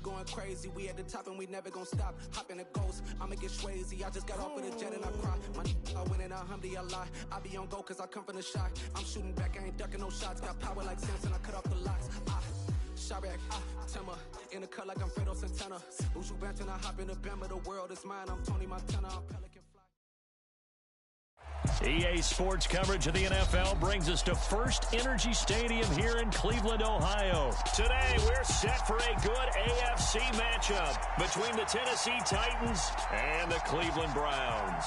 going crazy. We at the top and we never gonna stop. Hop in a ghost, I'ma get crazy. I just got off of the jet and I cry. My I win in a Humvee, I lie. I be on go cause I come from the shot. I'm shooting back, I ain't ducking no shots. Got power like Samson, I cut off the locks. Chirac, Timmer, in the cut like I'm Fredo Santana. Uju Banton, I hop in the Bama, the world is mine. I'm Tony Montana, I'm Pelican Fly. EA Sports coverage of the NFL brings us to First Energy Stadium here in Cleveland, Ohio. Today, we're set for a good AFC matchup between the Tennessee Titans and the Cleveland Browns.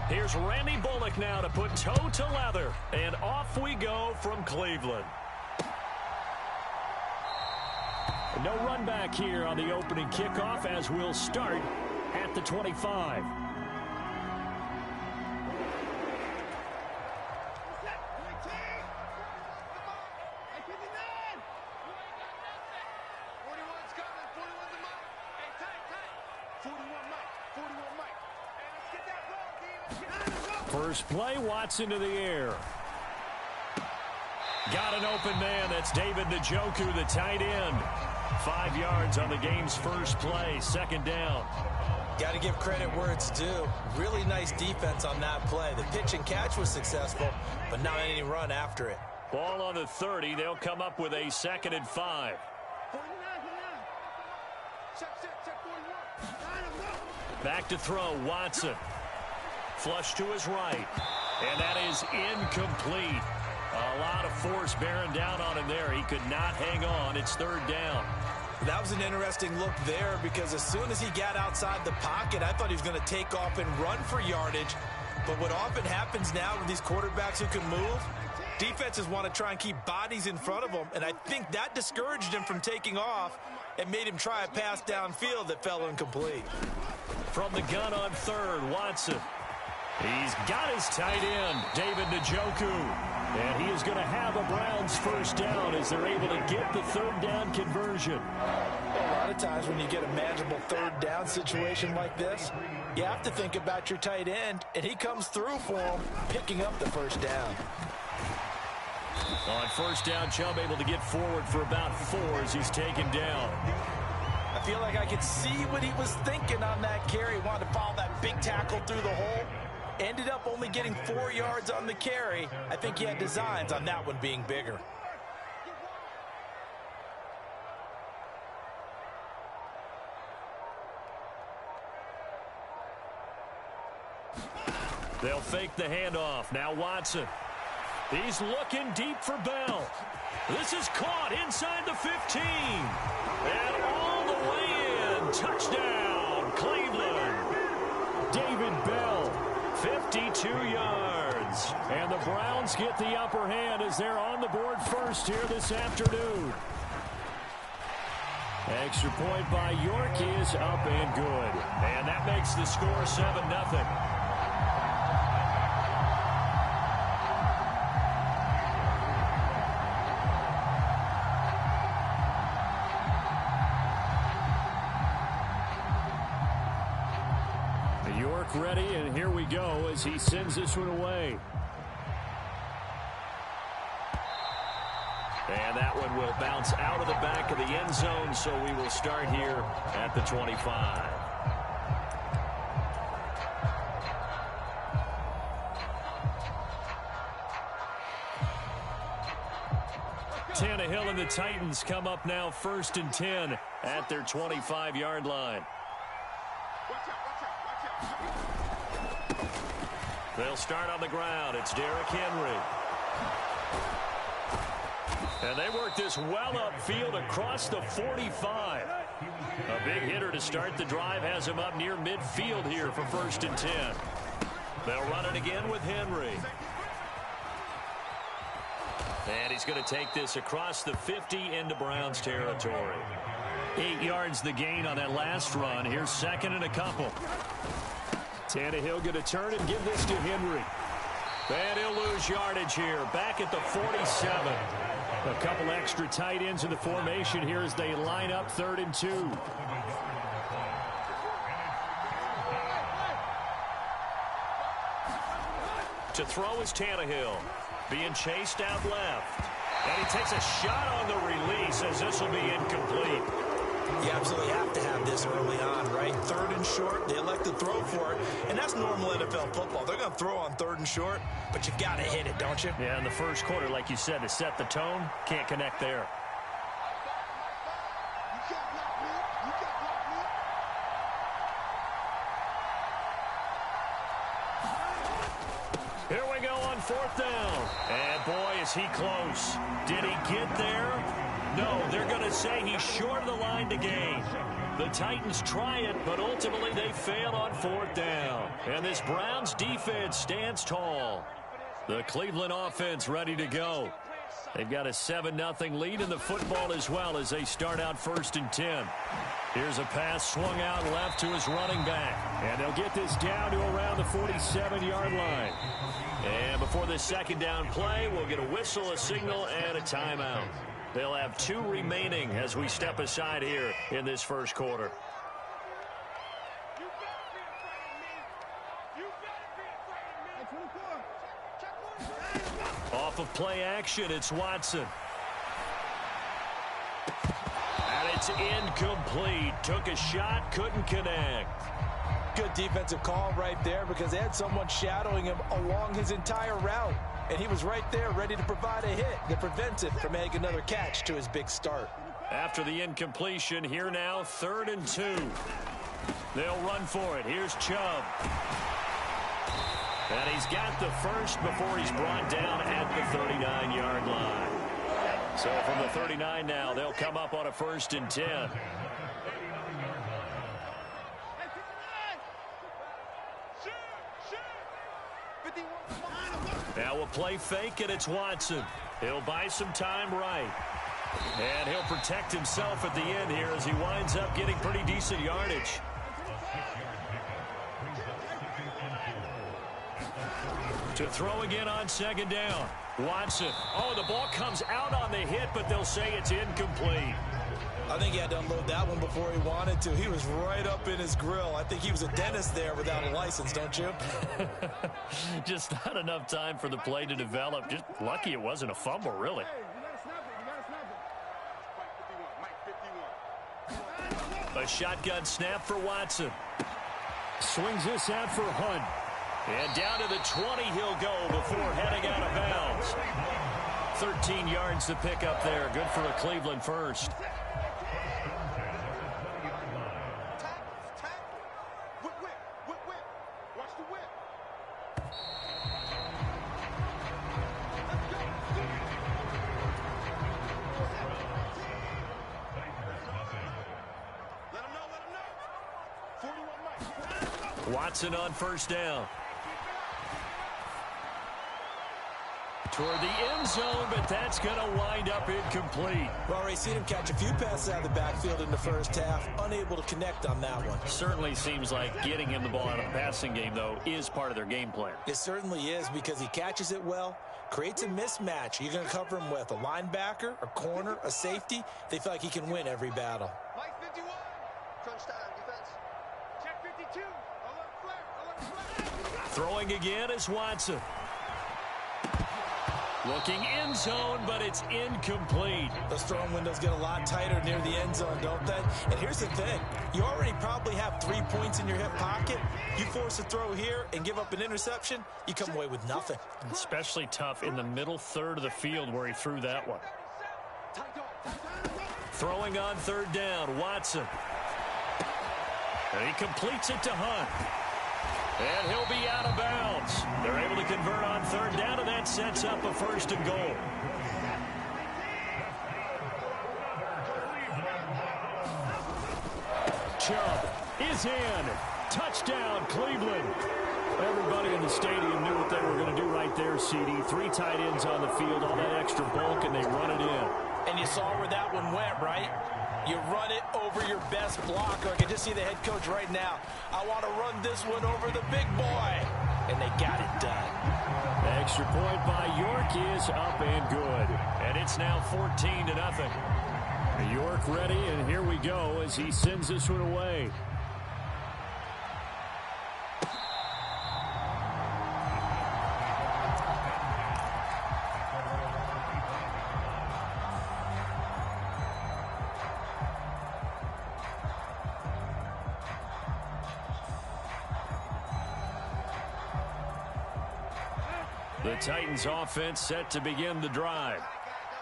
Here's Randy Bullock now to put toe to leather, and off we go from Cleveland. No run back here on the opening kickoff as we'll start at the 25. First play, Watson to the air. Got an open man. That's David Njoku, the tight end. 5 yards on the game's first play. Second down. Got to give credit where it's due. Really nice defense on that play. The pitch and catch was successful, but not any run after it. Ball on the 30. They'll come up with a 2nd and 5. Back to throw, Watson. Flush to his right, and that is incomplete. A lot of force bearing down on him there. He could not hang on. It's 3rd down. That was an interesting look there because as soon as he got outside the pocket, I thought he was going to take off and run for yardage. But what often happens now with these quarterbacks who can move, defenses want to try and keep bodies in front of them, and I think that discouraged him from taking off and made him try a pass downfield that fell incomplete. From the gun on 3rd, Watson. He's got his tight end, David Njoku. And he is going to have a Browns first down as they're able to get the 3rd down conversion. A lot of times when you get a manageable 3rd down situation like this, you have to think about your tight end, and he comes through for him, picking up the first down. On first down, Chubb able to get forward for about 4 as he's taken down. I feel like I could see what he was thinking on that carry. He wanted to follow that big tackle through the hole. Ended up only getting 4 yards on the carry. I think he had designs on that one being bigger. They'll fake the handoff. Now Watson. He's looking deep for Bell. This is caught inside the 15. And all the way in. Touchdown, Cleveland. David Bell. 52 yards. And the Browns get the upper hand as they're on the board first here this afternoon. Extra point by York is up and good. And that makes the score 7-0. Ready, and here we go as he sends this one away. And that one will bounce out of the back of the end zone, so we will start here at the 25. Tannehill and the Titans come up now 1st and 10 at their 25-yard line. They'll start on the ground. It's Derrick Henry. And they work this well upfield across the 45. A big hitter to start the drive has him up near midfield here for 1st and 10. They'll run it again with Henry. And he's going to take this across the 50 into Browns territory. 8 yards the gain on that last run. Here's second and a couple. Tannehill going to turn and give this to Henry. And he'll lose yardage here. Back at the 47. A couple extra tight ends in the formation here as they line up 3rd and 2. To throw is Tannehill. Being chased out left. And he takes a shot on the release as this will be incomplete. You absolutely have to have this early on, right? 3rd and short, they elect to throw for it, and that's normal NFL football. They're going to throw on 3rd and short, but you've got to hit it, don't you? Yeah, in the first quarter, like you said, to set the tone, can't connect there. Here we go on 4th down. And boy, is he close. Did he get there? No, they're going to say he's short of the line to gain. The Titans try it, but ultimately they fail on 4th down. And this Browns defense stands tall. The Cleveland offense ready to go. They've got a 7-0 lead in the football as well as they start out 1st and 10. Here's a pass swung out left to his running back. And they'll get this down to around the 47-yard line. And before this 2nd down play, we'll get a whistle, a signal, and a timeout. They'll have 2 remaining as we step aside here in this first quarter. Off of play action, it's Watson. And it's incomplete. Took a shot, couldn't connect. Good defensive call right there because they had someone shadowing him along his entire route. And he was right there ready to provide a hit that prevents him from making another catch to his big start. After the incompletion, here now 3rd and 2. They'll run for it. Here's Chubb. And he's got the first before he's brought down at the 39-yard line. So from the 39 now, they'll come up on a 1st and 10. Now we'll play fake, and it's Watson. He'll buy some time right. And he'll protect himself at the end here as he winds up getting pretty decent yardage. To throw again on 2nd down. Watson. Oh, the ball comes out on the hit, but they'll say it's incomplete. I think he had to unload that one before he wanted to. He was right up in his grill. I think he was a dentist there without a license, don't you? Just not enough time for the play to develop. Just lucky it wasn't a fumble, really. A shotgun snap for Watson. Swings this out for Hunt. And down to the 20 he'll go before heading out of bounds. 13 yards to pick up there. Good for a Cleveland first. Watson on 1st down. Toward the end zone, but that's going to wind up incomplete. Well, already seen him catch a few passes out of the backfield in the first half. Unable to connect on that one. Certainly seems like getting him the ball out of the passing game, though, is part of their game plan. It certainly is because he catches it well, creates a mismatch. You're going to cover him with a linebacker, a corner, a safety. They feel like he can win every battle. Mike 51, crunch time, defense. Check 52, alert flare. Throwing again is Watson. Looking end zone, but it's incomplete. Those throwing windows get a lot tighter near the end zone, don't they? And here's the thing. You already probably have 3 points in your hip pocket. You force a throw here and give up an interception, you come away with nothing. Especially tough in the middle third of the field where he threw that one. Throwing on 3rd down, Watson. And he completes it to Hunt. And he'll be out of bounds. They're able to convert on 3rd down, and that sets up a 1st and goal. Chubb is in. Touchdown, Cleveland. Everybody in the stadium knew what they were going to do right there, CD. 3 tight ends on the field, all that extra bulk, and they run it in. And you saw where that one went, right? You run it over your best blocker. I can just see the head coach right now. I want to run this one over the big boy. And they got it done. The extra point by York is up and good. And it's now 14-0. York ready, and here we go as he sends this one away. The Titans offense set to begin the drive.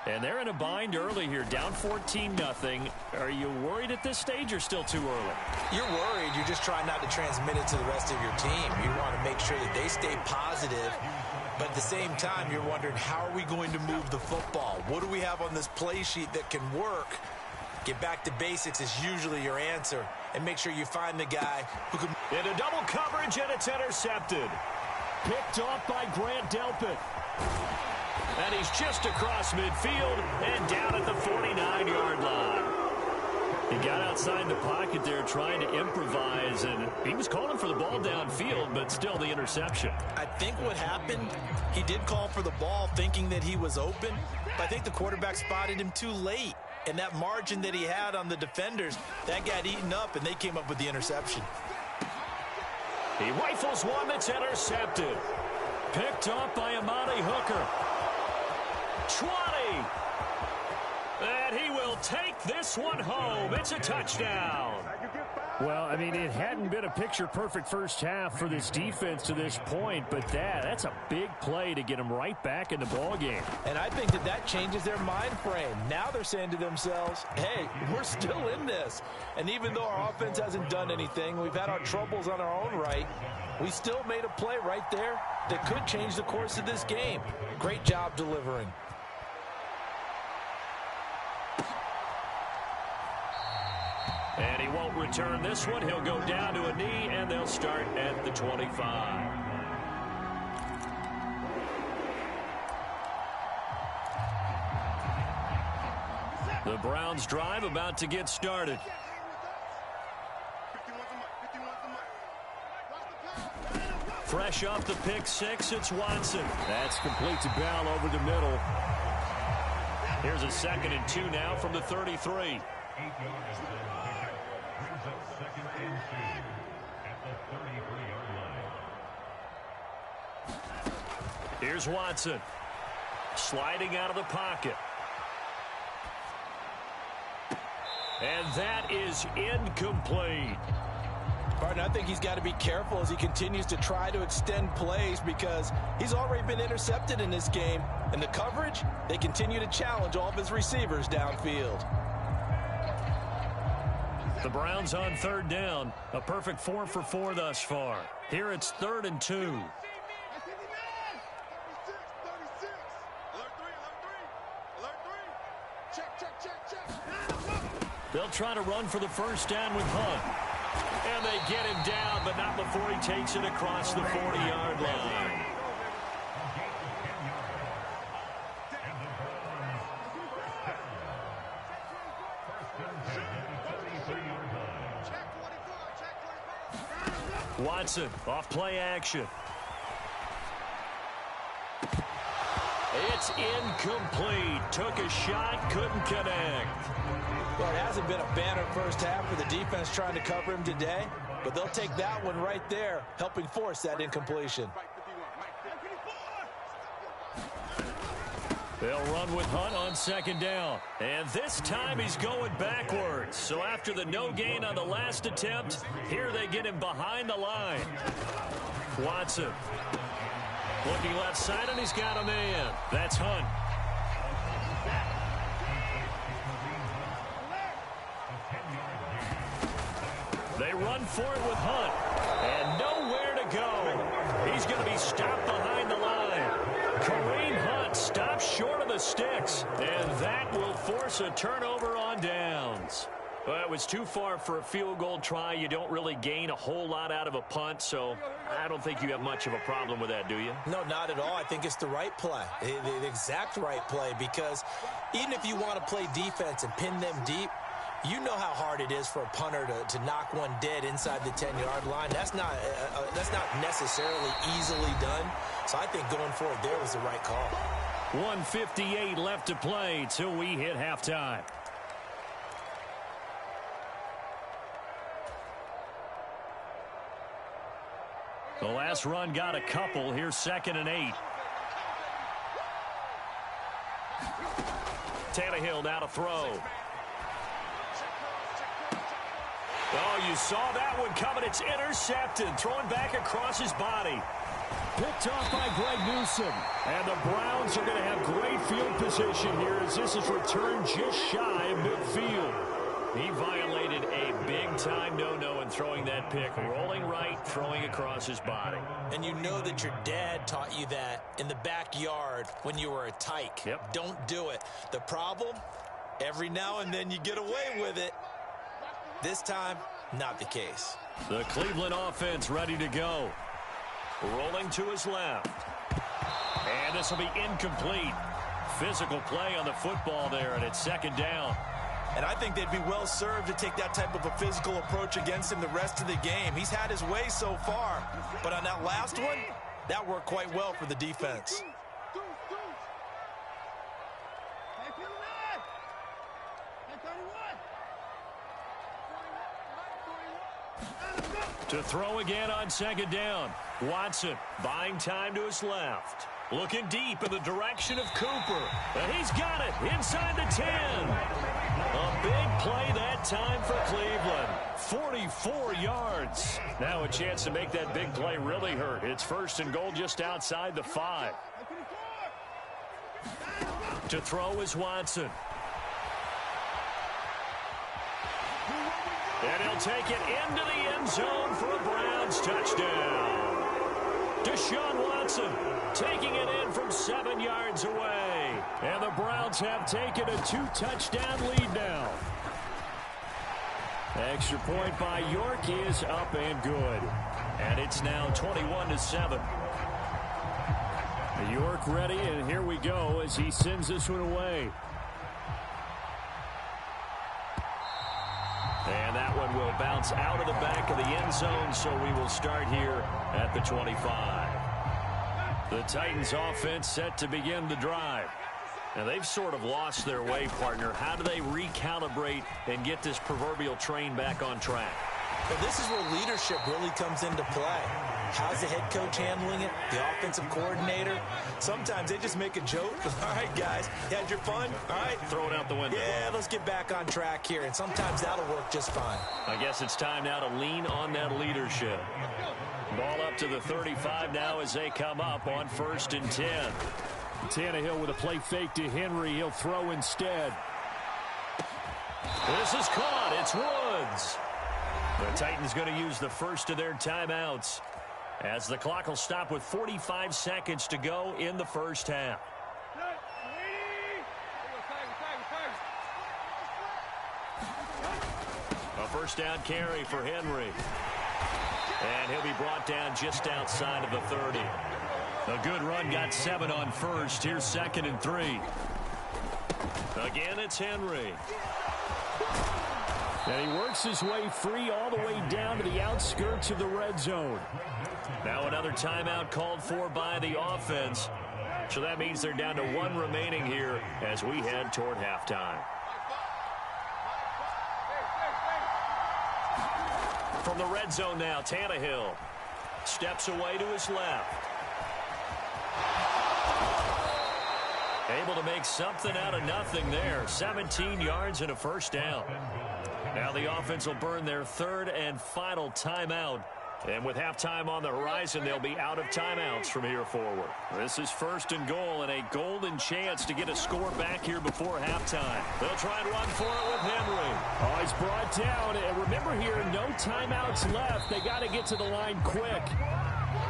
And they're in a bind early here, down 14-0. Are you worried at this stage or still too early? You're worried. You're just trying not to transmit it to the rest of your team. You want to make sure that they stay positive. But at the same time, you're wondering, how are we going to move the football? What do we have on this play sheet that can work? Get back to basics is usually your answer. And make sure you find the guy who can... Into double coverage, and it's intercepted. Picked off by Grant Delpit. And he's just across midfield and down at the 49-yard line. He got outside the pocket there trying to improvise, and he was calling for the ball downfield, but still the interception. I think what happened, he did call for the ball thinking that he was open, but I think the quarterback spotted him too late. And that margin that he had on the defenders, that got eaten up, and they came up with the interception. He rifles one that's intercepted. Picked off by Amani Hooker. 20. And he will take this one home. It's a touchdown. Well, I mean, it hadn't been a picture-perfect first half for this defense to this point, but that's a big play to get them right back in the ballgame. And I think that changes their mind frame. Now they're saying to themselves, hey, we're still in this. And even though our offense hasn't done anything, we've had our troubles on our own right, we still made a play right there that could change the course of this game. Great job delivering. And he won't return this one. He'll go down to a knee, and they'll start at the 25. The Browns drive about to get started. Fresh off the pick six, it's Watson. That's complete to Bell over the middle. Here's a 2nd and 2 now from the 33. Here's Watson. Sliding out of the pocket. And that is incomplete. Martin, I think he's got to be careful as he continues to try to extend plays because he's already been intercepted in this game. And the coverage, they continue to challenge all of his receivers downfield. The Browns on 3rd down. A perfect 4 for 4 thus far. Here it's 3rd and 2. They'll try to run for the first down with Hunt. And they get him down, but not before he takes it across the 40-yard line. Watson off play action. It's incomplete. Took a shot, couldn't connect. Well, it hasn't been a banner first half for the defense trying to cover him today, but they'll take that one right there, helping force that incompletion. They'll run with Hunt on 2nd down. And this time he's going backwards. So after the no gain on the last attempt, here they get him behind the line. Watson looking left side, and he's got a man. That's Hunt. They run for it with Hunt. And nowhere to go. He's going to be stopped behind the line. Kareem Hunt stops short of the sticks. And that will force a turnover on downs. Well, it was too far for a field goal try. You don't really gain a whole lot out of a punt, so I don't think you have much of a problem with that, do you? No, not at all. I think it's the right play, the exact right play, because even if you want to play defense and pin them deep, you know how hard it is for a punter to knock one dead inside the 10-yard line. That's not necessarily easily done. So I think going forward there was the right call. 1:58 left to play till we hit halftime. The last run got a couple. Here's 2nd and 8. Tannehill now to throw. Oh, you saw that one coming. It's intercepted. Throwing back across his body. Picked off by Greg Newsome. And the Browns are going to have great field position here as this is returned just shy of midfield. He violated a big-time no-no in throwing that pick. Rolling right, throwing across his body. And you know that your dad taught you that in the backyard when you were a tyke. Yep. Don't do it. The problem, every now and then you get away with it. This time, not the case. The Cleveland offense ready to go. Rolling to his left. And this will be incomplete. Physical play on the football there, and it's 2nd down. And I think they'd be well served to take that type of a physical approach against him the rest of the game. He's had his way so far. But on that last one, that worked quite well for the defense. To throw again on 2nd down. Watson buying time to his left. Looking deep in the direction of Cooper. And he's got it inside the 10. A big play that time for Cleveland. 44 yards. Now a chance to make that big play really hurt. It's 1st and goal just outside the 5. To throw is Watson. And he'll take it into the end zone for a Browns touchdown. Deshaun Watson taking it in from 7 yards away. And the Browns have taken a 2-touchdown lead now. Extra point by York is up and good. And it's now 21-7. York ready, and here we go as he sends this one away. And that one will bounce out of the back of the end zone, so we will start here at the 25. The Titans offense set to begin the drive. Now, they've sort of lost their way, partner. How do they recalibrate and get this proverbial train back on track? Well, this is where leadership really comes into play. How's the head coach handling it? The offensive coordinator? Sometimes they just make a joke. All right, guys, you had your fun? All right. Throw it out the window. Yeah, let's get back on track here. And sometimes that'll work just fine. I guess it's time now to lean on that leadership. Ball up to the 35 now as they come up on 1st and 10. Tannehill with a play fake to Henry. He'll throw instead. This is caught. It's Woods. The Titans going to use the first of their timeouts as the clock will stop with 45 seconds to go in the first half. A first down carry for Henry. And he'll be brought down just outside of the 30. A good run, got 7 on first. Here's 2nd and 3. Again, it's Henry. And he works his way free all the way down to the outskirts of the red zone. Now another timeout called for by the offense. So that means they're down to 1 remaining here as we head toward halftime. From the red zone now, Tannehill steps away to his left. Able to make something out of nothing there. 17 yards and a first down. Now the offense will burn their 3rd and final timeout. And with halftime on the horizon, they'll be out of timeouts from here forward. This is 1st and goal and a golden chance to get a score back here before halftime. They'll try and run for it with Henry. Oh, he's brought down. And remember here, no timeouts left. They got to get to the line quick.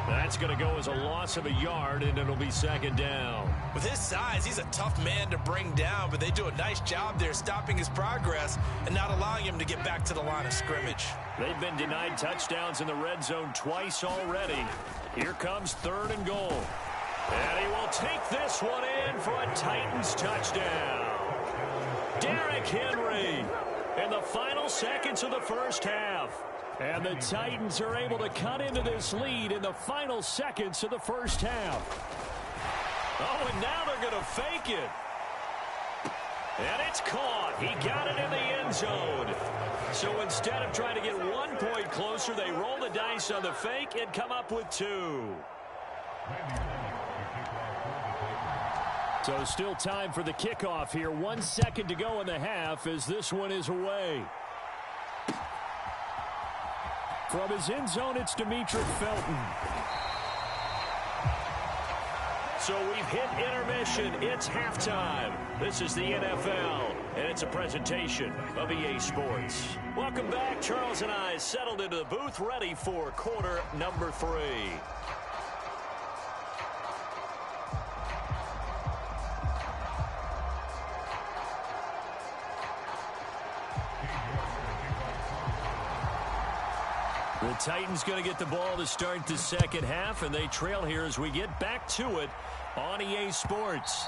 That's going to go as a loss of a yard, and it'll be second down. With his size, he's a tough man to bring down, but they do a nice job there stopping his progress and not allowing him to get back to the line of scrimmage. They've been denied touchdowns in the red zone twice already. Here comes 3rd and goal. And he will take this one in for a Titans touchdown. Derrick Henry in the final seconds of the first half. And the Titans are able to cut into this lead in the final seconds of the first half. Oh, and now they're going to fake it. And it's caught. He got it in the end zone. So instead of trying to get 1 point closer, they roll the dice on the fake and come up with 2. So still time for the kickoff here. 1 second to go in the half as this one is away. From his end zone, it's Demetric Felton. So we've hit intermission. It's halftime. This is the NFL, and it's a presentation of EA Sports. Welcome back. Charles and I settled into the booth, ready for quarter number 3. The Titans going to get the ball to start the second half, and they trail here as we get back to it on EA Sports.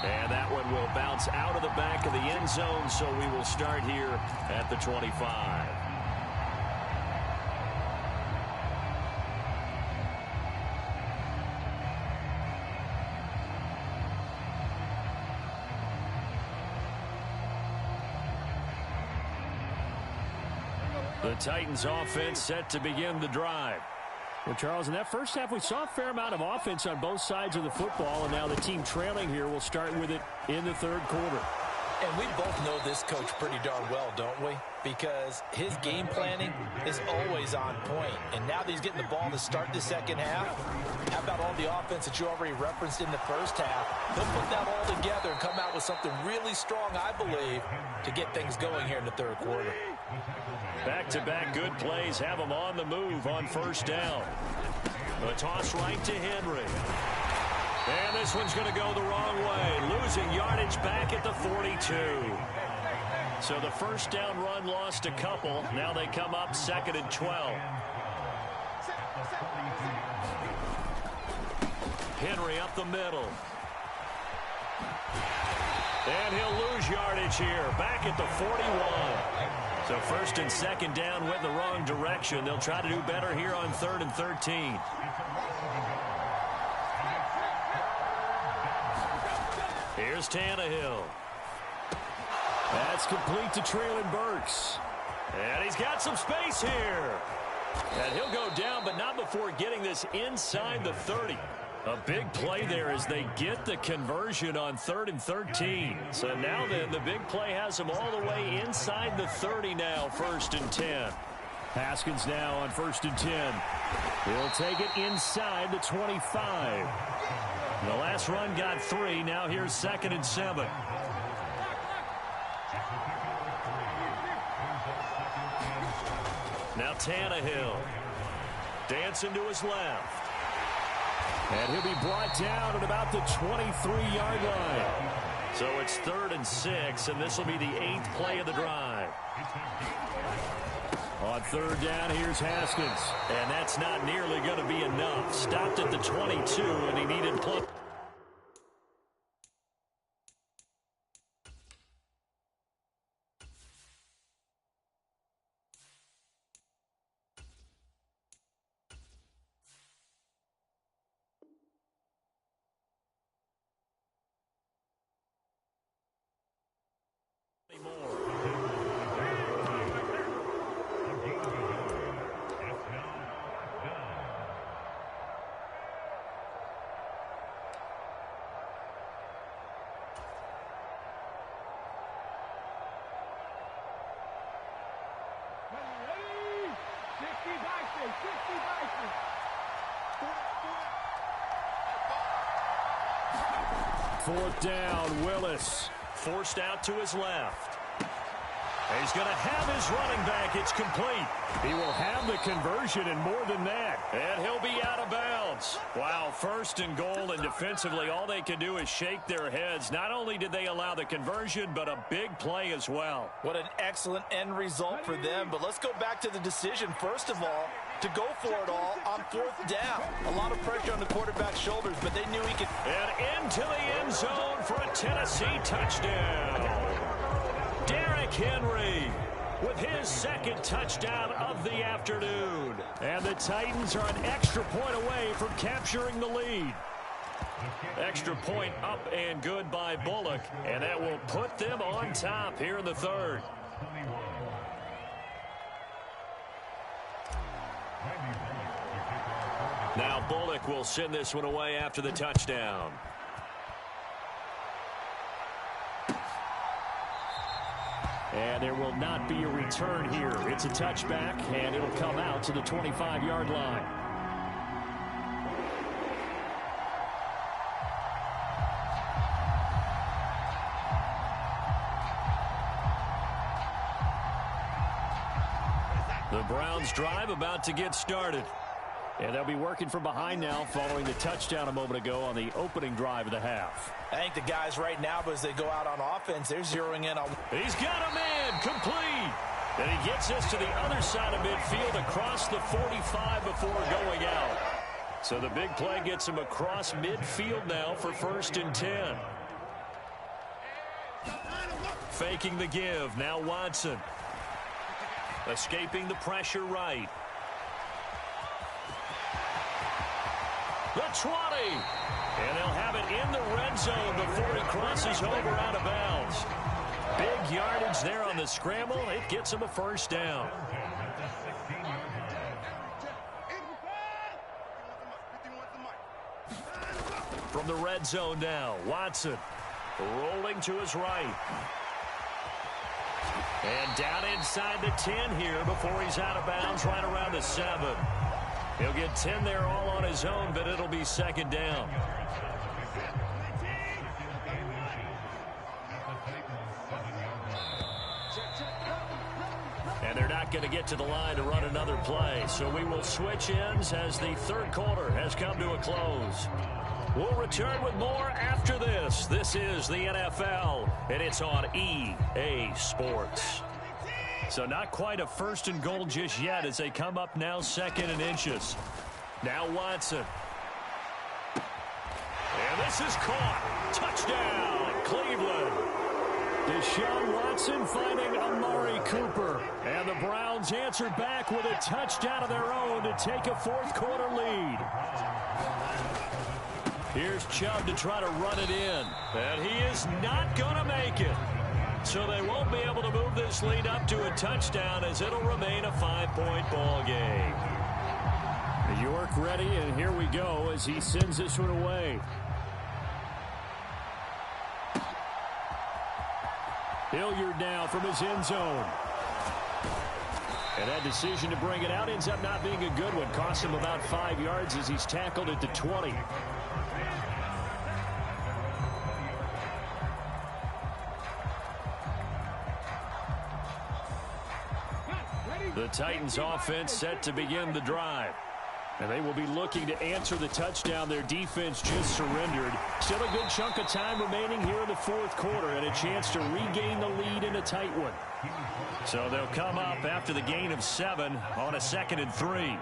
And that one will bounce out of the back of the end zone, so we will start here at the 25. The Titans offense set to begin the drive. Well, Charles, in that first half, we saw a fair amount of offense on both sides of the football, and now the team trailing here will start with it in the third quarter. And we both know this coach pretty darn well, don't we? Because his game planning is always on point. And now that he's getting the ball to start the second half, how about all the offense that you already referenced in the first half? He'll put that all together and come out with something really strong, I believe, to get things going here in the third quarter. Back-to-back good plays have them on the move on first down. A toss right to Henry. And this one's going to go the wrong way. Losing yardage back at the 42. So the first down run lost a couple. Now they come up 2nd and 12. Henry up the middle. And he'll lose yardage here. Back at the 41. So 1st and 2nd down went in the wrong direction. They'll try to do better here on 3rd and 13. Here's Tannehill. That's complete to Traylon Burks. And he's got some space here. And he'll go down, but not before getting this inside the 30. A big play there as they get the conversion on 3rd and 13. So now then, the big play has them all the way inside the 30 now, 1st and 10. Haskins now on 1st and 10. He'll take it inside the 25. The last run got 3. Now here's 2nd and 7. Now Tannehill. Dancing to his left. And he'll be brought down at about the 23-yard line. So it's 3rd and 6, and this will be the 8th play of the drive. On 3rd down, here's Haskins. And that's not nearly going to be enough. Stopped at the 22, and he needed punt. Fourth down, Willis. Forced out to his left. He's going to have his running back. It's complete. He will have the conversion and more than that. And he'll be out of bounds. Wow, 1st and goal, and defensively all they can do is shake their heads. Not only did they allow the conversion, but a big play as well. What an excellent end result for them. But let's go back to the decision, first of all, to go for it all on 4th down. A lot of pressure on the quarterback's shoulders, but they knew he could. And into the end zone for a Tennessee touchdown. Derrick Henry with his 2nd touchdown of the afternoon. And the Titans are an extra point away from capturing the lead. Extra point up and good by Bullock, and that will put them on top here in the 3rd. Now Bullock will send this one away after the touchdown. And there will not be a return here. It's a touchback, and it'll come out to the 25-yard line. The Browns' drive about to get started. And they'll be working from behind now following the touchdown a moment ago on the opening drive of the half. I think the guys right now, as they go out on offense, they're zeroing in on. He's got a man complete. And he gets us to the other side of midfield across the 45 before going out. So the big play gets him across midfield now for 1st and 10. Faking the give. Now Watson. Escaping the pressure right. The 20. And they'll have it in the red zone before he crosses over out of bounds. Big yardage there on the scramble. It gets him a 1st down. From the red zone now, Watson rolling to his right. And down inside the 10 here before he's out of bounds right around the 7. He'll get 10 there all on his own, but it'll be 2nd down. And they're not going to get to the line to run another play, so we will switch ends as the 3rd quarter has come to a close. We'll return with more after this. This is the NFL, and it's on EA Sports. So not quite a 1st and goal just yet as they come up now 2nd and inches. Now Watson. And this is caught. Touchdown, Cleveland. Deshaun Watson finding Amari Cooper. And the Browns answer back with a touchdown of their own to take a 4th quarter lead. Here's Chubb to try to run it in. And he is not going to make it. So they won't be able to move this lead up to a touchdown as it'll remain a 5-point ball game. York ready, and here we go as he sends this one away. Hilliard now from his end zone. And that decision to bring it out ends up not being a good one. Costs him about 5 yards as he's tackled at the 20. The Titans offense set to begin the drive. And they will be looking to answer the touchdown their defense just surrendered. Still a good chunk of time remaining here in the 4th quarter and a chance to regain the lead in a tight one. So they'll come up after the gain of 7 on a 2nd and 3.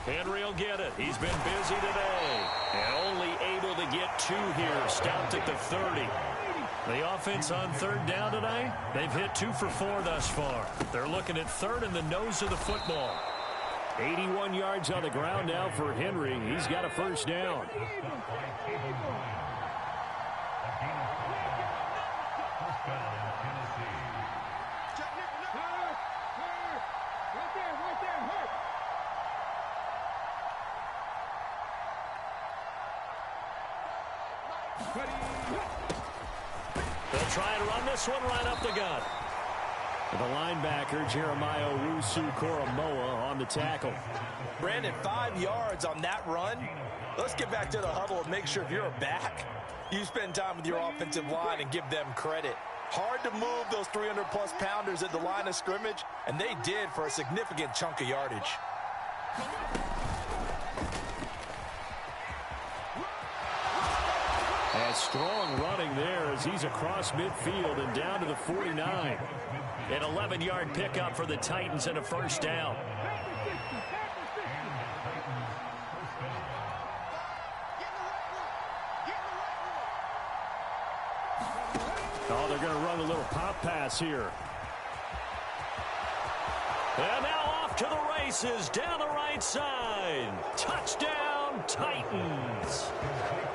Henry will get it. He's been busy today. And only able to get 2 here. Stopped at the 30. The offense on 3rd down tonight, they've hit 2 for 4 thus far. They're looking at 3rd in the nose of the football. 81 yards on the ground now for Henry. He's got a 1st down. They'll try and run this one right up the gut. The linebacker, Jeremiah Owusu-Koramoah, on the tackle. Brandon, 5 yards on that run. Let's get back to the huddle and make sure if you're a back, you spend time with your offensive line and give them credit. Hard to move those 300-plus pounders at the line of scrimmage, and they did for a significant chunk of yardage. And strong running there as he's across midfield and down to the 49. An 11-yard pickup for the Titans and a first down. Oh, they're going to run a little pop pass here. And now off to the races down the right side. Touchdown, Titans.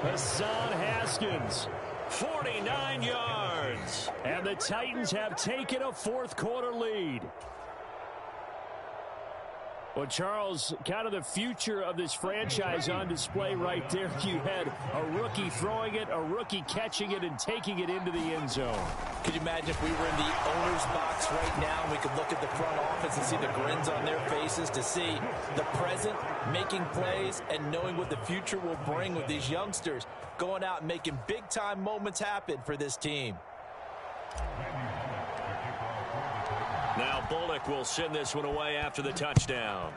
Hassan Haskins, 49 yards. And the Titans have taken a fourth-quarter lead. Well, Charles, kind of the future of this franchise on display right there. You had a rookie throwing it, a rookie catching it, and taking it into the end zone. Could you imagine if we were in the owner's box right now and we could look at the front office and see the grins on their faces, to see the present making plays and knowing what the future will bring with these youngsters going out and making big-time moments happen for this team. Now Bullock will send this one away after the touchdown.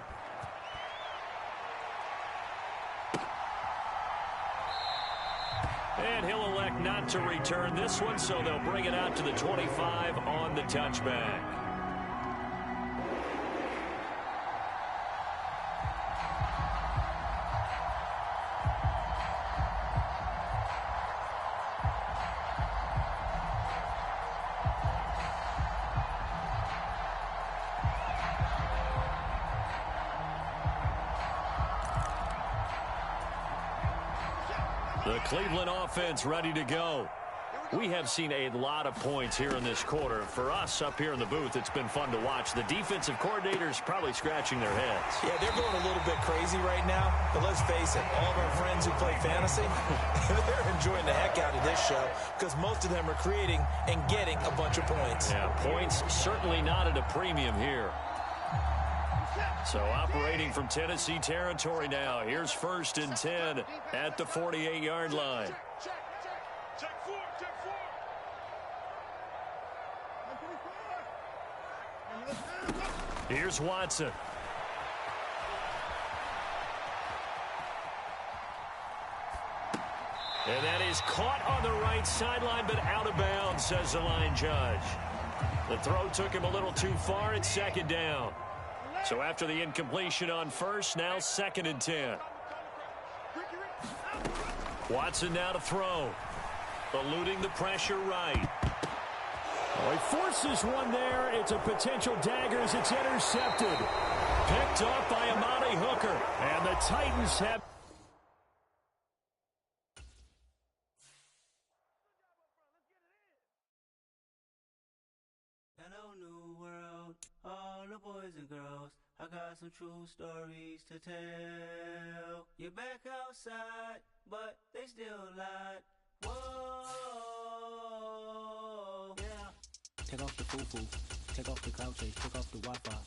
And he'll elect not to return this one, so they'll bring it out to the 25 on the touchback. The Cleveland offense ready to go. We have seen a lot of points here in this quarter. For us up here in the booth, it's been fun to watch. The defensive coordinators probably scratching their heads. Yeah, they're going a little bit crazy right now. But let's face it, all of our friends who play fantasy, they're enjoying the heck out of this show because most of them are creating and getting a bunch of points. Yeah, points certainly not at a premium here. So operating from Tennessee territory now. Here's 1st and 10 at the 48-yard line. Here's Watson. And that is caught on the right sideline, but out of bounds, says the line judge. The throw took him a little too far. It's 2nd down. So after the incompletion on 1st, now 2nd and 10. Watson now to throw. Eluding the pressure right. Oh, he forces one there. It's a potential dagger as it's intercepted. Picked up by Amani Hooker. And the Titans have... Hello, new world, all the boys and girls. I got some true stories to tell. You're back outside, but they still lied. Whoa, yeah. Take off the foo-foo, take off the cloud chase, take off the Wi-Fi,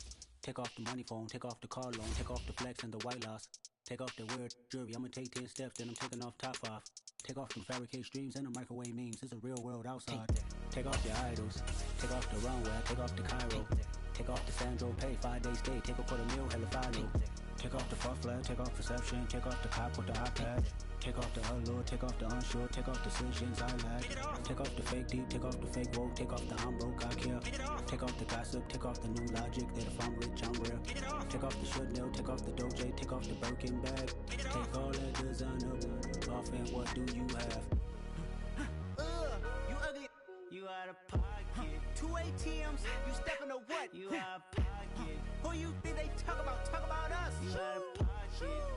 take off the money phone, take off the car loan, take off the flex and the white loss. Take off the weird jewelry, I'ma take 10 steps, then I'm taking off top 5. Take off the fabricated streams and the microwave memes, it's a real world outside. Take off your idols, take off the runway, take off the Cairo. Take off the Sandro pay, 5 days stay, take a $250,000, hella follow. Take off the fuck flag, take off perception, take off the cop with the iPad. Take off the allure, take off the unsure, take off the decisions I lack. Take off the fake deep, take off the fake woke, take off the I'm broke, I care. Take off the gossip, take off the new logic that if I'm rich, I'm rare. Take off the should know, take off the Doja, take off the Birkin bag. Take all that designer off and what do you have? You ugly. You out of pocket. 2 ATMs, you stepping to what? You out of pocket. Who you think they talk about? Talk about us. You out of pocket.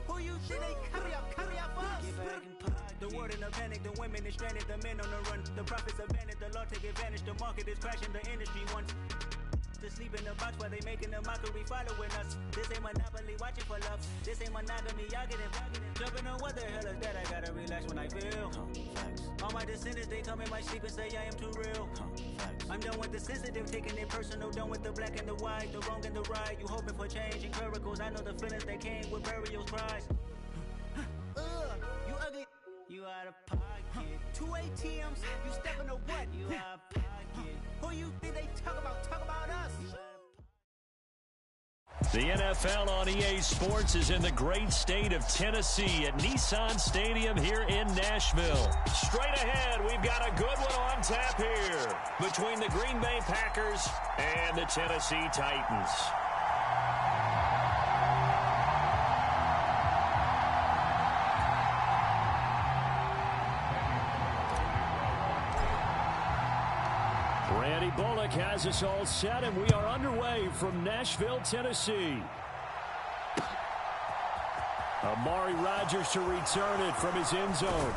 Who you think they carry up us? Get back in pocket. The world in a panic, the women is stranded, the men on the run. The profits abandoned, the law take advantage. The market is crashing, the industry wants. to sleep in the box while they making a mockery following us. This ain't Monopoly, watching for love. This ain't monogamy, y'all get it. Jumping on what the hell is that? I gotta relax when I feel. All my descendants, they come in my sleep and say I am too real. I'm done with the sensitive, taking it personal. Done with the black and the white, the wrong and the right. You hoping for change and miracles. I know the feelings that came with burial cries. You ugly. You out of pocket. 2 ATMs. You stepping or what? You out of pocket. Who you think they talk about? Talk about us. The NFL on EA Sports is in the great state of Tennessee at Nissan Stadium here in Nashville. Straight ahead, we've got a good one on tap here between the Green Bay Packers and the Tennessee Titans. Randy Bullock has us all set, and we are underway from Nashville, Tennessee. Amari Rodgers to return it from his end zone.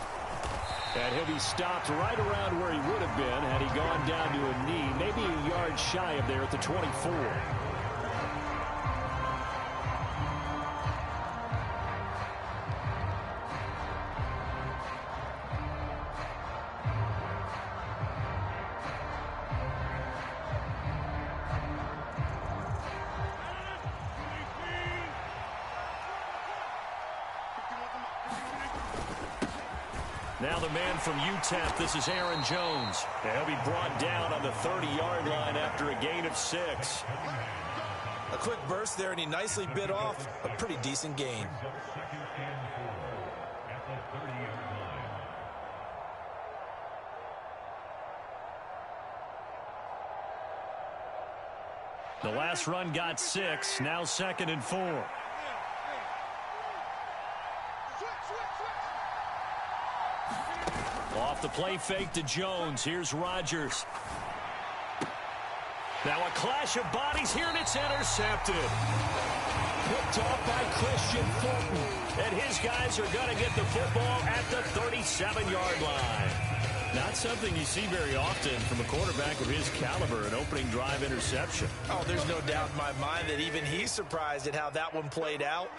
And he'll be stopped right around where he would have been had he gone down to a knee, maybe a yard shy of there at the 24. Now the man from UTEP, this is Aaron Jones. And he'll be brought down on the 30-yard line after a gain of 6. A quick burst there, and he nicely bit off a pretty decent gain. The last run got 6, now 2nd and 4. Off the play fake to Jones. Here's Rodgers. Now a clash of bodies here, and it's intercepted. Picked off by Christian Fulton. And his guys are going to get the football at the 37-yard line. Not something you see very often from a quarterback of his caliber, an opening drive interception. Oh, there's no doubt in my mind that even he's surprised at how that one played out.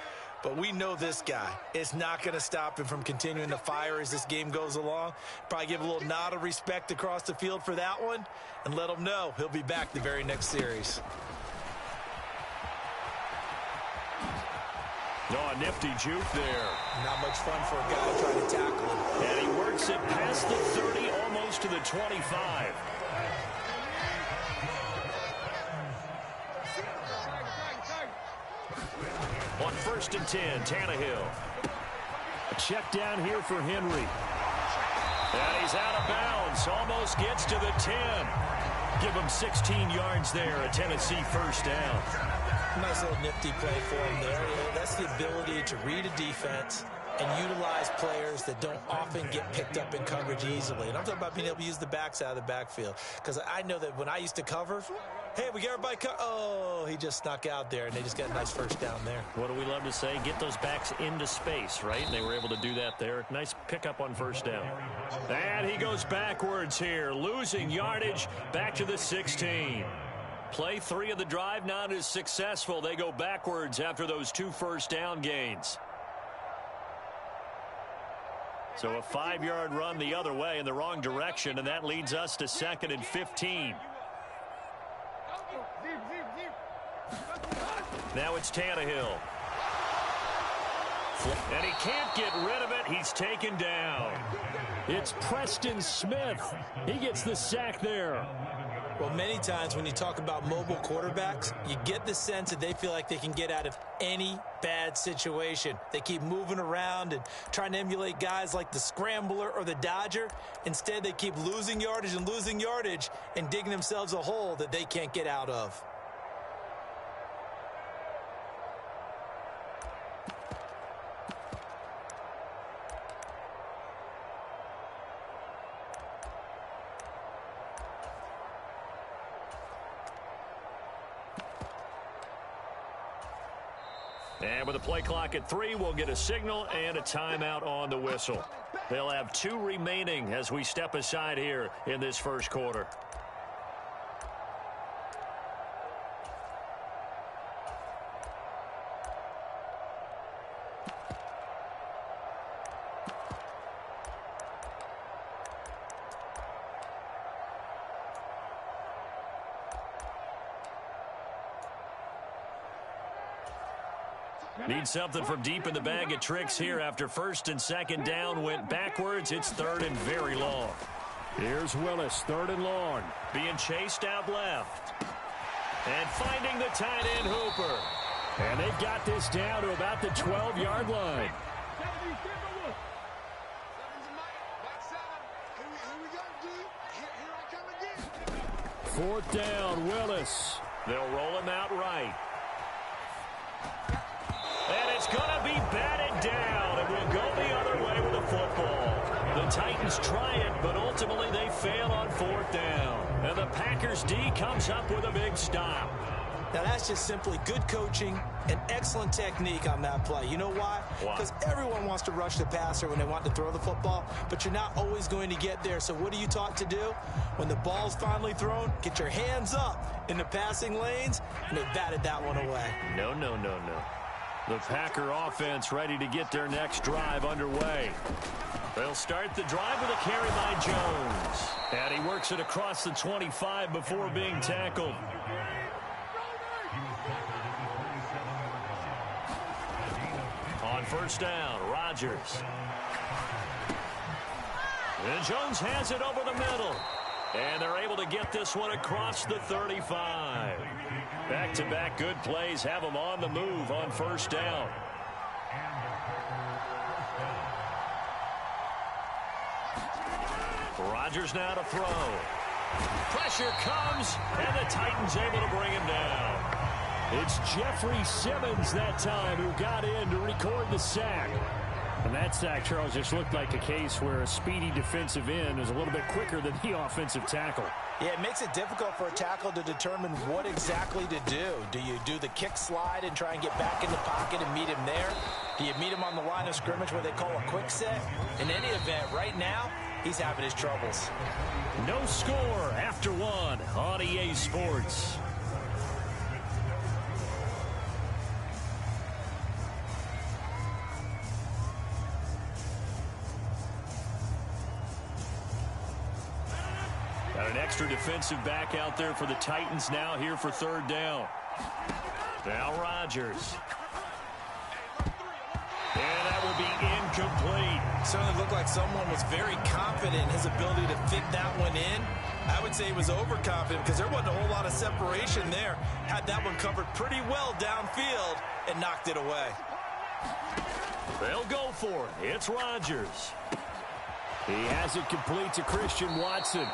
But we know this guy. It's not going to stop him from continuing to fire as this game goes along. Probably give a little nod of respect across the field for that one and let him know he'll be back the very next series. Oh, a nifty juke there. Not much fun for a guy trying to tackle him. And he works it past the 30, almost to the 25. On 1st and 10, Tannehill. A check down here for Henry. And he's out of bounds. Almost gets to the 10. Give him 16 yards there, a Tennessee first down. Nice little nifty play for him there. That's the ability to read a defense and utilize players that don't often get picked up in coverage easily. And I'm talking about being able to use the backs out of the backfield. Because I know that when I used to cover, hey, we got everybody oh, he just snuck out there, and they just got a nice first down there. What do we love to say? Get those backs into space, right? And they were able to do that there. Nice pickup on first down. And he goes backwards here, losing yardage back to the 16. Play 3 of the drive not as successful. They go backwards after those 2 first down gains. So a 5-yard run the other way in the wrong direction, and that leads us to 2nd and 15. Now it's Tannehill. And he can't get rid of it. He's taken down. It's Preston Smith. He gets the sack there. Well, many times when you talk about mobile quarterbacks, you get the sense that they feel like they can get out of any bad situation. They keep moving around and trying to emulate guys like the Scrambler or the Dodger. Instead, they keep losing yardage and digging themselves a hole that they can't get out of. And with the play clock at 3, we'll get a signal and a timeout on the whistle. They'll have 2 remaining as we step aside here in this first quarter. Need something from deep in the bag of tricks here after first and second down went backwards. It's third and very long. Here's Willis, third and long. Being chased out left. And finding the tight end Hooper. And they've got this down to about the 12-yard line. Fourth down, Willis. They'll roll him out right. And it's going to be batted down, and we'll go the other way with the football. The Titans try it, but ultimately they fail on fourth down. And the Packers D comes up with a big stop. Now, that's just simply good coaching and excellent technique on that play. You know why? Because everyone wants to rush the passer when they want to throw the football, but you're not always going to get there. So what are you taught to do? When the ball's finally thrown, get your hands up in the passing lanes, and they batted that one away. No. The Packer offense ready to get their next drive underway. They'll start the drive with a carry by Jones. And he works it across the 25 before being tackled. On first down, Rodgers. And Jones has it over the middle. And they're able to get this one across the 35. Back-to-back good plays have them on the move on first down. Rodgers now to throw. Pressure comes, and the Titans able to bring him down. It's Jeffrey Simmons that time who got in to record the sack. And that sack, Charles, just looked like a case where a speedy defensive end is a little bit quicker than the offensive tackle. Yeah, it makes it difficult for a tackle to determine what exactly to do. Do you do the kick slide and try and get back in the pocket and meet him there? Do you meet him on the line of scrimmage where they call a quick set? In any event, right now, he's having his troubles. No score after one on EA Sports. Got an extra defensive back out there for the Titans now here for third down. Now Rodgers. And that will be incomplete. Certainly looked like someone was very confident in his ability to fit that one in. I would say he was overconfident because there wasn't a whole lot of separation there. Had that one covered pretty well downfield and knocked it away. They'll go for it. It's Rodgers. He has it complete to Christian Watson.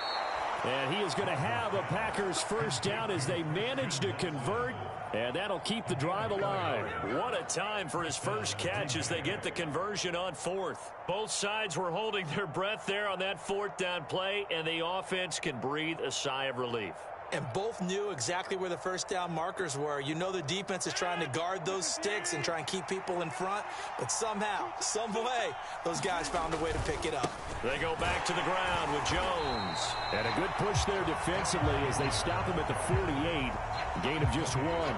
And he is going to have a Packers first down as they manage to convert. And that'll keep the drive alive. What a time for his first catch as they get the conversion on fourth. Both sides were holding their breath there on that fourth down play, and the offense can breathe a sigh of relief. And both knew exactly where the first down markers were. You know the defense is trying to guard those sticks and try and keep people in front. But somehow, some way, those guys found a way to pick it up. They go back to the ground with Jones. And a good push there defensively as they stop him at the 48. Gain of just one.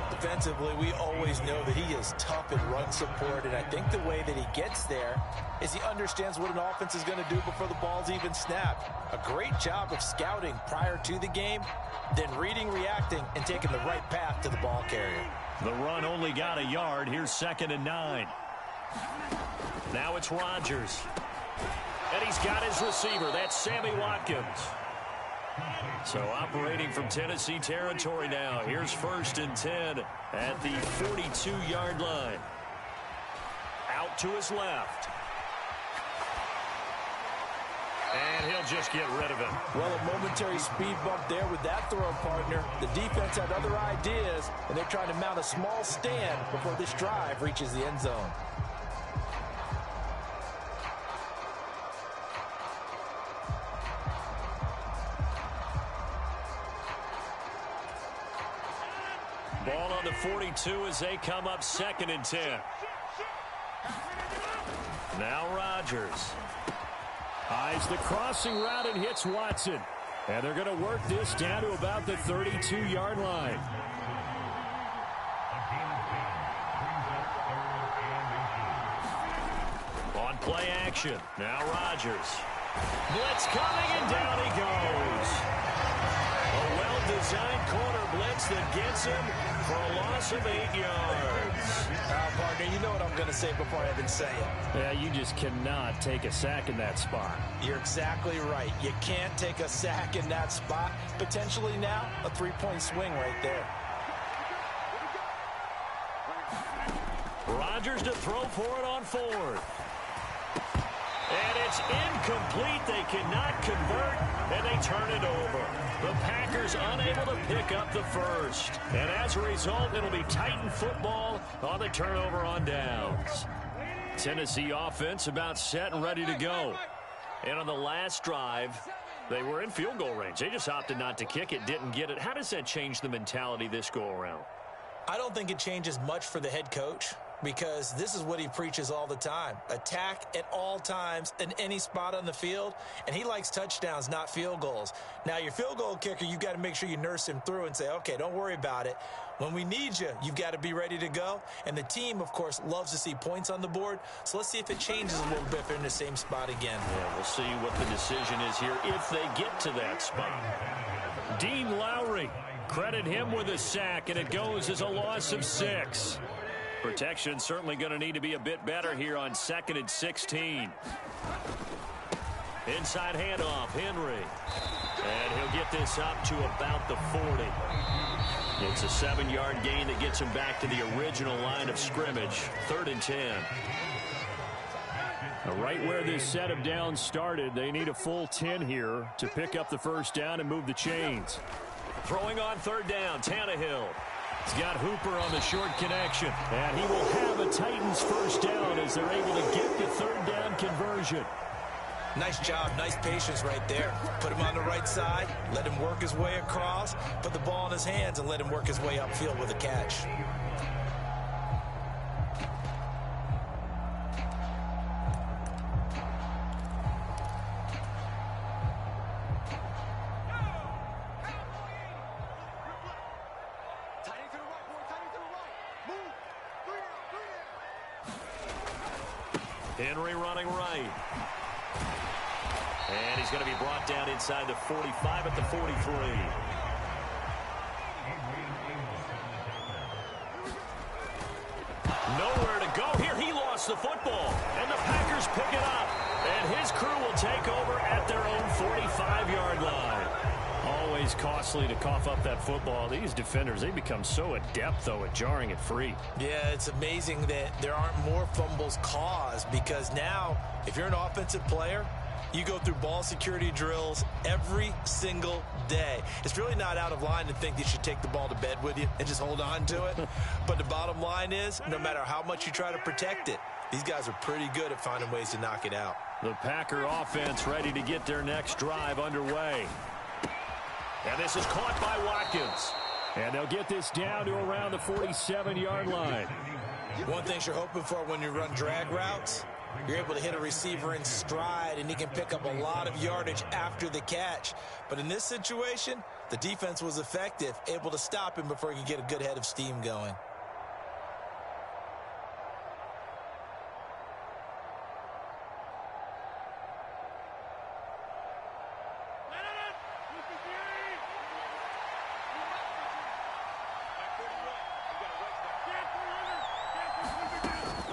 Defensively, we always know that he is tough in run support, and I think the way that he gets there is he understands what an offense is going to do before the ball's even snapped. A great job of scouting prior to the game, then reading, reacting, and taking the right path to the ball carrier. The run only got a yard. Here's 2nd and 9. Now it's Rodgers. And he's got his receiver. That's Sammy Watkins. So operating from Tennessee territory now. Here's 1st and 10 at the 42-yard line. Out to his left. And he'll just get rid of it. Well, a momentary speed bump there with that throw partner. The defense had other ideas, and they're trying to mount a small stand before this drive reaches the end zone. Ball on the 42 as they come up 2nd and 10. Now Rodgers. Eyes the crossing route and hits Watson. And they're going to work this down to about the 32-yard line. On play action. Now Rodgers. Blitz coming and down he goes. A design corner blitz that gets him for a loss of 8 yards. Partner, you know what I'm going to say before I even say it. Yeah, you just cannot take a sack in that spot. You're exactly right. You can't take a sack in that spot. Potentially now a 3-point swing right there. Rodgers to throw for it on 4th. And it's incomplete. They cannot convert, and they turn it over. The Packers unable to pick up the first. And as a result, it'll be Titan football on the turnover on downs. Tennessee offense about set and ready to go. And on the last drive, they were in field goal range. They just opted not to kick it, didn't get it. How does that change the mentality this go-around? I don't think it changes much for the head coach, because this is what he preaches all the time. Attack at all times in any spot on the field, and he likes touchdowns, not field goals. Now, your field goal kicker, you've got to make sure you nurse him through and say, okay, don't worry about it. When we need you, you've got to be ready to go. And the team, of course, loves to see points on the board. So let's see if it changes a little bit if they're in the same spot again. Yeah, we'll see what the decision is here if they get to that spot. Dean Lowry, credit him with a sack, and it goes as a loss of 6. Protection certainly going to need to be a bit better here on 2nd and 16. Inside handoff, Henry. And he'll get this up to about the 40. It's a 7-yard gain that gets him back to the original line of scrimmage. 3rd and 10. Right where this set of downs started, they need a full 10 here to pick up the first down and move the chains. Throwing on 3rd down, Tannehill. He's got Hooper on the short connection. And he will have a Titans first down as they're able to get the 3rd down conversion. Nice job, nice patience right there. Put him on the right side, let him work his way across, put the ball in his hands, and let him work his way upfield with a catch. Henry running right. And he's going to be brought down inside the 45 at the 43. Nowhere to go here. He lost the football. And the Packers pick it up. And his crew will take over at their own 45-yard line. Always costly to cough up that football. These defenders, they become so adept, though, at jarring it free. Yeah, it's amazing that there aren't more fumbles caused, because now, if you're an offensive player, you go through ball security drills every single day. It's really not out of line to think that you should take the ball to bed with you and just hold on to it. But the bottom line is, no matter how much you try to protect it, these guys are pretty good at finding ways to knock it out. The Packer offense ready to get their next drive underway. And this is caught by Watkins. And they'll get this down to around the 47-yard line. One thing you're hoping for when you run drag routes, you're able to hit a receiver in stride, and he can pick up a lot of yardage after the catch. But in this situation, the defense was effective, able to stop him before he could get a good head of steam going.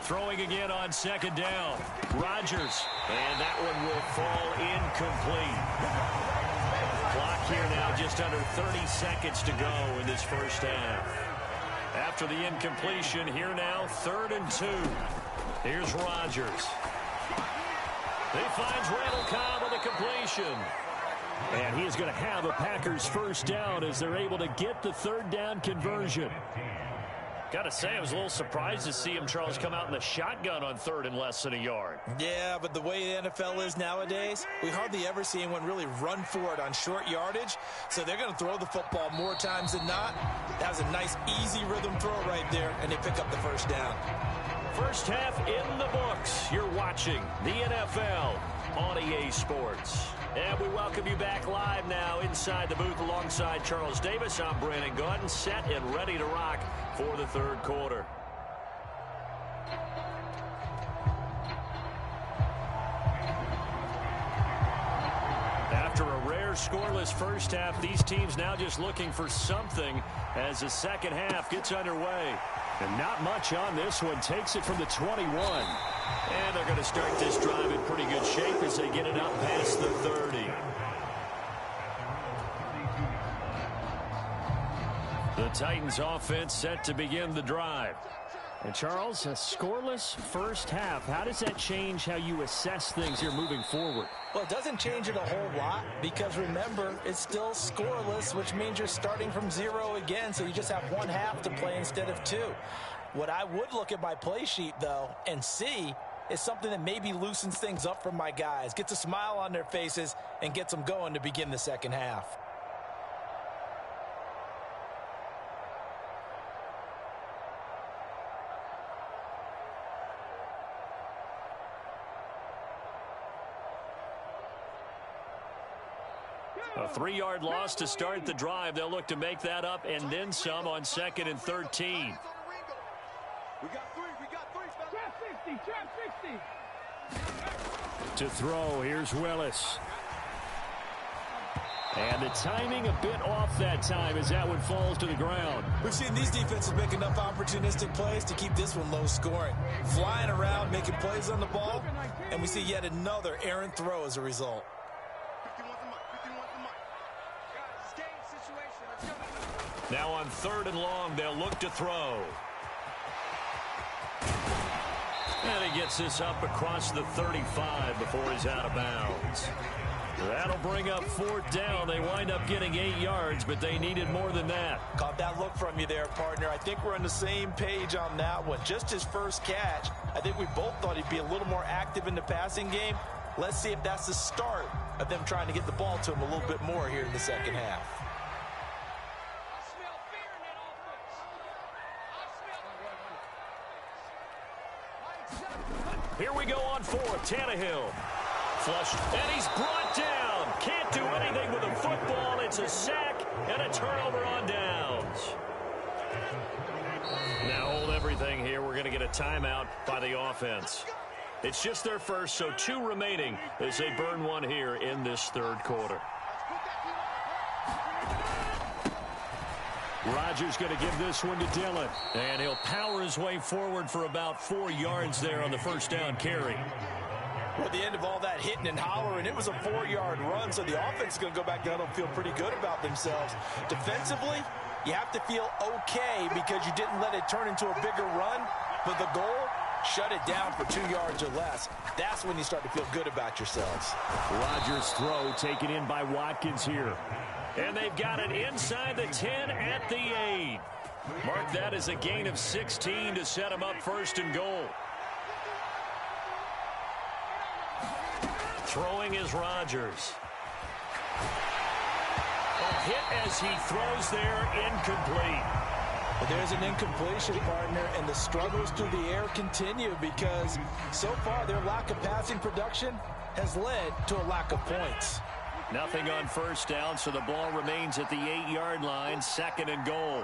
Throwing again on 2nd down. Rodgers. And that one will fall incomplete. Clock here now just under 30 seconds to go in this first half. After the incompletion, here now 3rd and 2. Here's Rodgers. He finds Randall Cobb with a completion. And he is going to have a Packers first down as they're able to get the 3rd down conversion. Got to say, I was a little surprised to see him, Charles, come out in the shotgun on 3rd and less than a yard. Yeah, but the way the NFL is nowadays, we hardly ever see anyone really run for it on short yardage. So they're going to throw the football more times than not. That was a nice, easy rhythm throw right there, and they pick up the first down. First half in the books. You're watching the NFL on EA Sports. And we welcome you back live now inside the booth alongside Charles Davis. I'm Brandon Gaudin, set and ready to rock for the 3rd quarter. After a rare scoreless first half. These teams now just looking for something as the second half gets underway. And not much on this one. Takes it from the 21. And they're going to start this drive in pretty good shape as they get it up past the 30. The Titans offense set to begin the drive. And Charles, a scoreless first half. How does that change how you assess things here moving forward? Well, it doesn't change it a whole lot because, remember, it's still scoreless, which means you're starting from 0 again, so you just have one half to play instead of 2. What I would look at my play sheet, though, and see is something that maybe loosens things up for my guys, gets a smile on their faces, and gets them going to begin the second half. A 3-yard loss to start the drive. They'll look to make that up and then some on 2nd and 13. We got three. Trap 60. To throw, here's Willis. And the timing a bit off that time as that one falls to the ground. We've seen these defenses make enough opportunistic plays to keep this one low scoring. Flying around, making plays on the ball, and we see yet another errant throw as a result. Now on 3rd and long, they'll look to throw. And he gets this up across the 35 before he's out of bounds. That'll bring up 4th down. They wind up getting 8 yards, but they needed more than that. Caught that look from you there, partner. I think we're on the same page on that one. Just his first catch, I think we both thought he'd be a little more active in the passing game. Let's see if that's the start of them trying to get the ball to him a little bit more here in the second half. Here we go on 4th. Tannehill. Flushed, and he's brought down. Can't do anything with the football. It's a sack and a turnover on downs. Now hold everything here. We're going to get a timeout by the offense. It's just their first, so 2 remaining as they burn one here in this 3rd quarter. Rodgers going to give this one to Dillon. And he'll power his way forward for about 4 yards there on the first down carry. Well, at the end of all that hitting and hollering, it was a 4-yard run, so the offense is going to go back down and feel pretty good about themselves. Defensively, you have to feel okay because you didn't let it turn into a bigger run, but the goal, shut it down for 2 yards or less. That's when you start to feel good about yourselves. Rodgers' throw taken in by Watkins here. And they've got it inside the 10 at the 8. Mark that as a gain of 16 to set them up 1st and goal. Throwing is Rodgers. A hit as he throws there, incomplete. Well, there's an incompletion, partner, and the struggles through the air continue because so far their lack of passing production has led to a lack of points. Nothing on 1st down, so the ball remains at the 8-yard line, 2nd and goal.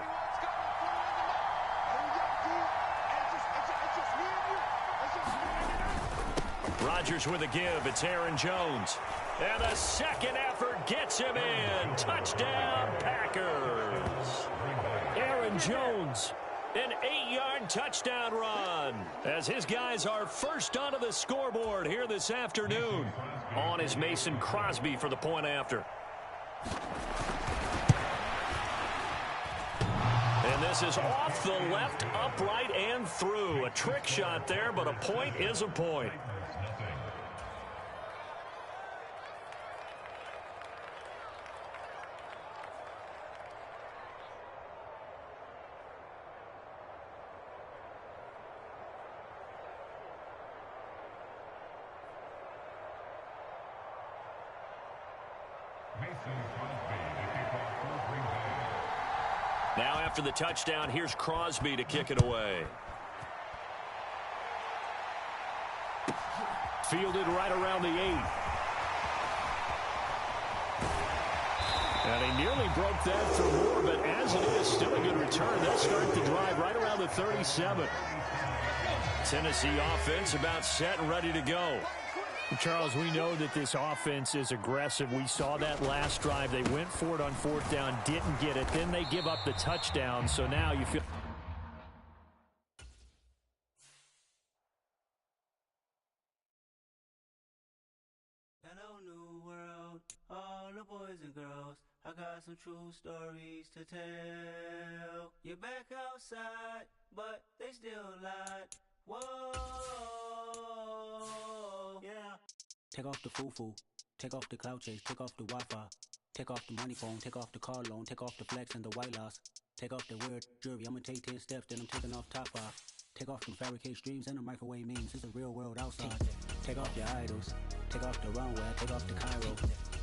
Rodgers with a give. It's Aaron Jones. And a second effort gets him in. Touchdown, Packers. Aaron Jones, an 8-yard touchdown run as his guys are first onto the scoreboard here this afternoon. On is Mason Crosby for the point after. And this is off the left, upright, and through. A trick shot there, but a point is a point. Now after the touchdown, here's Crosby to kick it away. Fielded right around the 8. And he nearly broke that for more, but as it is, still a good return. They'll start the drive right around the 37. Tennessee offense about set and ready to go. Charles, we know that this offense is aggressive. We saw that last drive. They went for it on fourth down, didn't get it. Then they give up the touchdown. So now you feel... Hello, new world, all the boys and girls. I got some true stories to tell. You're back outside, but they still lied. Whoa, yeah. Take off the foo-foo, take off the cloud chase, take off the Wi-Fi, take off the money phone, take off the car loan, take off the flex and the white loss, take off the weird jewelry. I'ma take 10 steps, then I'm taking off top 5. Take off them fabricate streams and the microwave memes. It's a real world outside. Take off your idols, take off the runway, take off the Cairo,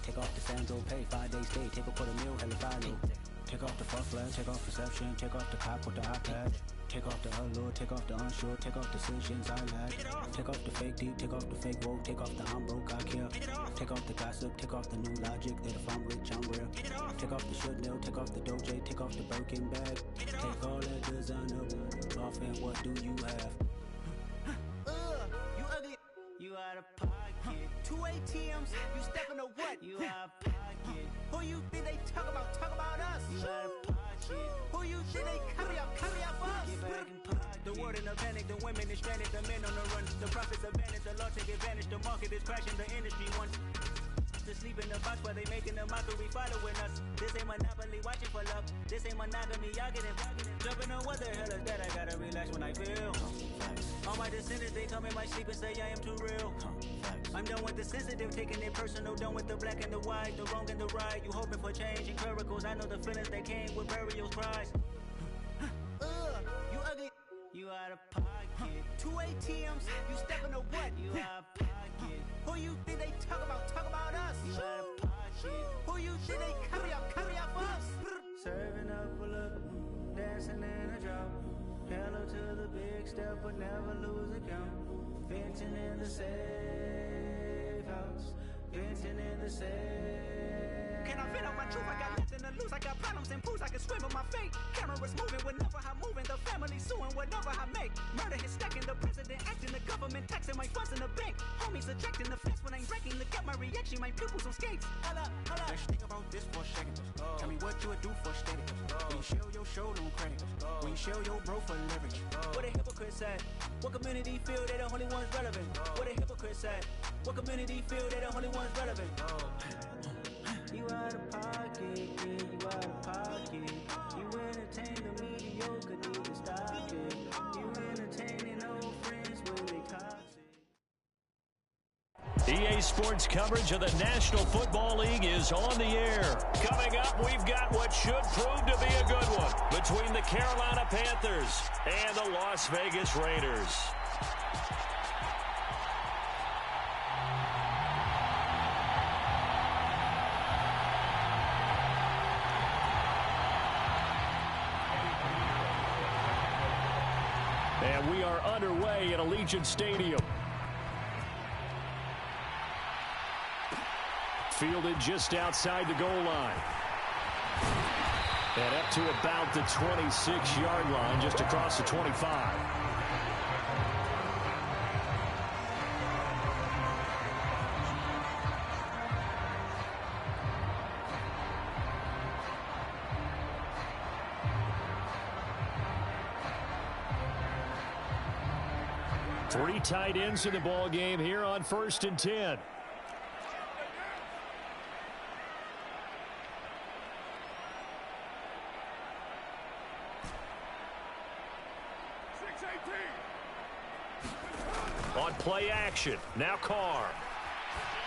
take off the Sandro pay, 5-day stay, take a quarter meal, hella final. Take off the fuck flag, take off perception, take off the cop with the iPad. Take off the allure, take off the unsure, take off decisions I lack. Take off the fake deep, take off the fake woke, take off the I'm broke, I care. Take off the gossip, take off the new logic that if I'm rich, I'm real. Take off the should know, take off the doje, take off the Birkin bag. Take all that designer off and what do you have? You ugly, you out of pocket. 2 ATMs, you stepping to what? You out of pocket. Who you think they talk about us? You out of pocket. Who you think they carry up us? Get back in pocket. The world in a panic, the women is stranded, the men on the run. The profits abandoned, the law take advantage, the market is crashing, the industry wants to sleep in the box while they making a mockery following us. This ain't Monopoly, watching for love. This ain't monogamy, y'all get it. Jumping on what the hell is that? I gotta relax when I feel. All my descendants, they come in my sleep and say I am too real. I'm done with the sensitive, taking it personal. Done with the black and the white, the wrong and the right. You hoping for change and miracles. I know the feelings that came with burial cries. You ugly, you out of pocket. 2 ATMs, you stepping to what? You out of pocket. Who you think they talk about us? You out of pocket. Who you think they carry up us? Serving up a look, dancing in a drop. Hello to the big step, but never lose a count. Venting in the safe house. Venting in the safe. Can I vent out my truth? I got nothing to lose. I got problems and booze. I can swim on my fate. Cameras moving whenever I'm moving. The family suing whatever I make. Murder is stacking. The president acting. The government taxing my funds in the bank. Homies ejecting the fence when I'm breaking. Look at my reaction. My pupils on skates. Hold up. Let's think about this for a second. Tell me what you would do for status. When you show your show no credit. When you show your bro for leverage. What a hypocrite said. What community feel they the only ones relevant? What a hypocrite said. What community feel they the only ones relevant? You out of pocket, yeah, you out of pocket. You entertain the mediocre, need to stop it. You entertaining old friends when they toxic. EA Sports coverage of the National Football League is on the air. Coming up, we've got what should prove to be a good one between the Carolina Panthers and the Las Vegas Raiders. And we are underway at Allegiant Stadium. Fielded just outside the goal line. And up to about the 26-yard line, just across the 25. Three tight ends in the ball game here on 1st and 10. On play action, now Carr.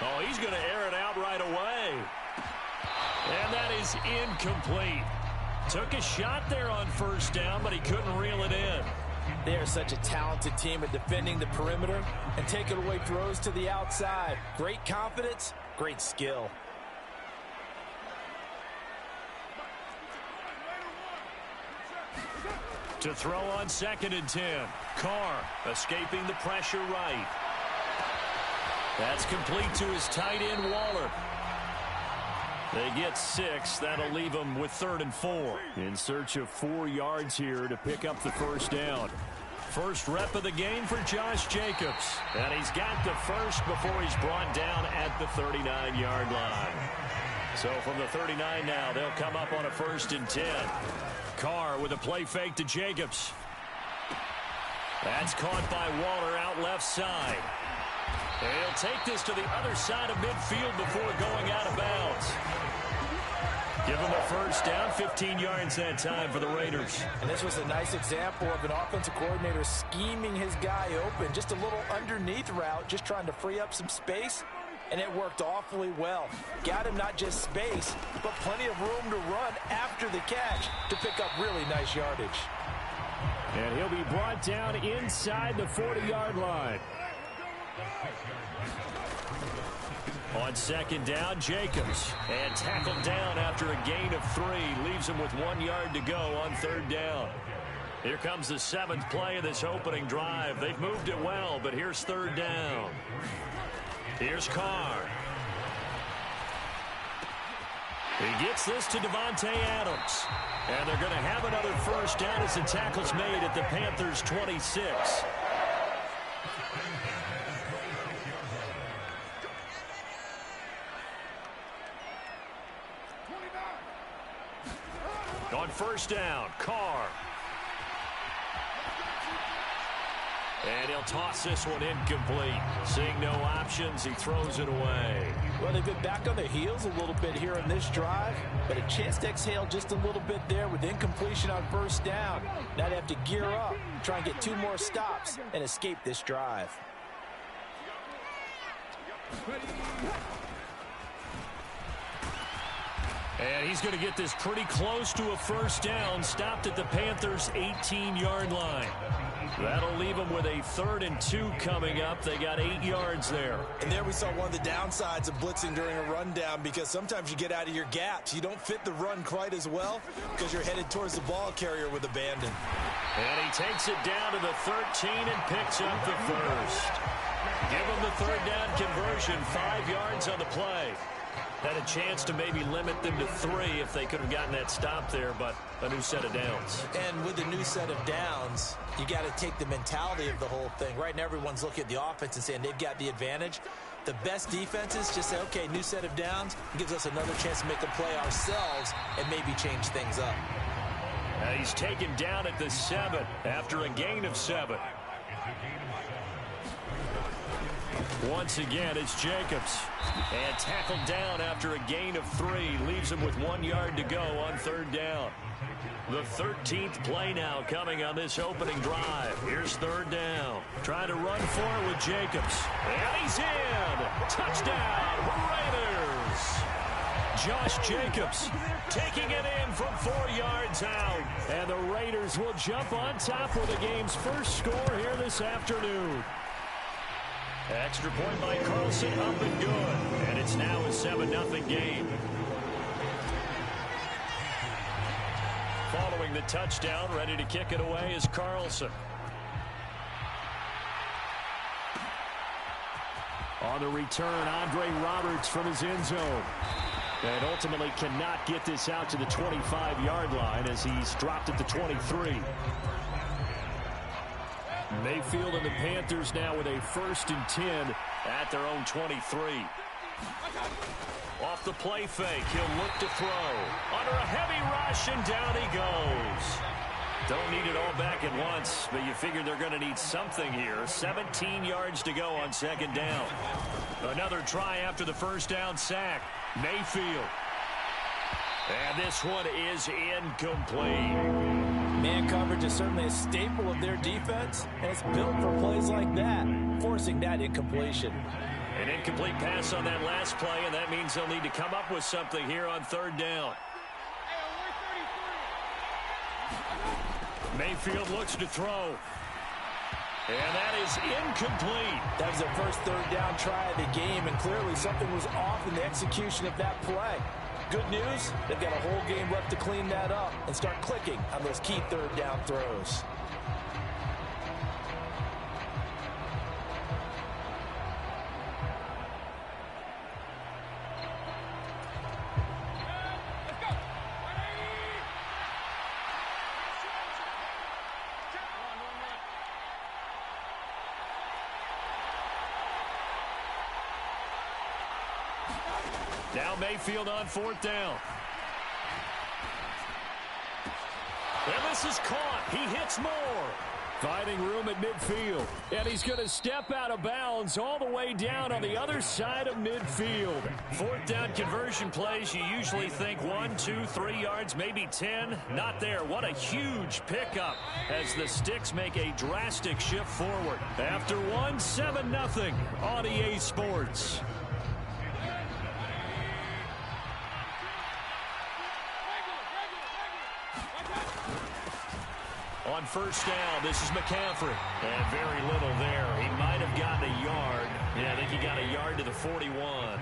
Oh, he's going to air it out right away. And that is incomplete. Took a shot there on 1st down, but he couldn't reel it in. They are such a talented team at defending the perimeter and taking away throws to the outside. Great confidence, great skill. To throw on 2nd and 10. Carr escaping the pressure right. That's complete to his tight end, Waller. They get 6. That'll leave them with 3rd and 4. In search of 4 yards here to pick up the 1st down. First rep of the game for Josh Jacobs. And he's got the first before he's brought down at the 39-yard line. So from the 39 now, they'll come up on a 1st and 10. Carr with a play fake to Jacobs. That's caught by Waller out left side. And he'll take this to the other side of midfield before going out of bounds. Give him a first down, 15 yards that time for the Raiders. And this was a nice example of an offensive coordinator scheming his guy open. Just a little underneath route, just trying to free up some space. And it worked awfully well. Got him not just space, but plenty of room to run after the catch to pick up really nice yardage. And he'll be brought down inside the 40-yard line. On 2nd down, Jacobs. And tackled down after a gain of 3. Leaves him with 1 yard to go on 3rd down. Here comes the 7th play of this opening drive. They've moved it well, but here's 3rd down. Here's Carr. He gets this to Devontae Adams. And they're going to have another first down as the tackle's made at the Panthers' 26. On 1st down, Carr. And he'll toss this one incomplete. Seeing no options, he throws it away. Well, they've been back on their heels a little bit here in this drive, but a chance to exhale just a little bit there with incompletion on 1st down. Now they have to gear up, try and get 2 more stops, and escape this drive. And he's going to get this pretty close to a first down, stopped at the Panthers' 18-yard line. That'll leave them with a 3rd and 2 coming up. They got 8 yards there. And there we saw one of the downsides of blitzing during a rundown, because sometimes you get out of your gaps. You don't fit the run quite as well because you're headed towards the ball carrier with abandon. And he takes it down to the 13 and picks up the first. Give him the 3rd down conversion, 5 yards on the play. Had a chance to maybe limit them to 3 if they could have gotten that stop there, but a new set of downs. And with the new set of downs, you got to take the mentality of the whole thing. Right now, everyone's looking at the offense and saying they've got the advantage. The best defenses just say, okay, new set of downs, gives us another chance to make a play ourselves and maybe change things up. He's taken down at the 7 after a gain of 7. Once again, it's Jacobs. And tackled down after a gain of 3. Leaves him with 1 yard to go on 3rd down. The 13th play now coming on this opening drive. Here's 3rd down. Trying to run for it with Jacobs. And he's in. Touchdown, Raiders. Josh Jacobs taking it in from 4 yards out. And the Raiders will jump on top with the game's first score here this afternoon. Extra point by Carlson, up and good. And it's now a 7-0 game. Following the touchdown, ready to kick it away is Carlson. On the return, Andre Roberts from his end zone. And ultimately cannot get this out to the 25-yard line as he's dropped at the 23. Mayfield and the Panthers now with a 1st and 10 at their own 23. Off the play fake, he'll look to throw. Under a heavy rush, and down he goes. Don't need it all back at once, but you figure they're going to need something here. 17 yards to go on 2nd down. Another try after the 1st down sack. Mayfield. And this one is incomplete. Man coverage is certainly a staple of their defense, and it's built for plays like that, forcing that incompletion. An incomplete pass on that last play, and that means they'll need to come up with something here on 3rd down. Mayfield looks to throw. And that is incomplete. That was their first 3rd down try of the game, and clearly something was off in the execution of that play. Good news, they've got a whole game left to clean that up and start clicking on those key 3rd down throws. Now Mayfield on 4th down. And this is caught. He hits more. Finding room at midfield. And he's going to step out of bounds all the way down on the other side of midfield. 4th down conversion plays, you usually think 1, 2, 3 yards, maybe 10. Not there. What a huge pickup as the Sticks make a drastic shift forward. After 1, 7-0 on EA Sports. On 1st down, this is McCaffrey. And very little there. He might have gotten a yard. Yeah, I think he got a yard to the 41.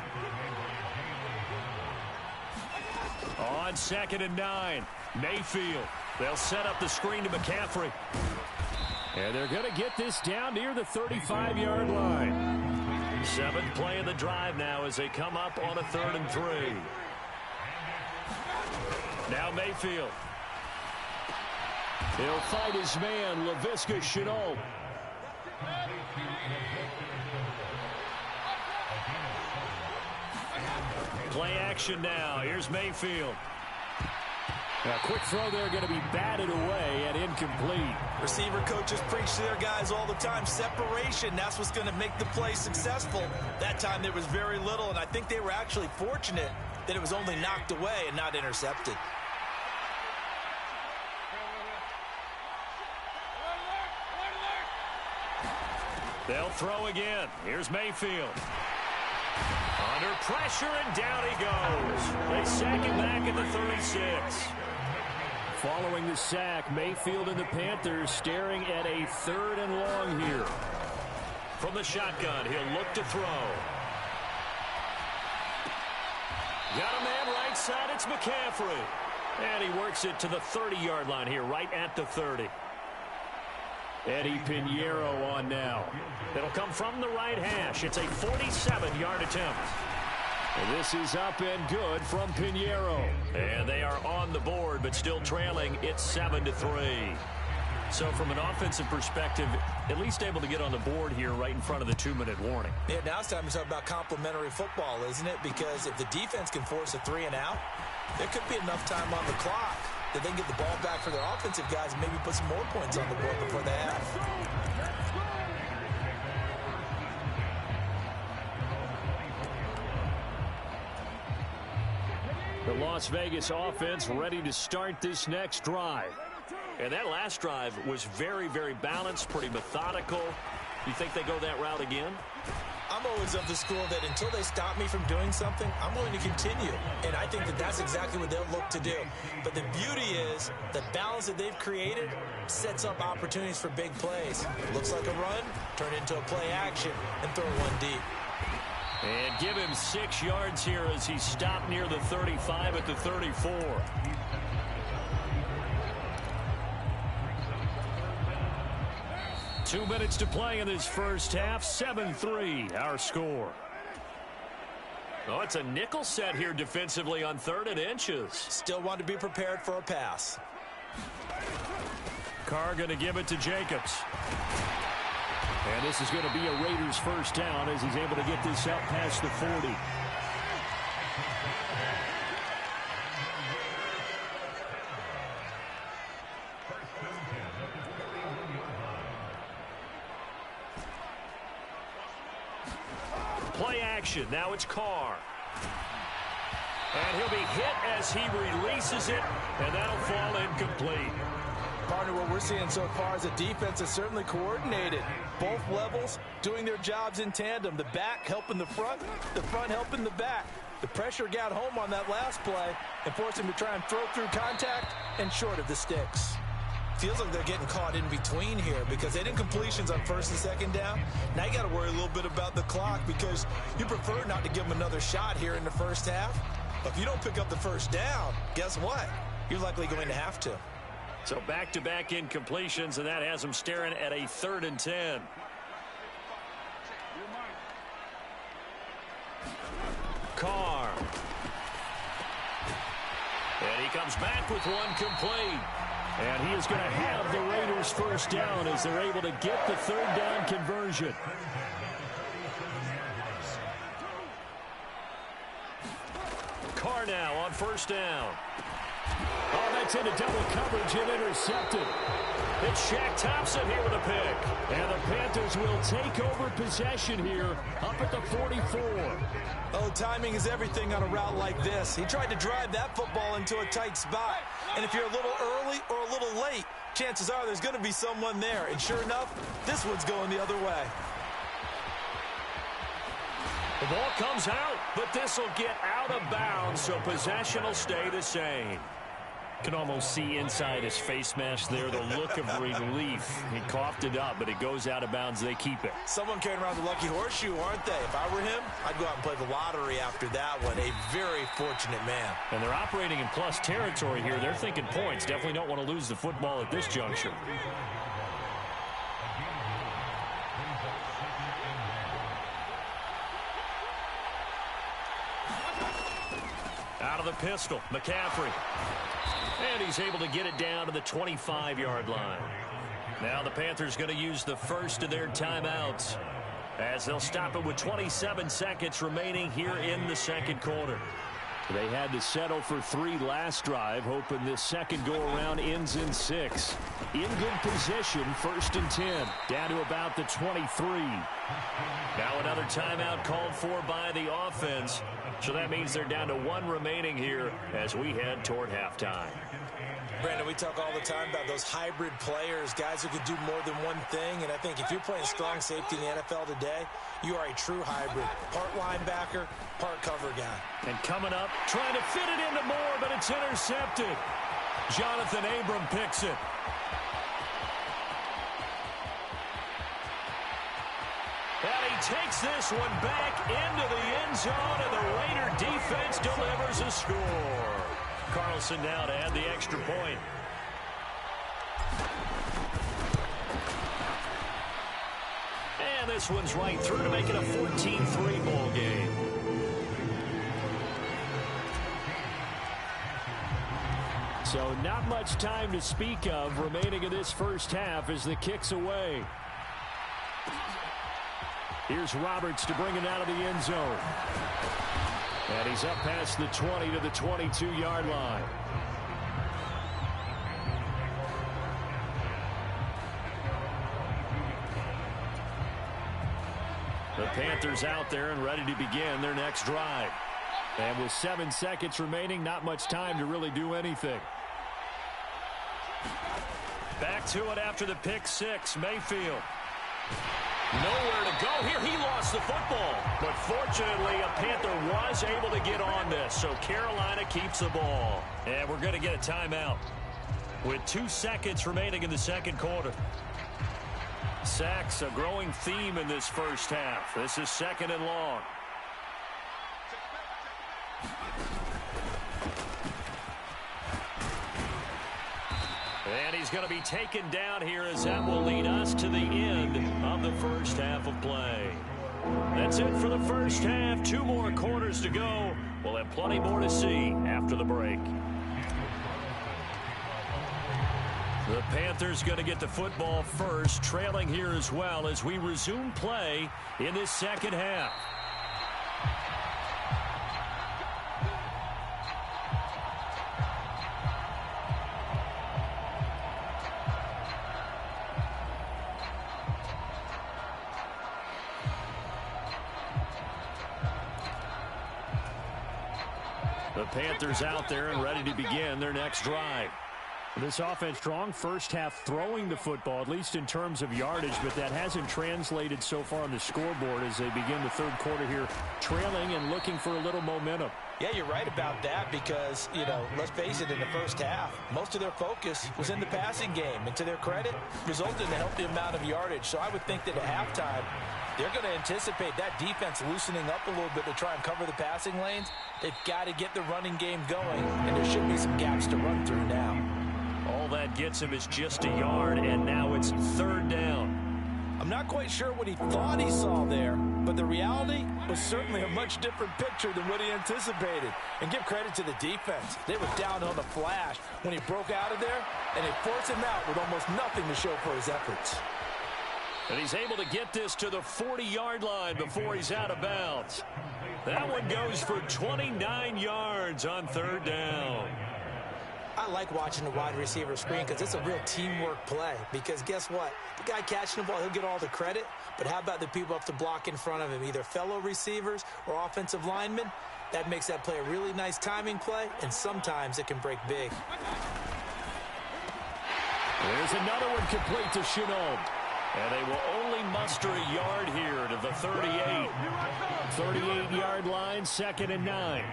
On 2nd and 9, Mayfield. They'll set up the screen to McCaffrey. And they're going to get this down near the 35-yard line. 7th play of the drive now as they come up on a 3rd and 3. Now Mayfield. He'll fight his man, Laviska Shenault. Play action now. Here's Mayfield. A quick throw there going to be batted away and incomplete. Receiver coaches preach to their guys all the time. Separation, that's what's going to make the play successful. That time there was very little, and I think they were actually fortunate that it was only knocked away and not intercepted. They'll throw again. Here's Mayfield. Under pressure, and down he goes. They sack him back at the 36. Following the sack, Mayfield and the Panthers staring at a 3rd and long here. From the shotgun, he'll look to throw. Got a man right side. It's McCaffrey. And he works it to the 30-yard line here, right at the 30. Eddie Pinheiro on now. It'll come from the right hash. It's a 47-yard attempt. And this is up and good from Pinheiro. And they are on the board, but still trailing. It's 7-3. So from an offensive perspective, at least able to get on the board here right in front of the 2-minute warning. Yeah, now it's time to talk about complementary football, isn't it? Because if the defense can force a 3 and out, there could be enough time on the clock that they can get the ball back for their offensive guys and maybe put some more points on the board before they have. The Las Vegas offense ready to start this next drive. And that last drive was very, very balanced, pretty methodical. You think they go that route again? I'm always of the school that until they stop me from doing something, I'm going to continue. And I think that that's exactly what they'll look to do. But the beauty is the balance that they've created sets up opportunities for big plays. Looks like a run, turn into a play action, and throw one deep. And give him 6 yards here as he stopped near the 35 at the 34. Two minutes to play in this first half. 7-3, our score. Oh, it's a nickel set here defensively on 3rd and inches. Still want to be prepared for a pass. Carr going to give it to Jacobs. And this is going to be a Raiders first down as he's able to get this up past the 40. Play action. Now it's Carr. And he'll be hit as he releases it, and that'll fall incomplete. Partner, what we're seeing so far is a defense that's certainly coordinated. Both levels doing their jobs in tandem. The back helping the front helping the back. The pressure got home on that last play and forced him to try and throw through contact and short of the sticks. Feels like they're getting caught in between here because they didn't completions on 1st and 2nd down. Now you got to worry a little bit about the clock because you prefer not to give them another shot here in the first half. But if you don't pick up the first down, guess what? You're likely going to have to. So back-to-back incompletions, and that has them staring at a 3rd and 10. Carr. And he comes back with one complete. And he is going to have the Raiders first down as they're able to get the 3rd down conversion. are now on first down. Oh, that's into double coverage and intercepted. It's Shaq Thompson here with a pick. And the Panthers will take over possession here up at the 44. Oh, timing is everything on a route like this. He tried to drive that football into a tight spot. And if you're a little early or a little late, chances are there's going to be someone there. And sure enough, this one's going the other way. The ball comes out, but this will get out of bounds, so possession will stay the same. Can almost see inside his face mask there the look of relief. He coughed it up, but it goes out of bounds. They keep it. Someone carrying around the lucky horseshoe, aren't they? If I were him, I'd go out and play the lottery after that one. A very fortunate man. And they're operating in plus territory here. They're thinking points. Definitely don't want to lose the football at this juncture. Out of the pistol, McCaffrey. And he's able to get it down to the 25-yard line. Now the Panthers going to use the first of their timeouts as they'll stop it with 27 seconds remaining here in the second quarter. They had to settle for 3 last drive, hoping this second go-around ends in 6. In good position, 1st and 10, down to about the 23. Now another timeout called for by the offense. So that means they're down to 1 remaining here as we head toward halftime. Brandon, we talk all the time about those hybrid players, guys who can do more than one thing. And I think if you're playing strong safety in the NFL today, you are a true hybrid. Part linebacker, part cover guy. And coming up, trying to fit it into Moore, but it's intercepted. Jonathan Abram picks it. And he takes this one back into the end zone, and the Raider defense delivers a score. Carlson now to add the extra point. And this one's right through to make it a 14-3 ball game. So not much time to speak of remaining in this first half as the kick's away. Here's Roberts to bring it out of the end zone. And he's up past the 20 to the 22-yard line. The Panthers out there and ready to begin their next drive. And with 7 seconds remaining, not much time to really do anything. Back to it after the pick 6, Mayfield. Nowhere to go here. He lost the football. But fortunately, a Panther was able to get on this. So Carolina keeps the ball. And we're going to get a timeout with 2 seconds remaining in the second quarter. Sacks, a growing theme in this first half. This is 2nd and long. And he's going to be taken down here as that will lead us to the end of the first half of play. That's it for the first half. 2 more quarters to go. We'll have plenty more to see after the break. The Panthers going to get the football first, trailing here as well as we resume play in this second half. The Panthers out there and ready to begin their next drive. This offense strong first half throwing the football, at least in terms of yardage, but that hasn't translated so far on the scoreboard as they begin the third quarter here, trailing and looking for a little momentum. Yeah, you're right about that because, let's face it, in the first half, most of their focus was in the passing game. And to their credit, resulted in a healthy amount of yardage. So I would think that at halftime, they're going to anticipate that defense loosening up a little bit to try and cover the passing lanes. They've got to get the running game going, and there should be some gaps to run through now. All that gets him is just a yard, and now it's 3rd down. I'm not quite sure what he thought he saw there, but the reality was certainly a much different picture than what he anticipated. And give credit to the defense. They were down on the flash when he broke out of there, and they forced him out with almost nothing to show for his efforts. And he's able to get this to the 40-yard line before he's out of bounds. That one goes for 29 yards on third down. I like watching the wide receiver screen because it's a real teamwork play. Because guess what? The guy catching the ball, he'll get all the credit. But how about the people up to block in front of him, either fellow receivers or offensive linemen? That makes that play a really nice timing play, and sometimes it can break big. There's another one complete to Chenault. And they will only muster a yard here to the 38. 38-yard line, 2nd and 9.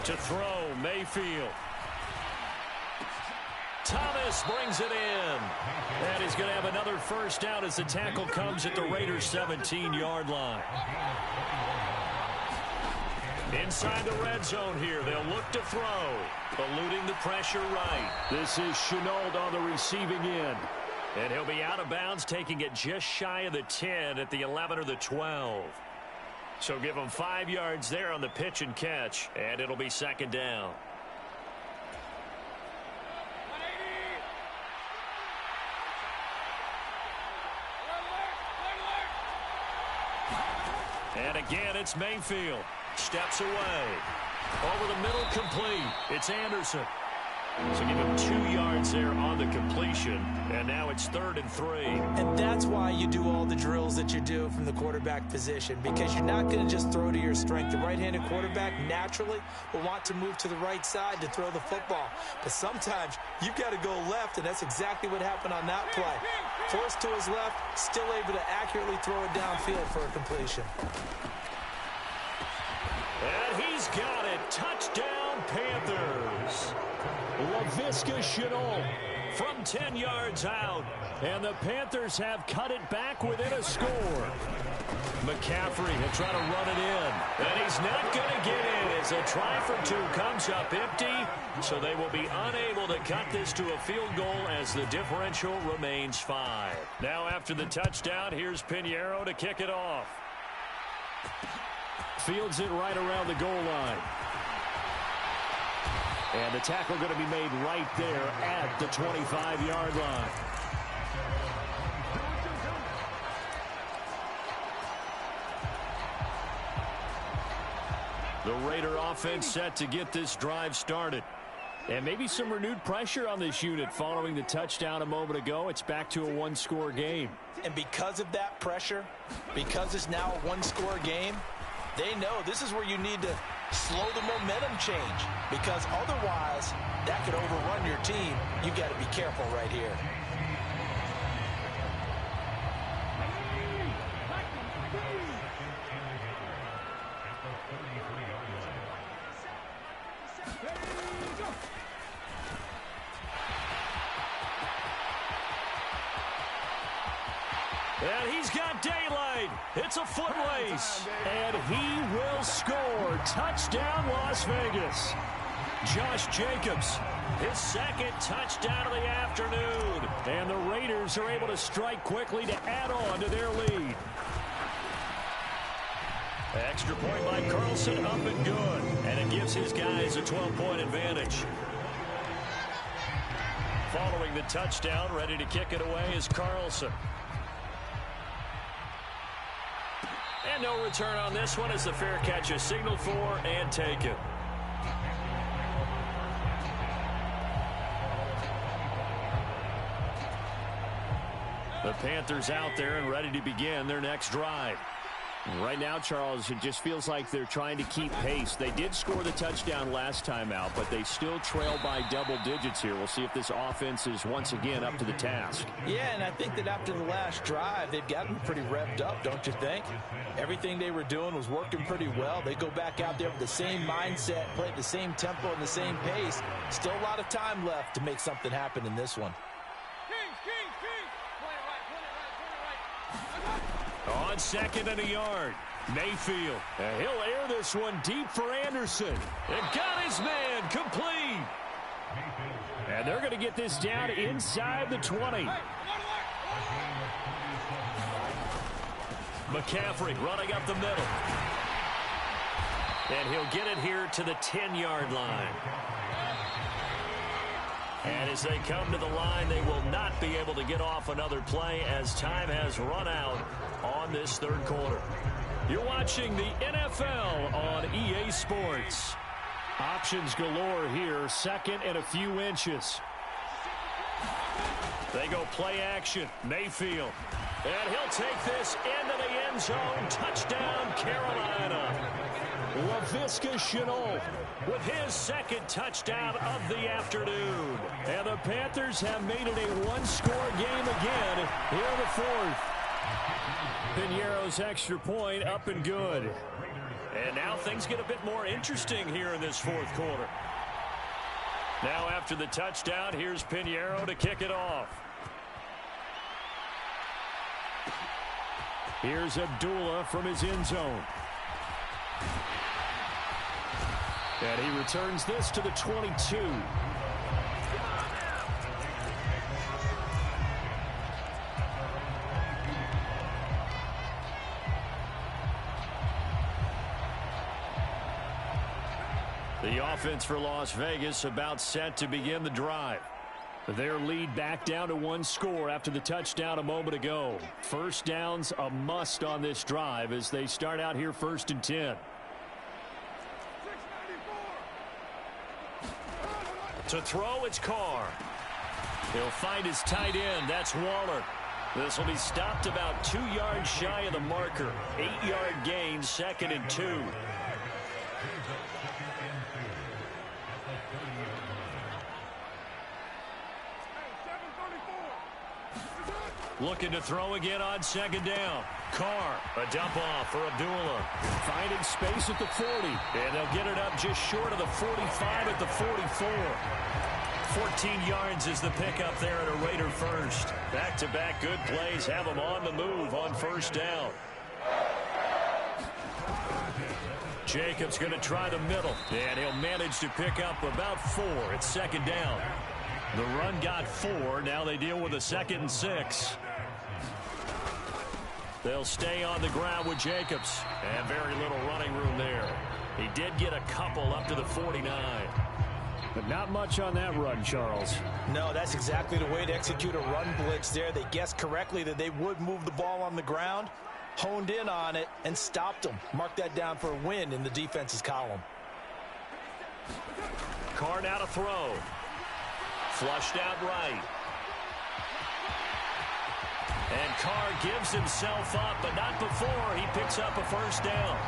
To throw, Mayfield. Thomas brings it in. And he's going to have another first down as the tackle comes at the Raiders' 17-yard line. Inside the red zone here, they'll look to throw. Eluding the pressure right. This is Chenault on the receiving end. And he'll be out of bounds, taking it just shy of the 10 at the 11 or the 12. So give him 5 yards there on the pitch and catch, and it'll be 2nd down. And again, it's Mayfield. Steps away. Over the middle, complete. It's Anderson. So give him 2 yards there on the completion. And now it's 3rd and 3. And that's why you do all the drills that you do from the quarterback position, because you're not going to just throw to your strength. The right-handed quarterback naturally will want to move to the right side to throw the football. But sometimes you've got to go left, and that's exactly what happened on that play. Forced to his left, still able to accurately throw it downfield for a completion. And he's got it. Touchdown, Panthers. Laviska Chenault from 10 yards out. And the Panthers have cut it back within a score. McCaffrey will try to run it in. And he's not going to get in as a try for 2 comes up empty. So they will be unable to cut this to a field goal as the differential remains 5. Now after the touchdown, here's Pinheiro to kick it off. Fields it right around the goal line. And the tackle going to be made right there at the 25-yard line. The Raider offense set to get this drive started. And maybe some renewed pressure on this unit following the touchdown a moment ago. It's back to a 1-score game. And because of that pressure, because it's now a 1-score game, they know this is where you need to slow the momentum change, because otherwise that could overrun your team. You've got to be careful right here. And he's got daylight. It's a foot race. And he will score. Touchdown, Las Vegas. Josh Jacobs, his 2nd touchdown of the afternoon. And the Raiders are able to strike quickly to add on to their lead. Extra point by Carlson, up and good. And it gives his guys a 12-point advantage. Following the touchdown, ready to kick it away is Carlson. And no return on this one as the fair catch is signaled for and taken. The Panthers out there and ready to begin their next drive. Right now, Charles, it just feels like they're trying to keep pace. They did score the touchdown last time out, but they still trail by double digits here. We'll see if this offense is once again up to the task. Yeah, and I think that after the last drive, they've gotten pretty revved up, don't you think? Everything they were doing was working pretty well. They go back out there with the same mindset, play at the same tempo and the same pace. Still a lot of time left to make something happen in this one. On 2nd and a yard, Mayfield. And he'll air this one deep for Anderson. And got his man complete. And they're going to get this down inside the 20. McCaffrey running up the middle. And he'll get it here to the 10-yard line. And as they come to the line, they will not be able to get off another play as time has run out on this third quarter. You're watching the NFL on EA Sports. Options galore here, second and a few inches. They go play action. Mayfield. And he'll take this into the end zone. Touchdown, Carolina. Laviska Shenault with his second touchdown of the afternoon. And the Panthers have made it a one-score game again here in the fourth. Piñeiro's extra point up and good. And now things get a bit more interesting here in this fourth quarter. Now after the touchdown, here's Piñeiro to kick it off. Here's Abdullah from his end zone. And he returns this to the 22. The offense for Las Vegas about set to begin the drive. Their lead back down to one score after the touchdown a moment ago. First down's a must on this drive as they start out here 1st and 10. To throw, it's Carr. He'll find his tight end. That's Waller. This will be stopped about 2 yards shy of the marker. 8-yard gain, 2nd and 2. Looking to throw again on 2nd down. Carr, a dump off for Abdullah. Finding space at the 40. And they'll get it up just short of the 45 at the 44. 14 yards is the pickup there at a Raider first. Back-to-back good plays have them on the move on 1st down. Jacobs going to try the middle. And he'll manage to pick up about 4 at 2nd down. The run got 4. Now they deal with a 2nd and 6. They'll stay on the ground with Jacobs. And very little running room there. He did get a couple up to the 49. But not much on that run, Charles. No, that's exactly the way to execute a run blitz there. They guessed correctly that they would move the ball on the ground, honed in on it, and stopped them. Mark that down for a win in the defense's column. Carr now to throw. Flushed out right. And Carr gives himself up, but not before he picks up a 1st down.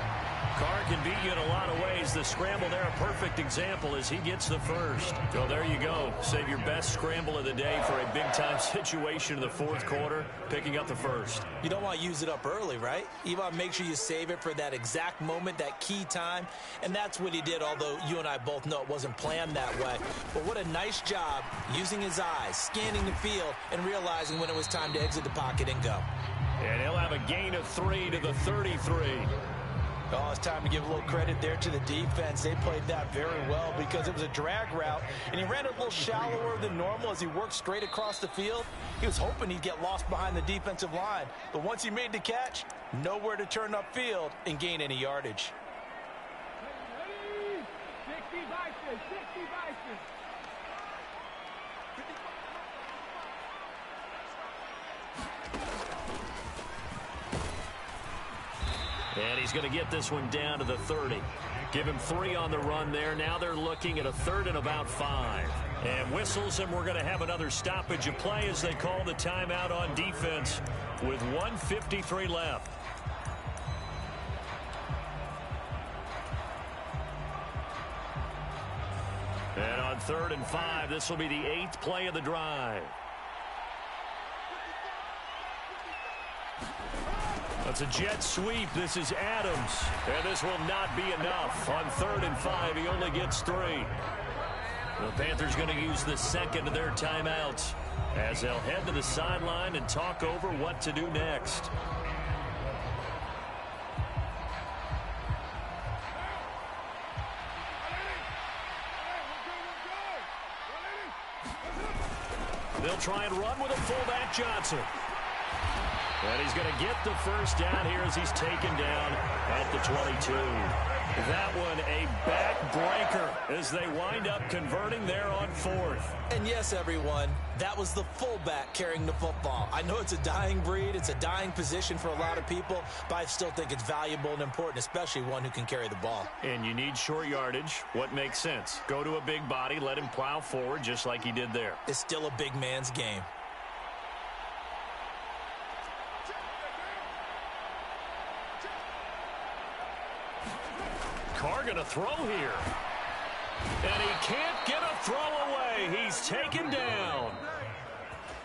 Carr can beat you in a lot of ways. The scramble there, a perfect example as he gets the 1st. So there you go. Save your best scramble of the day for a big-time situation in the 4th quarter, picking up the 1st. You don't want to use it up early, right? You want to make sure you save it for that exact moment, that key time. And that's what he did, although you and I both know it wasn't planned that way. But what a nice job using his eyes, scanning the field, and realizing when it was time to exit the pocket and go. And he'll have a gain of 3 to the 33. Oh, it's time to give a little credit there to the defense. They played that very well because it was a drag route, and he ran it a little shallower than normal as he worked straight across the field. He was hoping he'd get lost behind the defensive line, but once he made the catch, nowhere to turn upfield and gain any yardage. And he's going to get this one down to the 30. Give him 3 on the run there. Now they're looking at a 3rd and about 5. And whistles, and we're going to have another stoppage of play as they call the timeout on defense with 1:53 left. And on 3rd and 5, this will be the 8th play of the drive. That's a jet sweep. This is Adams. And this will not be enough. On 3rd and 5, he only gets 3. The Panthers going to use the 2nd of their timeouts as they'll head to the sideline and talk over what to do next. They'll try and run with a fullback, Johnson. And he's going to get the 1st down here as he's taken down at the 22. That one a backbreaker as they wind up converting there on 4th. And yes, everyone, that was the fullback carrying the football. I know it's a dying breed. It's a dying position for a lot of people, but I still think it's valuable and important, especially one who can carry the ball. And you need short yardage. What makes sense? Go to a big body, let him plow forward just like he did there. It's still a big man's game. Carr going to throw here. And he can't get a throw away. He's taken down.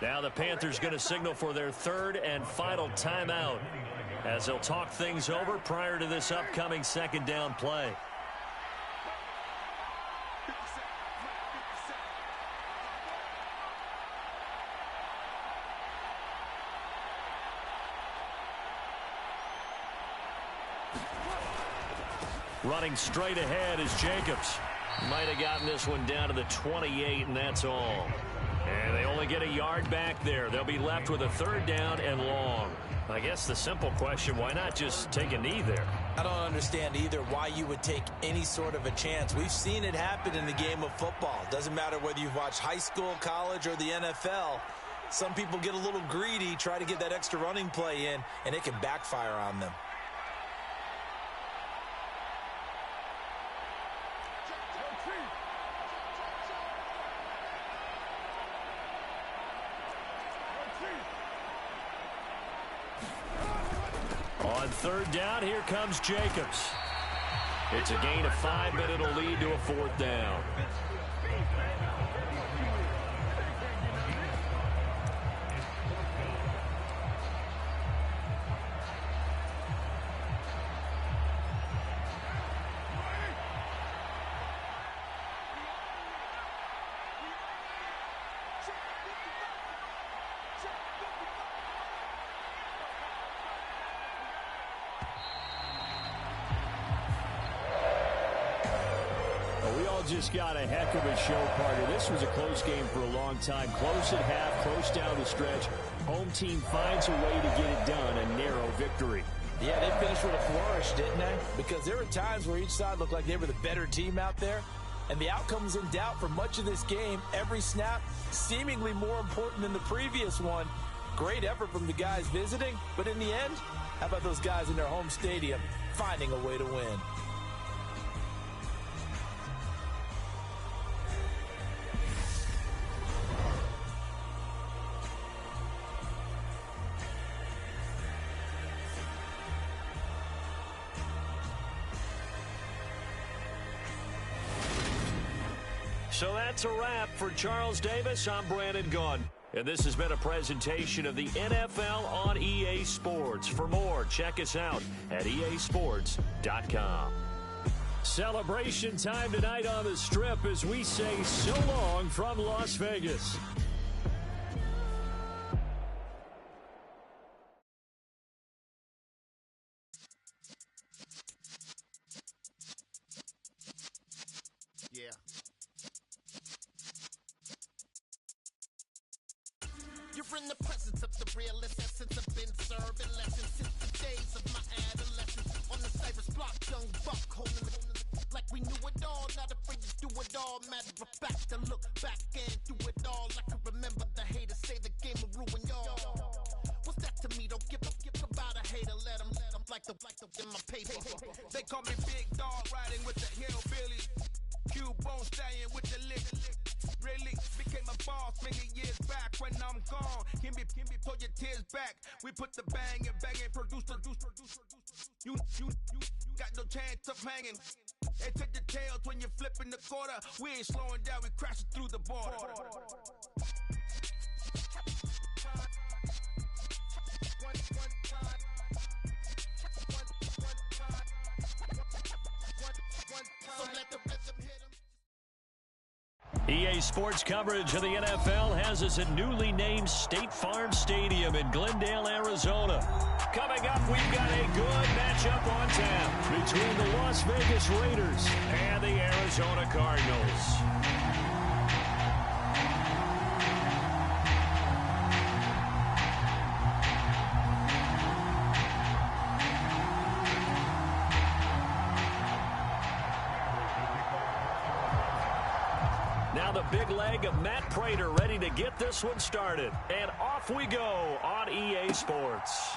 Now the Panthers going to signal for their 3rd and final timeout as they'll talk things over prior to this upcoming 2nd down play. Running straight ahead is Jacobs. Might have gotten this one down to the 28, and that's all. And they only get a yard back there. They'll be left with a 3rd down and long. I guess the simple question, why not just take a knee there? I don't understand either why you would take any sort of a chance. We've seen it happen in the game of football. Doesn't matter whether you've watched high school, college, or the NFL. Some people get a little greedy, try to get that extra running play in, and it can backfire on them. On 3rd down, here comes Jacobs. It's a gain of 5, but it'll lead to a 4th down. Just got a heck of a show, partner. This was a close game for a long time. Close at half, close down the stretch. Home team finds a way to get it done. A narrow victory. Yeah, they finished with a flourish, didn't they? Because there were times where each side looked like they were the better team out there. And the outcome was in doubt for much of this game. Every snap seemingly more important than the previous one. Great effort from the guys visiting. But in the end, how about those guys in their home stadium finding a way to win? So that's a wrap for Charles Davis. I'm Brandon Gunn. And this has been a presentation of the NFL on EA Sports. For more, check us out at easports.com. Celebration time tonight on the Strip as we say so long from Las Vegas. Yeah. You're in the presence of the realest essence. I've been serving lessons since the days of my adolescence. On the Cyrus block, young buck, holding it like we knew it all. Not afraid to do it all. Matter of fact, to look back and do it all. I can remember the haters say the game will ruin y'all. What's that to me? Don't give about a hater. Let them like the in my paper. They call me Big Dog, riding with the hillbillies. Cubone stallion with the lick. Really became a boss many years back. When I'm gone, can be pull your tears back. We put the bang and produce. You got no chance of hanging. And take the tails when you're flipping the quarter. We ain't slowing down, we crashing through the border. EA Sports coverage of the NFL has us at newly named State Farm Stadium in Glendale, Arizona. Coming up, we've got a good matchup on tap between the Las Vegas Raiders and the Arizona Cardinals. now the big leg of Matt Prater ready to get this one started. And off we go on EA Sports.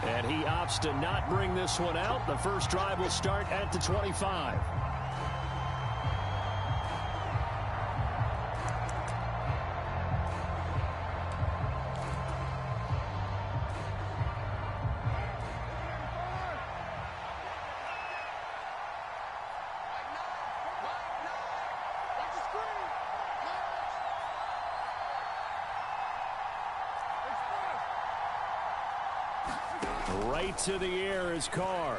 And he opts to not bring this one out. The first drive will start at the 25. Right to the air is Carr.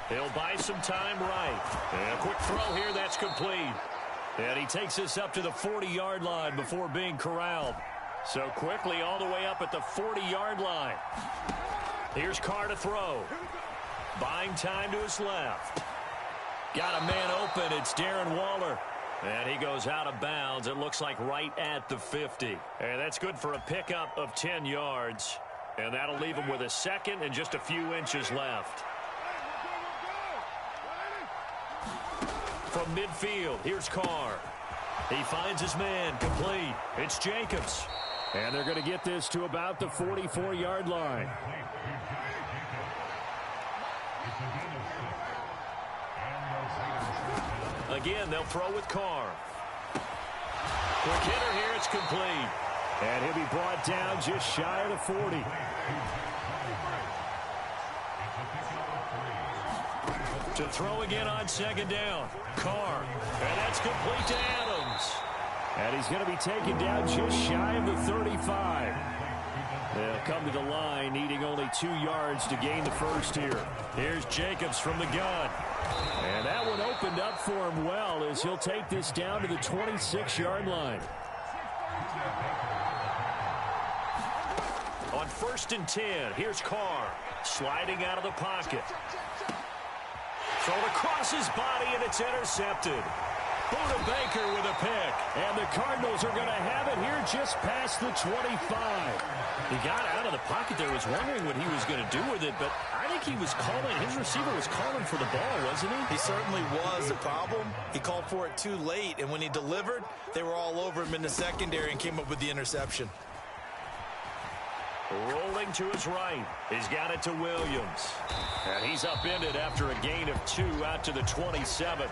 He'll buy some time right. And a quick throw here, that's complete. And he takes this up to the 40-yard line before being corralled. So quickly all the way up at the 40-yard line. Here's Carr to throw. Buying time to his left. Got a man open. It's Darren Waller. And he goes out of bounds. It looks like right at the 50. And that's good for a pickup of 10 yards. And that'll leave him with a second and just a few inches left. From midfield, here's Carr. He finds his man, complete. It's Jacobs. And they're going to get this to about the 44-yard line. Again, they'll throw with Carr. Quick hitter here, it's complete. And he'll be brought down just shy of the 40. To throw again on second down. Carr. And that's complete to Adams. And he's going to be taken down just shy of the 35. They'll come to the line needing only 2 yards to gain the first here. Here's Jacobs from the gun. And that one opened up for him well as he'll take this down to the 26-yard line. On 1st and 10, here's Carr. Sliding out of the pocket. Thrown across his body, and it's intercepted. Buda Baker with a pick. And the Cardinals are going to have it here just past the 25. He got out of the pocket there, was wondering what he was going to do with it, but I think he was calling, his receiver was calling for the ball, wasn't he? He certainly was. The problem, he called for it too late, and when he delivered, they were all over him in the secondary and came up with the interception. Rolling to his right. He's got it to Williams. And he's upended after a gain of 2 out to the 27.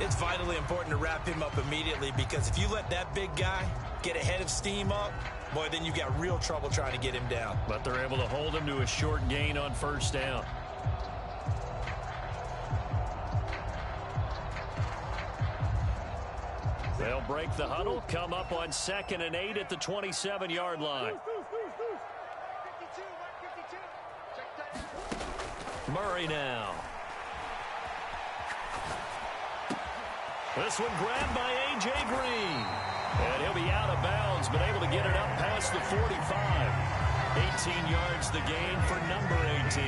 It's vitally important to wrap him up immediately because if you let that big guy get ahead of steam up, boy, then you've got real trouble trying to get him down. But they're able to hold him to a short gain on 1st down. They'll break the huddle, come up on 2nd and 8 at the 27-yard line. Murray now. This one grabbed by A.J. Green. And he'll be out of bounds, but able to get it up past the 45. 18 yards the gain for number 18.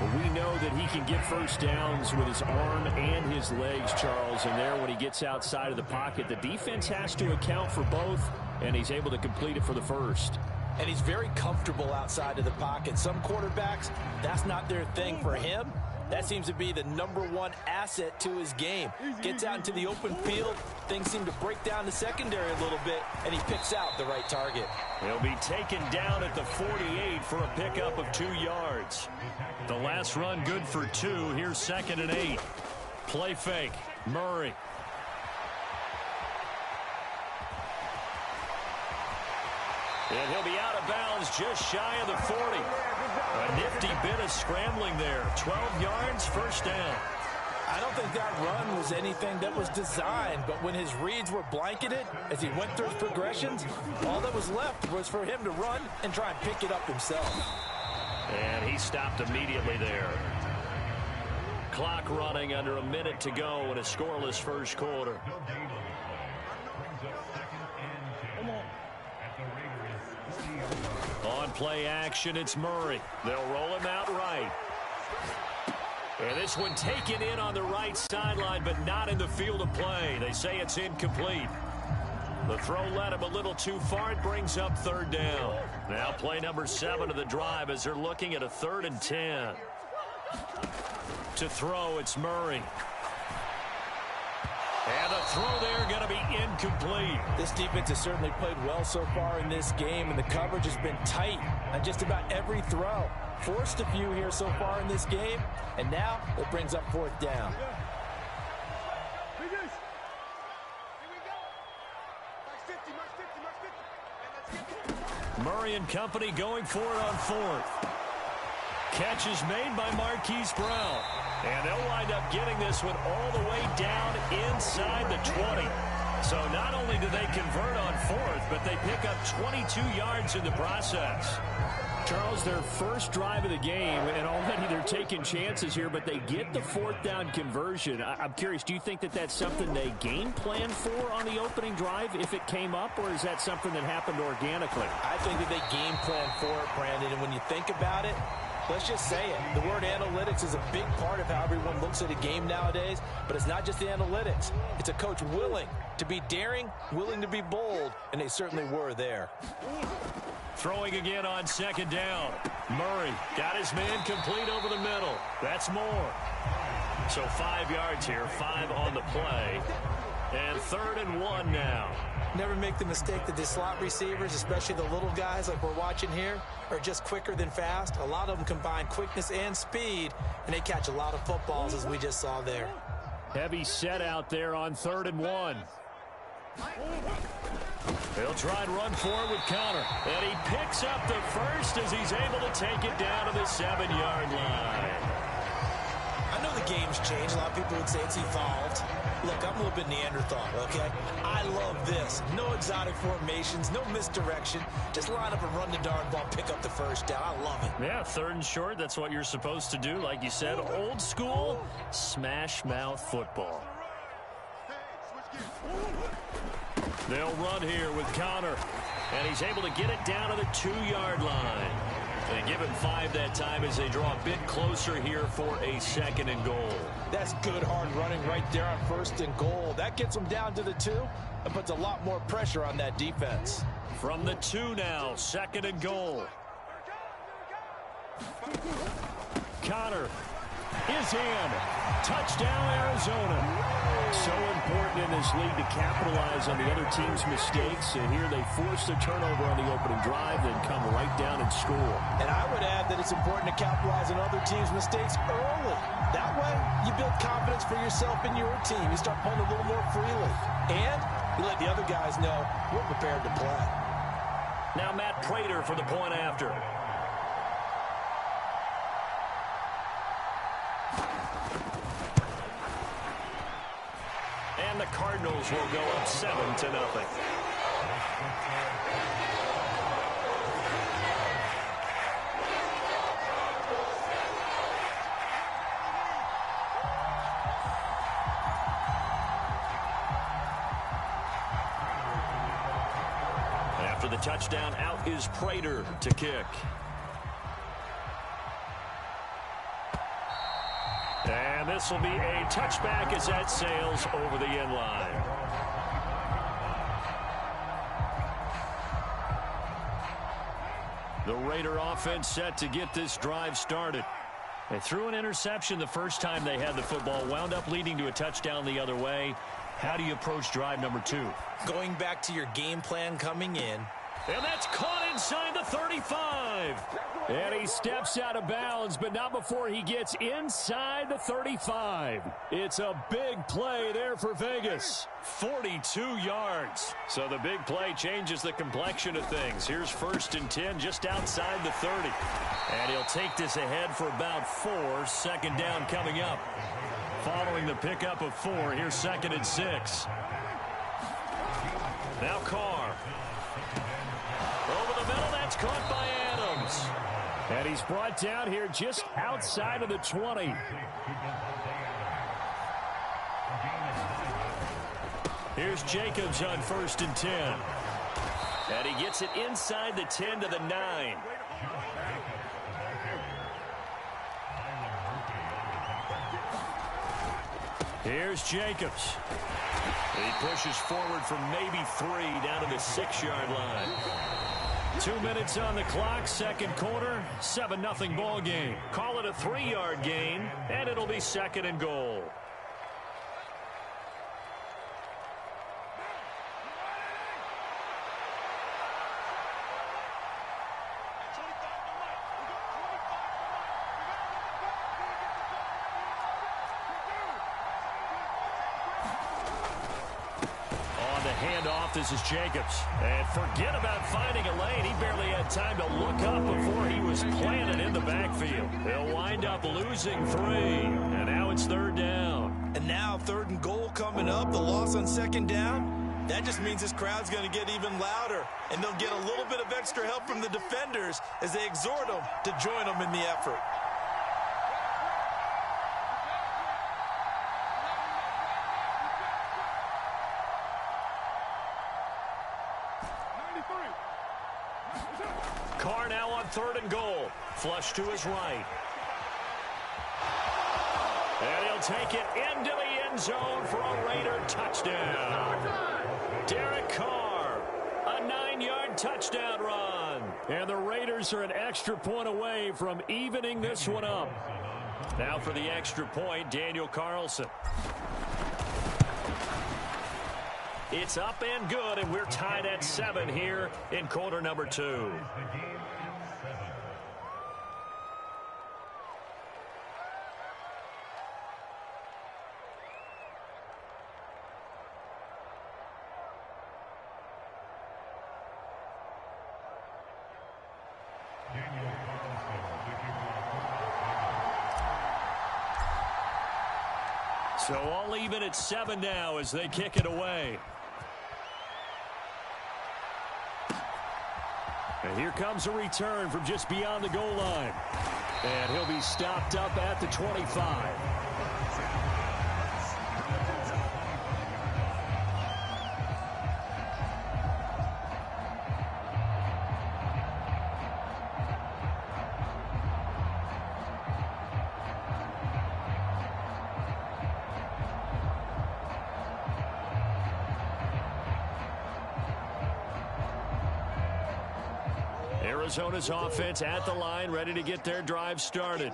Well, we know that he can get first downs with his arm and his legs, Charles. And there, when he gets outside of the pocket, the defense has to account for both, and he's able to complete it for the first. And he's very comfortable outside of the pocket. Some quarterbacks, that's not their thing. For him, that seems to be the #1 asset to his game. Gets out into the open field. Things seem to break down the secondary a little bit, and he picks out the right target. He'll be taken down at the 48 for a pickup of 2 yards. The last run good for 2. Here's 2nd and 8. Play fake. Murray. And he'll be out of bounds just shy of the 40. A nifty bit of scrambling there. 12 yards, 1st down. I don't think that run was anything that was designed, but when his reads were blanketed, as he went through his progressions, all that was left was for him to run and try and pick it up himself. And he stopped immediately there. Clock running under a minute to go in a scoreless first quarter. On play action, it's Murray. They'll roll him out right. And this one taken in on the right sideline, but not in the field of play. They say it's incomplete. The throw led him a little too far. It brings up 3rd down. Now play number 7 of the drive as they're looking at a 3rd and 10. To throw, it's Murray. And the throw there going to be incomplete. This defense has certainly played well so far in this game, and the coverage has been tight on just about every throw. Forced a few here so far in this game, and now it brings up fourth down. Murray and company going for it on fourth. Catch is made by Marquise Brown. And they'll wind up getting this one all the way down inside the 20. So not only do they convert on fourth, but they pick up 22 yards in the process. Charles, their first drive of the game, and already they're taking chances here, but they get the fourth down conversion. I'm curious, do you think that that's something they game plan for on the opening drive if it came up, or is that something that happened organically? I think that they game plan for it, Brandon, and when you think about it, let's just say it. The word analytics is a big part of how everyone looks at a game nowadays, but it's not just the analytics. It's a coach willing to be daring, willing to be bold, and they certainly were there. Throwing again on second down. Murray got his man complete over the middle. That's more. So 5 yards here, 5 on the play. And 3rd and 1 now. Never make the mistake that the slot receivers, especially the little guys like we're watching here, are just quicker than fast. A lot of them combine quickness and speed, and they catch a lot of footballs, as we just saw there. Heavy set out there on 3rd and 1. He'll try and run forward with Connor. And he picks up the first as he's able to take it down to the 7-yard line. I know the game's changed. A lot of people would say it's evolved. Look, I'm a little bit Neanderthal, okay? I love this. No exotic formations, no misdirection. Just line up and run the darn ball, pick up the first down. I love it. Yeah, 3rd and short. That's what you're supposed to do. Like you said, old school smash mouth football. They'll run here with Connor. And he's able to get it down to the 2-yard line. They give him 5 that time as they draw a bit closer here for a 2nd and goal. That's good hard running right there on 1st and goal. That gets them down to the 2 and puts a lot more pressure on that defense. From the 2 now, 2nd and goal. Connor is in. Touchdown, Arizona. So important in this league to capitalize on the other team's mistakes. And here they force the turnover on the opening drive, then come right down and score. And I would add that it's important to capitalize on other teams' mistakes early. That way, you build confidence for yourself and your team. You start playing a little more freely. And you let the other guys know we're prepared to play. Now Matt Prater for the point after. And the Cardinals will go up 7-0. After the touchdown, out is Prater to kick. And this will be a touchback as that sails over the end line. The Raider offense set to get this drive started. They threw an interception the first time they had the football, wound up leading to a touchdown the other way. How do you approach drive number 2? Going back to your game plan coming in. And that's caught inside the 35. And he steps out of bounds, but not before he gets inside the 35. It's a big play there for Vegas. 42 yards. So the big play changes the complexion of things. Here's 1st and 10 just outside the 30. And he'll take this ahead for about 4. 2nd down coming up. Following the pickup of 4, here's 2nd and 6. Now Carr. Over the middle, that's caught by Adams. And he's brought down here just outside of the 20. Here's Jacobs on 1st and 10. And he gets it inside the 10 to the 9. Here's Jacobs. He pushes forward for maybe 3 down to the 6-yard line. 2 minutes on the clock, 2nd quarter, 7-0 ball game. Call it a 3-yard gain, and it'll be 2nd and goal. handoff. This is Jacobs. And forget about finding a lane. He barely had time to look up before he was planted in the backfield. He'll wind up losing 3. And now it's 3rd down. And now 3rd and goal coming up. The loss on 2nd down. That just means this crowd's going to get even louder. And they'll get a little bit of extra help from the defenders as they exhort them to join them in the effort. Carr now on 3rd and goal. Flush to his right. And he'll take it into the end zone for a Raider touchdown. Derek Carr, a 9-yard touchdown run. And the Raiders are an extra point away from evening this one up. Now for the extra point, Daniel Carlson. It's up and good, and we're tied at 7 here in quarter number 2. So all even at 7 now as they kick it away. And here comes a return from just beyond the goal line. And he'll be stopped up at the 25. Arizona's offense at the line, ready to get their drive started.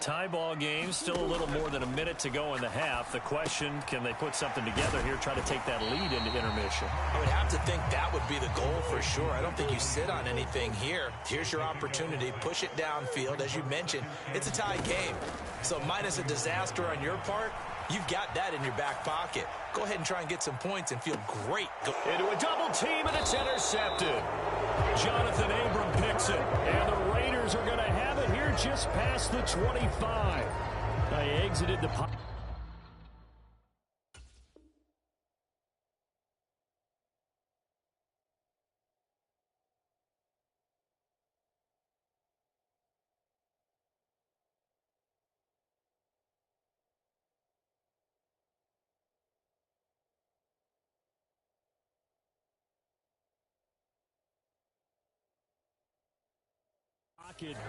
Tie ball game, still a little more than a minute to go in the half. The question, can they put something together here, try to take that lead into intermission? I would have to think that would be the goal for sure. I don't think you sit on anything here. Here's your opportunity. Push it downfield. As you mentioned, it's a tie game. So minus a disaster on your part, you've got that in your back pocket. Go ahead and try and get some points and feel great. Into a double team, and it's intercepted. Jonathan Abram picks it, and the Raiders are going to have it here just past the 25. They exited the pocket.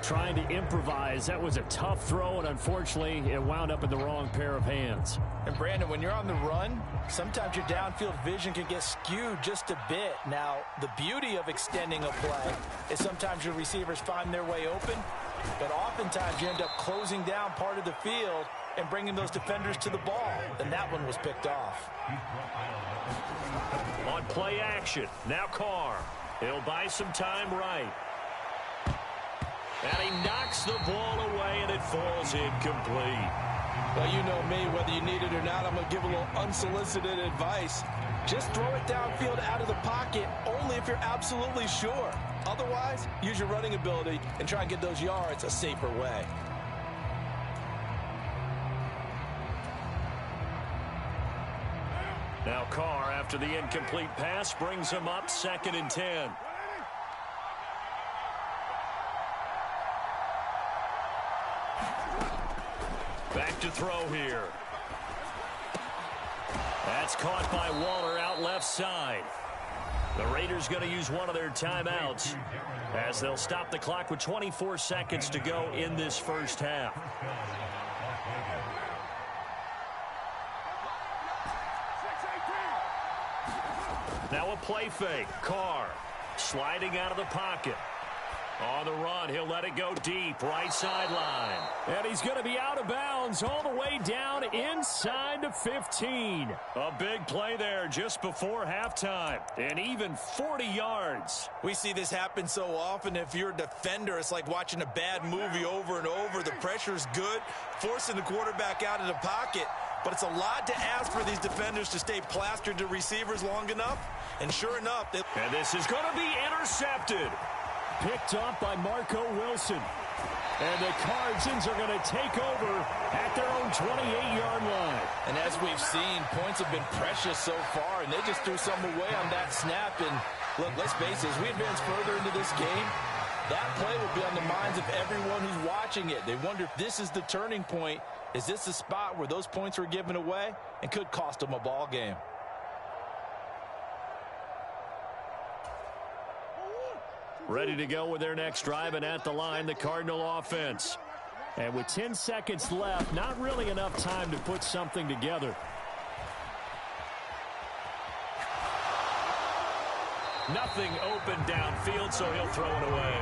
Trying to improvise. That was a tough throw, and unfortunately, it wound up in the wrong pair of hands. And Brandon, when you're on the run, sometimes your downfield vision can get skewed just a bit. Now, the beauty of extending a play is sometimes your receivers find their way open, but oftentimes you end up closing down part of the field and bringing those defenders to the ball. And that one was picked off. On play action, now Carr. He'll buy some time right. And he knocks the ball away, and it falls incomplete. Well, you know me, whether you need it or not, I'm going to give a little unsolicited advice. Just throw it downfield out of the pocket only if you're absolutely sure. Otherwise, use your running ability and try and get those yards a safer way. Now Carr, after the incomplete pass, brings him up 2nd and 10. Back to throw here. That's caught by Waller out left side. The Raiders going to use one of their timeouts as they'll stop the clock with 24 seconds to go in this first half. Now a play fake. Carr sliding out of the pocket. On the run, he'll let it go deep, right sideline. And he's going to be out of bounds all the way down inside the 15. A big play there just before halftime, and even 40 yards. We see this happen so often. If you're a defender, it's like watching a bad movie over and over. The pressure's good, forcing the quarterback out of the pocket. but it's a lot to ask for these defenders to stay plastered to receivers long enough. And sure enough, and this is going to be intercepted. Picked off by Marco Wilson. And the Cardinals are going to take over at their own 28-yard line. And as we've seen, points have been precious so far, and they just threw some away on that snap. And look, let's face it, as we advance further into this game, that play will be on the minds of everyone who's watching it. They wonder if this is the turning point. Is this the spot where those points were given away and could cost them a ball game? Ready to go with their next drive, and at the line, the Cardinal offense. And with 10 seconds left, not really enough time to put something together. Nothing open downfield, so he'll throw it away.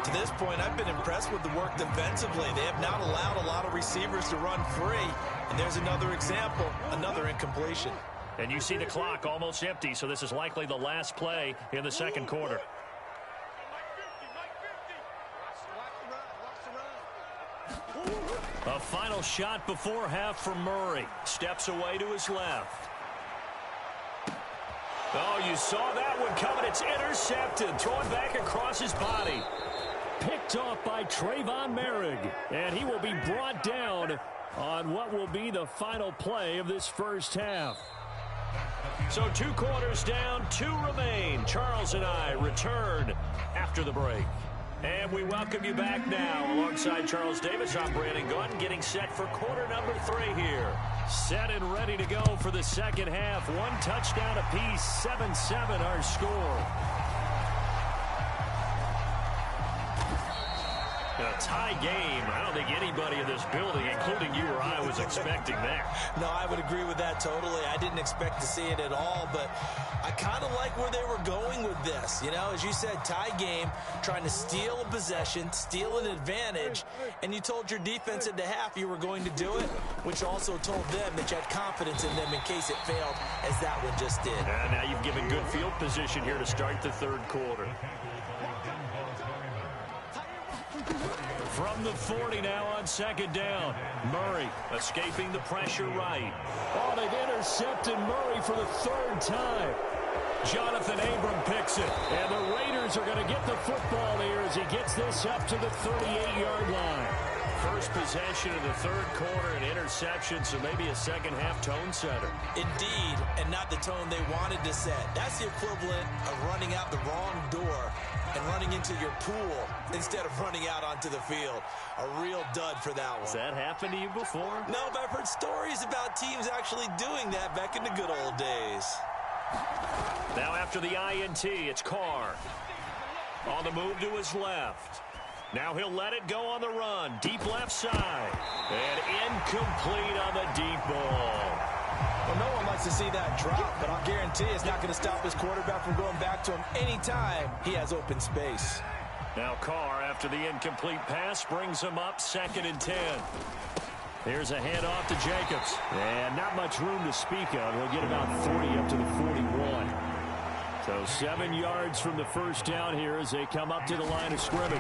To this point, I've been impressed with the work defensively. They have not allowed a lot of receivers to run free. And there's another example, another incompletion. And you see the clock almost empty, so this is likely the last play in the second quarter. A final shot before half for Murray. Steps away to his left. Oh, you saw that one coming. It's intercepted. Thrown back across his body. Picked off by Trayvon Merrick. And he will be brought down on what will be the final play of this first half. So 2 quarters down, 2 remain. Charles and I return after the break. And we welcome you back now. Alongside Charles Davis, I'm Brandon Gaunt, getting set for quarter number 3 here. Set and ready to go for the second half. 1 touchdown apiece, 7-7 our score. A tie game. I don't think anybody in this building, including you or I, was expecting that. No, I would agree with that totally. I didn't expect to see it at all, but I kind of like where they were going with this. You know, as you said, tie game, trying to steal a possession, steal an advantage, and you told your defense at the half you were going to do it, which also told them that you had confidence in them in case it failed, as that one just did. And now you've given good field position here to start the third quarter. From the 40 now on second down. Murray escaping the pressure right. Oh, they've intercepted Murray for the 3rd time. Jonathan Abram picks it. And the Raiders are going to get the football here as he gets this up to the 38-yard line. First possession of the third quarter, an interception, so maybe a second half tone setter. Indeed, and not the tone they wanted to set. That's the equivalent of running out the wrong door and running into your pool instead of running out onto the field. A real dud for that one. Has that happened to you before? No, but I've heard stories about teams actually doing that back in the good old days. Now after the INT, it's Carr. On the move to his left. Now he'll let it go on the run. Deep left side. And incomplete on the deep ball. Well, no one likes to see that drop, but I'll guarantee it's not going to stop his quarterback from going back to him anytime he has open space. Now Carr, after the incomplete pass, brings him up 2nd and 10. Here's a handoff to Jacobs. And not much room to speak of. He'll get about 40 up to the 41. So 7 yards from the first down here as they come up to the line of scrimmage.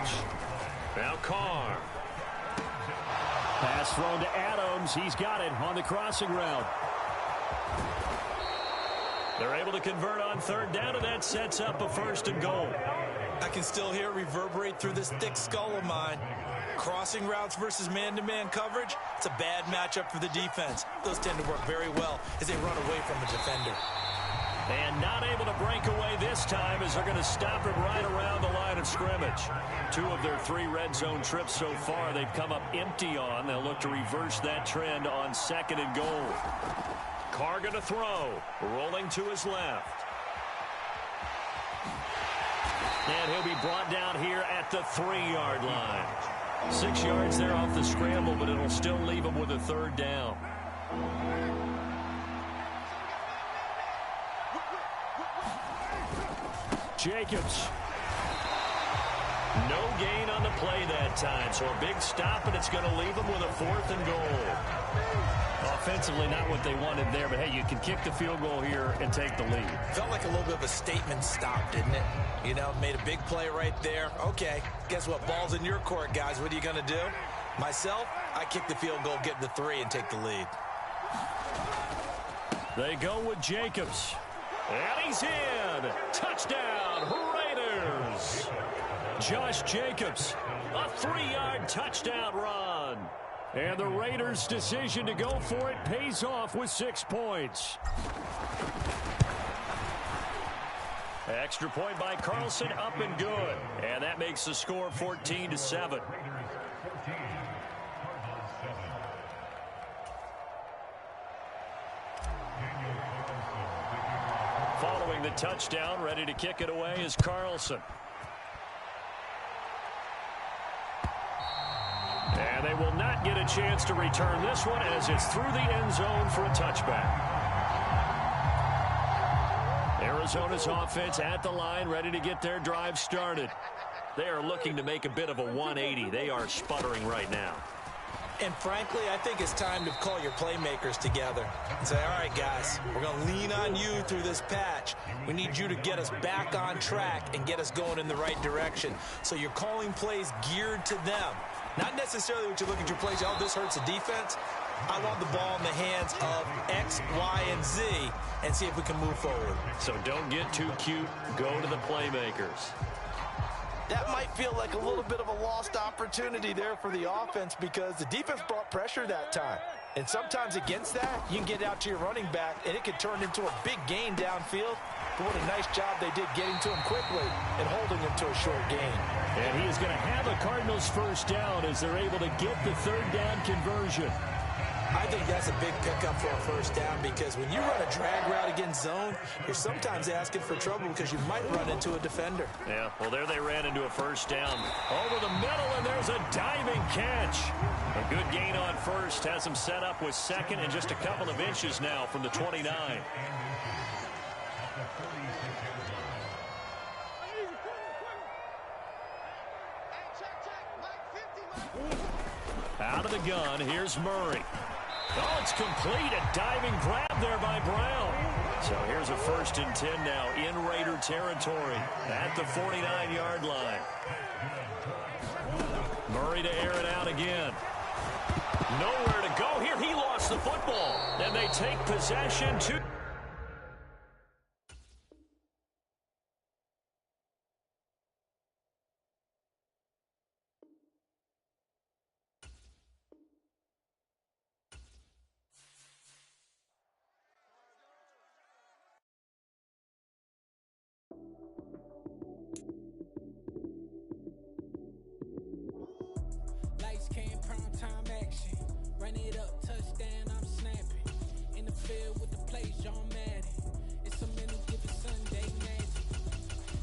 Now Carr. Pass thrown to Adams. He's got it on the crossing route. They're able to convert on 3rd down, and that sets up a 1st and goal. I can still hear it reverberate through this thick skull of mine. Crossing routes versus man-to-man coverage, it's a bad matchup for the defense. Those tend to work very well as they run away from the defender. And not able to break away this time as they're going to stop him right around the line of scrimmage. 2 of their 3 red zone trips so far they've come up empty on. They'll look to reverse that trend on 2nd and goal. Carr going to throw. Rolling to his left. And he'll be brought down here at the 3-yard line. 6 yards there off the scramble, but it'll still leave him with a 3rd down. Jacobs. No gain on the play that time, so a big stop, and it's going to leave them with a 4th and goal. Offensively, not what they wanted there, but hey, you can kick the field goal here and take the lead. Felt like a little bit of a statement stop, didn't it? You know, made a big play right there. Okay, guess what? Ball's in your court, guys. What are you going to do? Myself, I kick the field goal, get the 3, and take the lead. They go with Jacobs. And he's in. Touchdown, Raiders. Josh Jacobs, a 3-yard touchdown run. And the Raiders' decision to go for it pays off with 6 points. Extra point by Carlson, up and good. And that makes the score 14-7. Following the touchdown, ready to kick it away is Carlson. And they will not get a chance to return this one as it's through the end zone for a touchback. Arizona's offense at the line, ready to get their drive started. They are looking to make a bit of a 180. They are sputtering right now. And frankly, I think it's time to call your playmakers together and say, all right, guys, we're going to lean on you through this patch. We need you to get us back on track and get us going in the right direction. So you're calling plays geared to them. Not necessarily what you look at your plays, oh, this hurts the defense. I want the ball in the hands of X, Y, and Z and see if we can move forward. So don't get too cute. Go to the playmakers. That might feel like a little bit of a lost opportunity there for the offense because the defense brought pressure that time. And sometimes against that, you can get out to your running back, and it can turn into a big gain downfield. But what a nice job they did getting to him quickly and holding him to a short gain. And he is going to have a Cardinals first down as they're able to get the third down conversion. I think that's a big pickup for a first down because when you run a drag route against zone, you're sometimes asking for trouble because you might run into a defender. Yeah, well, there they ran into a first down. Over the middle, and there's a diving catch. A good gain on first. Has them set up with second and just a couple of inches now from the 29. Out of the gun, here's Murray. Oh, it's complete. A diving grab there by Brown. So here's a 1st and 10 now in Raider territory at the 49-yard line. Murray to air it out again. Nowhere to go here. He lost the football. And they take possession to... Lights came, prime time action. Run it up, touchdown, I'm snapping. In the field with the plays, John Madden. It's a many given Sunday magic.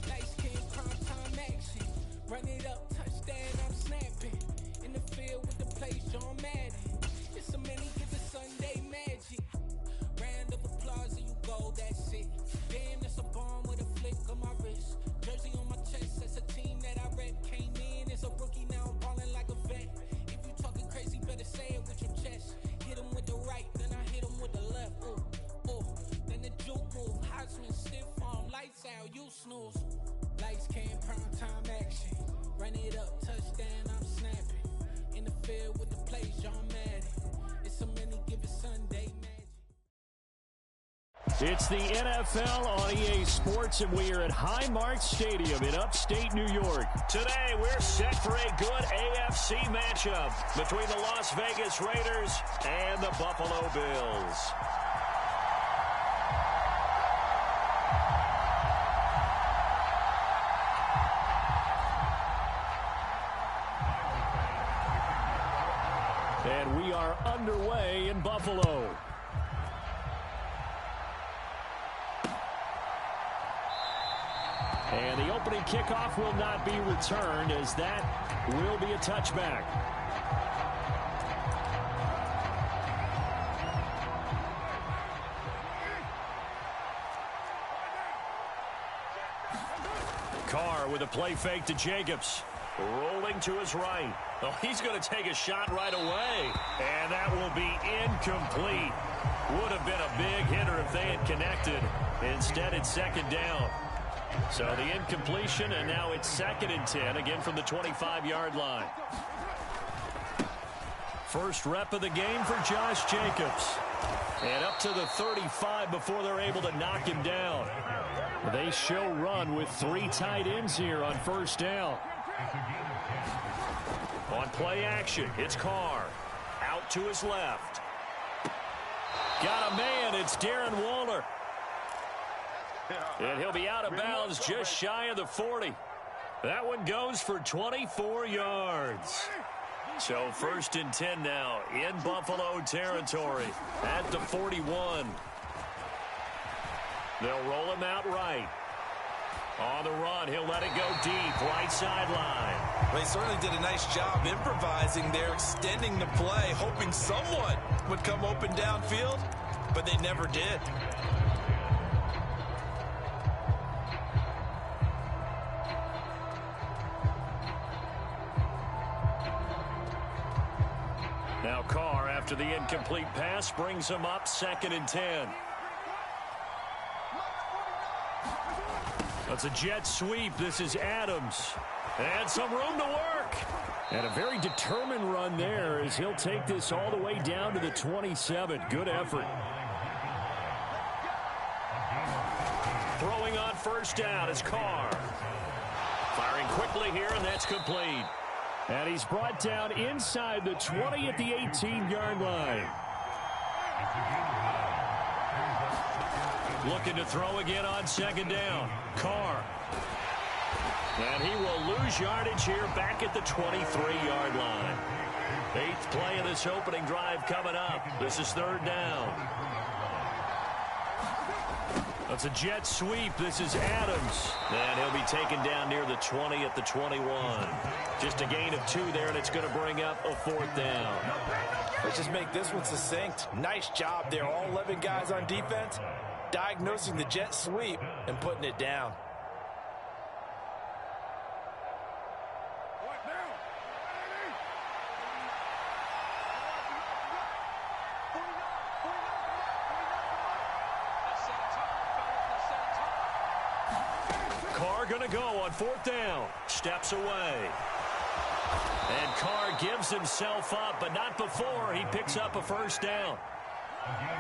Lights came, prime time action. Run it up, touchdown, I'm snapping. In the field with the plays, John Madden. It's a many given Sunday magic. Round of applause and you go, that's it. Damn, that's a bomb with a flick on my wrist. Jersey on my chest, that's a team that I rep. Came in as a rookie, now I'm balling like a vet. If you talking crazy, better say it with your chest. Hit him with the right, then I hit him with the left. Ooh, ooh, then the juke move. Heisman stiff arm, lights out, you snooze. Lights came, prime time action. Run it up, touchdown, I'm snapping. In the field with the plays, John Madden. It's a many given Sunday magic. It's the NFL on EA Sports, and we are at Highmark Stadium in upstate New York. Today, we're set for a good AFC matchup between the Las Vegas Raiders and the Buffalo Bills. And we are underway in Buffalo. And the opening kickoff will not be returned as that will be a touchback. Carr with a play fake to Jacobs. Rolling to his right. Oh, he's going to take a shot right away. And that will be incomplete. Would have been a big hitter if they had connected. Instead, it's second down. So the incompletion, and now it's 2nd and 10, again from the 25-yard line. First rep of the game for Josh Jacobs. And up to the 35 before they're able to knock him down. They show run with 3 tight ends here on first down. On play action, it's Carr. Out to his left. Got a man, it's Darren Waller. And he'll be out of bounds just shy of the 40. That one goes for 24 yards. So 1st and 10 now in Buffalo territory at the 41. They'll roll him out right. On the run, he'll let it go deep, right sideline. They certainly did a nice job improvising there, extending the play, hoping someone would come open downfield, but they never did. Now Carr, after the incomplete pass, brings him up 2nd and 10. That's a jet sweep. This is Adams. And some room to work. And a very determined run there as he'll take this all the way down to the 27. Good effort. Throwing on first down is Carr. Firing quickly here, and that's complete. And he's brought down inside the 20 at the 18-yard line. Looking to throw again on 2nd down. Carr. And he will lose yardage here back at the 23-yard line. 8th play of this opening drive coming up. This is 3rd down. That's a jet sweep. This is Adams. And he'll be taken down near the 20 at the 21. Just a gain of 2 there, and it's going to bring up a 4th down. Let's just make this one succinct. Nice job there. All 11 guys on defense diagnosing the jet sweep and putting it down. Carr going to go on 4th down. Steps away. And Carr gives himself up, but not before he picks up a 1st down.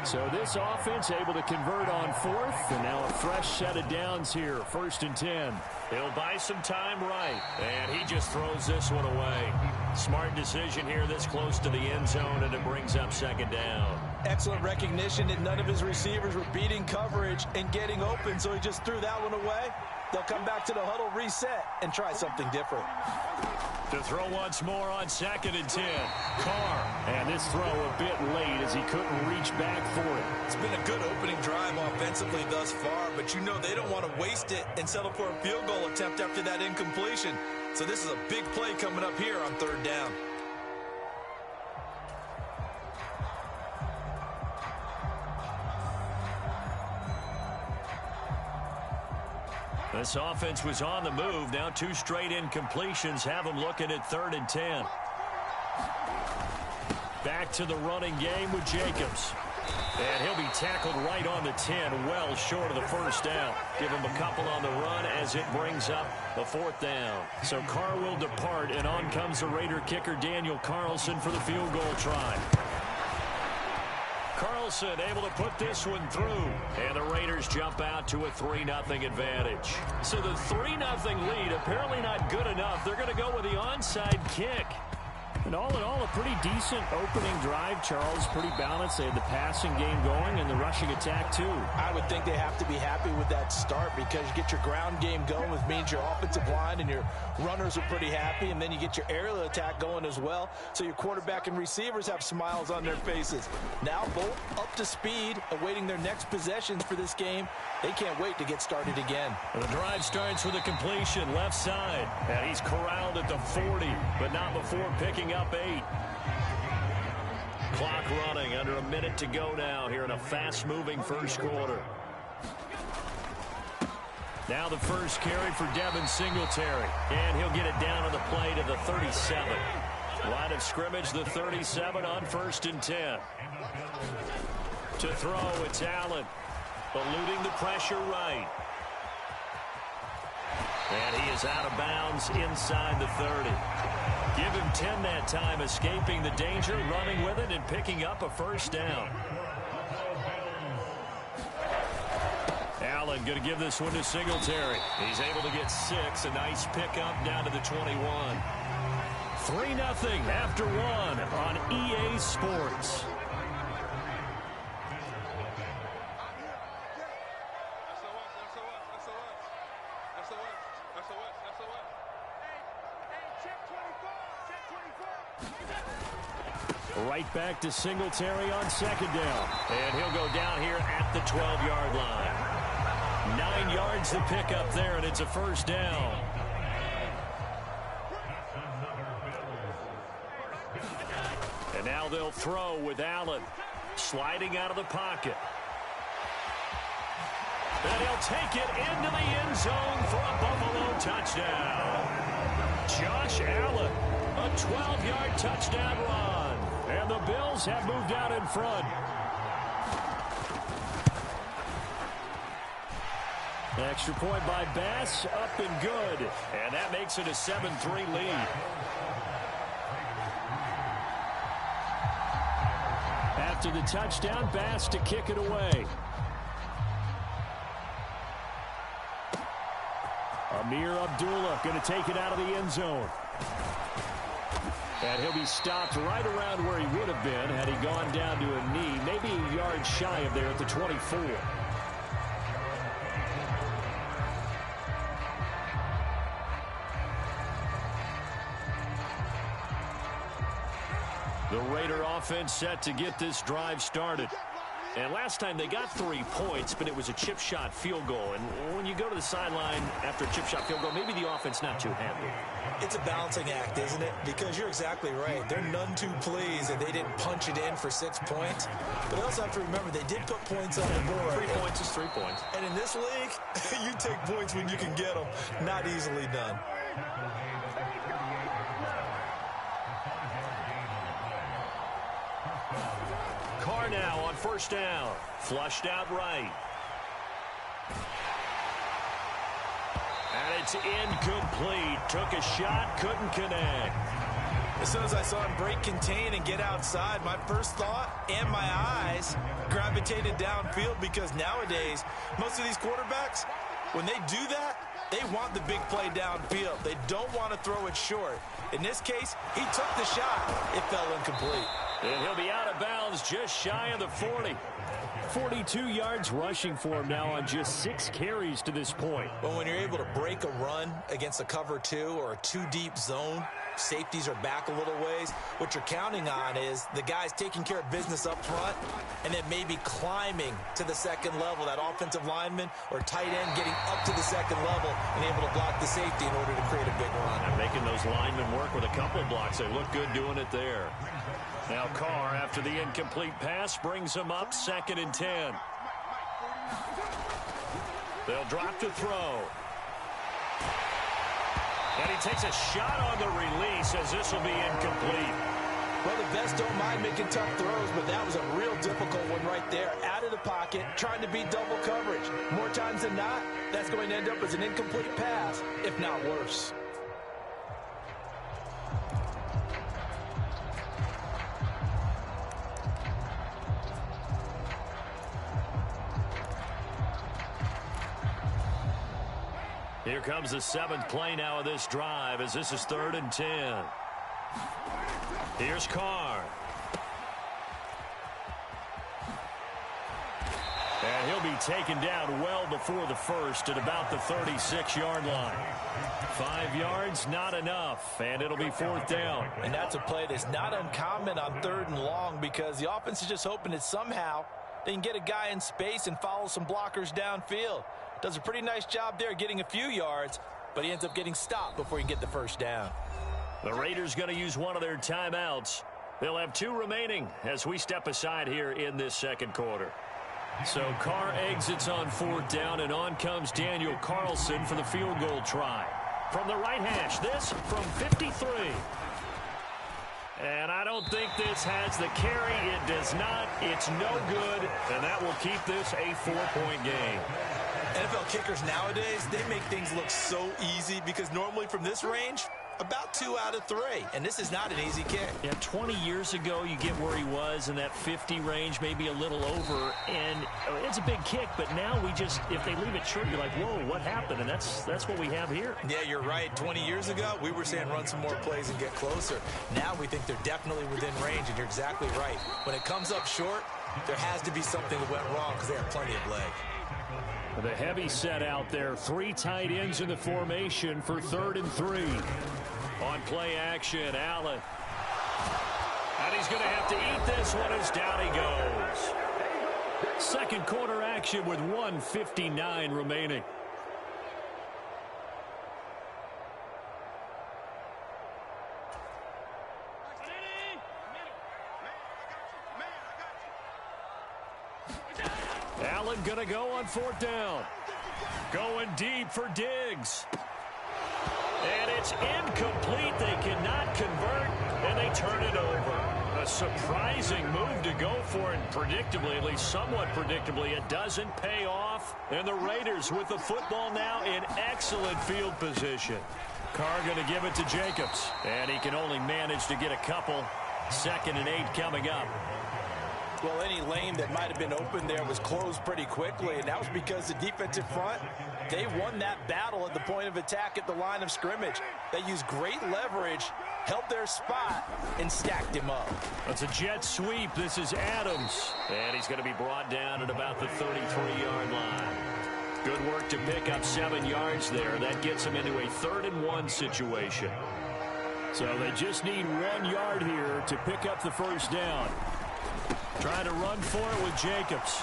So this offense able to convert on 4th, and now a fresh set of downs here, 1st and 10. He'll buy some time right, and he just throws this one away. Smart decision here this close to the end zone, and it brings up 2nd down. Excellent recognition that none of his receivers were beating coverage and getting open, so he just threw that one away. They'll come back to the huddle, reset, and try something different. To throw once more on 2nd and 10. Carr. And this throw a bit late as he couldn't reach back for it. It's been a good opening drive offensively thus far, but you know they don't want to waste it and settle for a field goal attempt after that incompletion. So this is a big play coming up here on 3rd down. This offense was on the move. Now 2 straight incompletions have them looking at 3rd and 10. Back to the running game with Jacobs. And he'll be tackled right on the 10, well short of the 1st down. Give him a couple on the run as it brings up the 4th down. So Carr will depart, and on comes the Raider kicker Daniel Carlson for the field goal try. Carlson able to put this one through. And the Raiders jump out to a 3-0 advantage. So the 3-0 lead apparently not good enough. They're going to go with the onside kick. And all in all, a pretty decent opening drive, Charles. Pretty balanced. They had the passing game going and the rushing attack, too. I would think they have to be happy with that start because you get your ground game going, which means your offensive line and your runners are pretty happy, and then you get your aerial attack going as well. So your quarterback and receivers have smiles on their faces. Now both up to speed, awaiting their next possessions for this game. They can't wait to get started again. The drive starts with a completion left side, and he's corralled at the 40, but not before picking up 8. Clock running, under a minute to go now here in a fast-moving first quarter. Now the first carry for Devin Singletary, and he'll get it down on the play to the 37. Line of scrimmage, the 37 on 1st and 10. To throw, it's Allen, eluding the pressure right. And he is out of bounds inside the 30. Give him 10 that time, escaping the danger, running with it, and picking up a 1st down. Allen going to give this one to Singletary. He's able to get 6. A nice pickup down to the 21. 3-0 after 1 on EA Sports. Right back to Singletary on 2nd down. And he'll go down here at the 12-yard line. 9 yards to pick up there, and it's a 1st down. And now they'll throw with Allen sliding out of the pocket. And he'll take it into the end zone for a Buffalo touchdown. Josh Allen, a 12-yard touchdown run. And the Bills have moved out in front. Extra point by Bass, up and good. And that makes it a 7-3 lead. After the touchdown, Bass to kick it away. Amir Abdullah going to take it out of the end zone. And he'll be stopped right around where he would have been had he gone down to a knee, maybe a yard shy of there at the 24. The Raider offense set to get this drive started. And last time they got 3 points, but it was a chip shot field goal. And when you go to the sideline after a chip shot field goal, maybe the offense not too happy. It's a balancing act, isn't it? Because you're exactly right. They're none too pleased that they didn't punch it in for 6 points. But they also have to remember they did put points on the board. 3 points is 3 points. And in this league, you take points when you can get them. Not easily done. Carr now on 1st down. Flushed out right. And it's incomplete. Took a shot, couldn't connect. As soon as I saw him break contain and get outside, my first thought and my eyes gravitated downfield, because nowadays, most of these quarterbacks, when they do that, they want the big play downfield. They don't want to throw it short. In this case, he took the shot. It fell incomplete. And he'll be out of bounds just shy of the 40. 42 yards rushing for him now on just 6 carries to this point. But when you're able to break a run against a cover 2 or a 2-deep zone, safeties are back a little ways. What you're counting on is the guys taking care of business up front and then maybe climbing to the 2nd level, that offensive lineman or tight end getting up to the 2nd level and able to block the safety in order to create a big run. And making those linemen work with a couple blocks. They look good doing it there. Now Carr, after the incomplete pass, brings him up 2nd and 10. They'll drop to throw. And he takes a shot on the release as this will be incomplete. Well, the best don't mind making tough throws, but that was a real difficult one right there. Out of the pocket, trying to beat double coverage. More times than not, that's going to end up as an incomplete pass, if not worse. Here comes the 7th play now of this drive as this is 3rd and 10. Here's Carr. And he'll be taken down well before the first at about the 36-yard line. 5 yards, not enough, and it'll be 4th down. And that's a play that's not uncommon on 3rd and long, because the offense is just hoping that somehow they can get a guy in space and follow some blockers downfield. Does a pretty nice job there getting a few yards, but he ends up getting stopped before he can get the first down. The Raiders going to use one of their timeouts. They'll have 2 remaining as we step aside here in this 2nd quarter. So Carr exits on 4th down, and on comes Daniel Carlson for the field goal try. From the right hash, this from 53. And I don't think this has the carry. It does not. It's no good, and that will keep this a 4-point game. NFL kickers nowadays, they make things look so easy, because normally from this range, About 2 out of 3, and this is not an easy kick. Yeah, 20 years ago, you get where he was in that 50 range, maybe a little over, and it's a big kick, but now we just, if they leave it short, you're like, whoa, what happened? And that's what we have here. Yeah, you're right. 20 years ago, we were saying run some more plays and get closer. Now we think they're definitely within range, and you're exactly right. When it comes up short, there has to be something that went wrong because they have plenty of leg. The heavy set out there. 3 tight ends in the formation for 3rd and 3. On play action, Allen. And he's going to have to eat this one as down he goes. Second quarter action with 1:59 remaining. Allen going to go on 4th down. Going deep for Diggs. And it's incomplete. They cannot convert, and they turn it over. A surprising move to go for, and predictably, at least somewhat predictably, it doesn't pay off. And the Raiders with the football now in excellent field position. Carr going to give it to Jacobs, and he can only manage to get a couple. 2nd and 8 coming up. Well, any lane that might have been open there was closed pretty quickly, and that was because the defensive front, they won that battle at the point of attack at the line of scrimmage. They used great leverage, held their spot, and stacked him up. That's a jet sweep. This is Adams, and he's going to be brought down at about the 33-yard line. Good work to pick up 7 yards there. That gets him into a 3rd and 1 situation. So they just need 1 yard here to pick up the first down. Trying to run for it with Jacobs.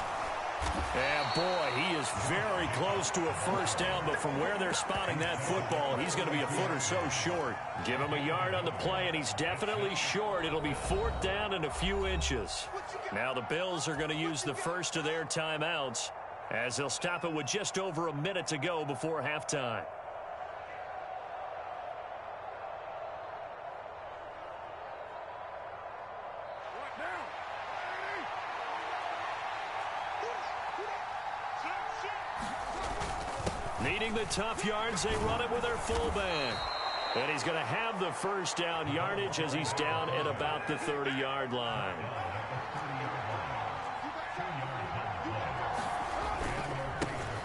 And boy, he is very close to a first down, but from where they're spotting that football, he's going to be a foot or so short. Give him a yard on the play, and he's definitely short. It'll be 4th down and a few inches. Now the Bills are going to use the first of their timeouts as they'll stop it with just over a minute to go before halftime. Needing the tough yards, they run it with their fullback. And he's going to have the first down yardage as he's down at about the 30-yard line.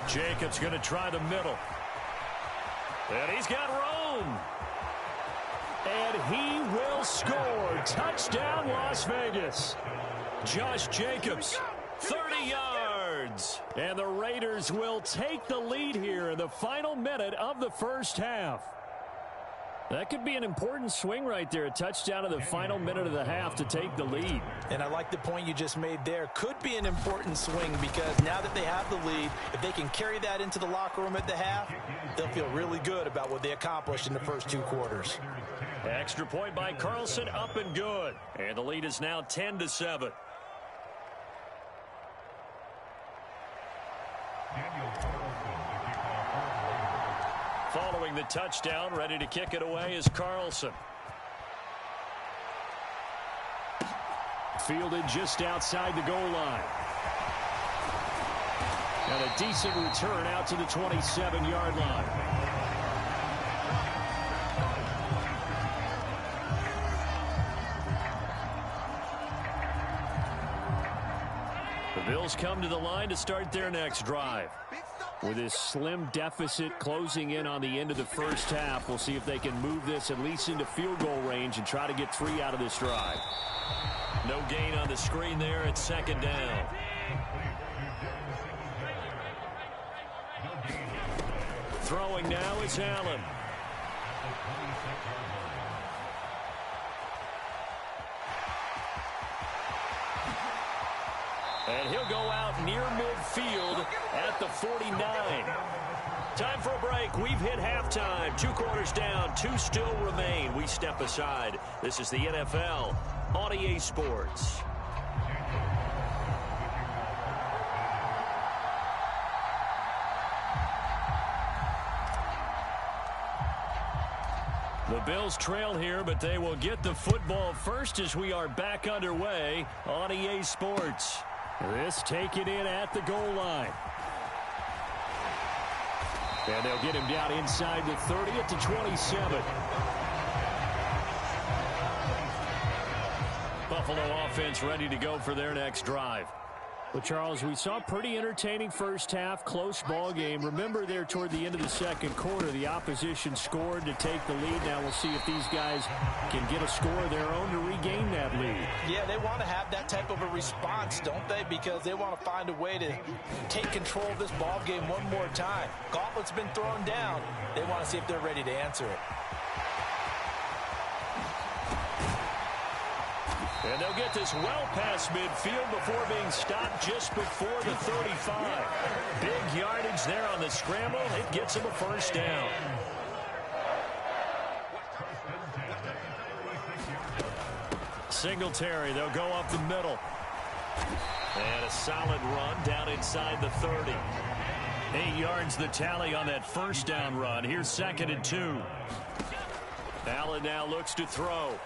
Jacobs going to try the middle. And he's got room. And he will score. Touchdown, Las Vegas. Josh Jacobs, 30 yards. And the Raiders will take the lead here in the final minute of the first half. That could be an important swing right there. A touchdown in the final minute of the half to take the lead. And I like the point you just made there. Could be an important swing because now that they have the lead, if they can carry that into the locker room at the half, they'll feel really good about what they accomplished in the first 2 quarters. Extra point by Carlson, up and good. And the lead is now 10-7. Following the touchdown, ready to kick it away is Carlson. Fielded just outside the goal line. And a decent return out to the 27-yard line. The Bills come to the line to start their next drive. With this slim deficit closing in on the end of the first half, we'll see if they can move this at least into field goal range and try to get 3 out of this drive. No gain on the screen there at 2nd down. Throwing now is Allen. And he'll go out near midfield at the 49. Time for a break. We've hit halftime. 2 quarters down. 2 still remain. We step aside. This is the NFL on EA Sports. The Bills trail here, but they will get the football first as we are back underway on EA Sports. This taken in at the goal line. And they'll get him down inside the 30 at the 27. Buffalo offense ready to go for their next drive. Well, Charles, we saw a pretty entertaining first half, close ball game. Remember there toward the end of the second quarter, the opposition scored to take the lead. Now we'll see if these guys can get a score of their own to regain that lead. Yeah, they want to have that type of a response, don't they? Because they want to find a way to take control of this ball game one more time. Gauntlet's been thrown down. They want to see if they're ready to answer it. And they'll get this well past midfield before being stopped just before the 35. Big yardage there on the scramble. It gets him a first down. Singletary, they'll go up the middle. And a solid run down inside the 30. 8 yards the tally on that first down run. Here's 2nd and 2. Allen now looks to throw.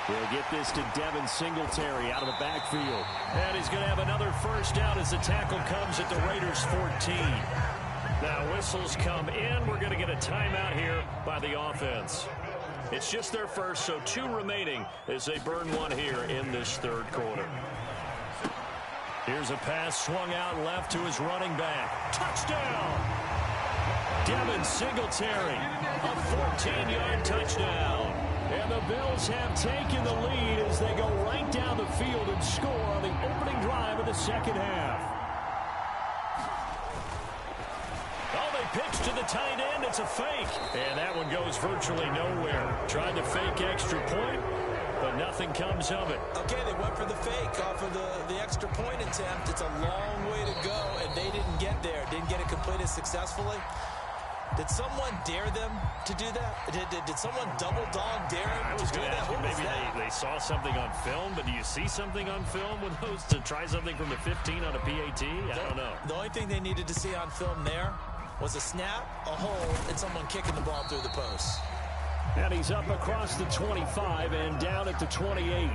We'll get this to Devin Singletary out of the backfield. And he's going to have another first down as the tackle comes at the Raiders' 14. Now whistles come in. We're going to get a timeout here by the offense. It's just their first, so 2 remaining as they burn one here in this third quarter. Here's a pass swung out left to his running back. Touchdown! Devin Singletary, a 14-yard touchdown. And the Bills have taken the lead as they go right down the field and score on the opening drive of the second half. Oh, they pitch to the tight end. It's a fake. And that one goes virtually nowhere. Tried to fake extra point, but nothing comes of it. Okay, they went for the fake off of the extra point attempt. It's a long way to go, and they didn't get there. Didn't get it completed successfully. Did someone dare them to do that? Did someone double dog dare them to do that? Maybe they saw something on film, but do you see something on film with those to try something from the 15 on a PAT? I don't know. The only thing they needed to see on film there was a snap, a hold, and someone kicking the ball through the post. And he's up across the 25 and down at the 28.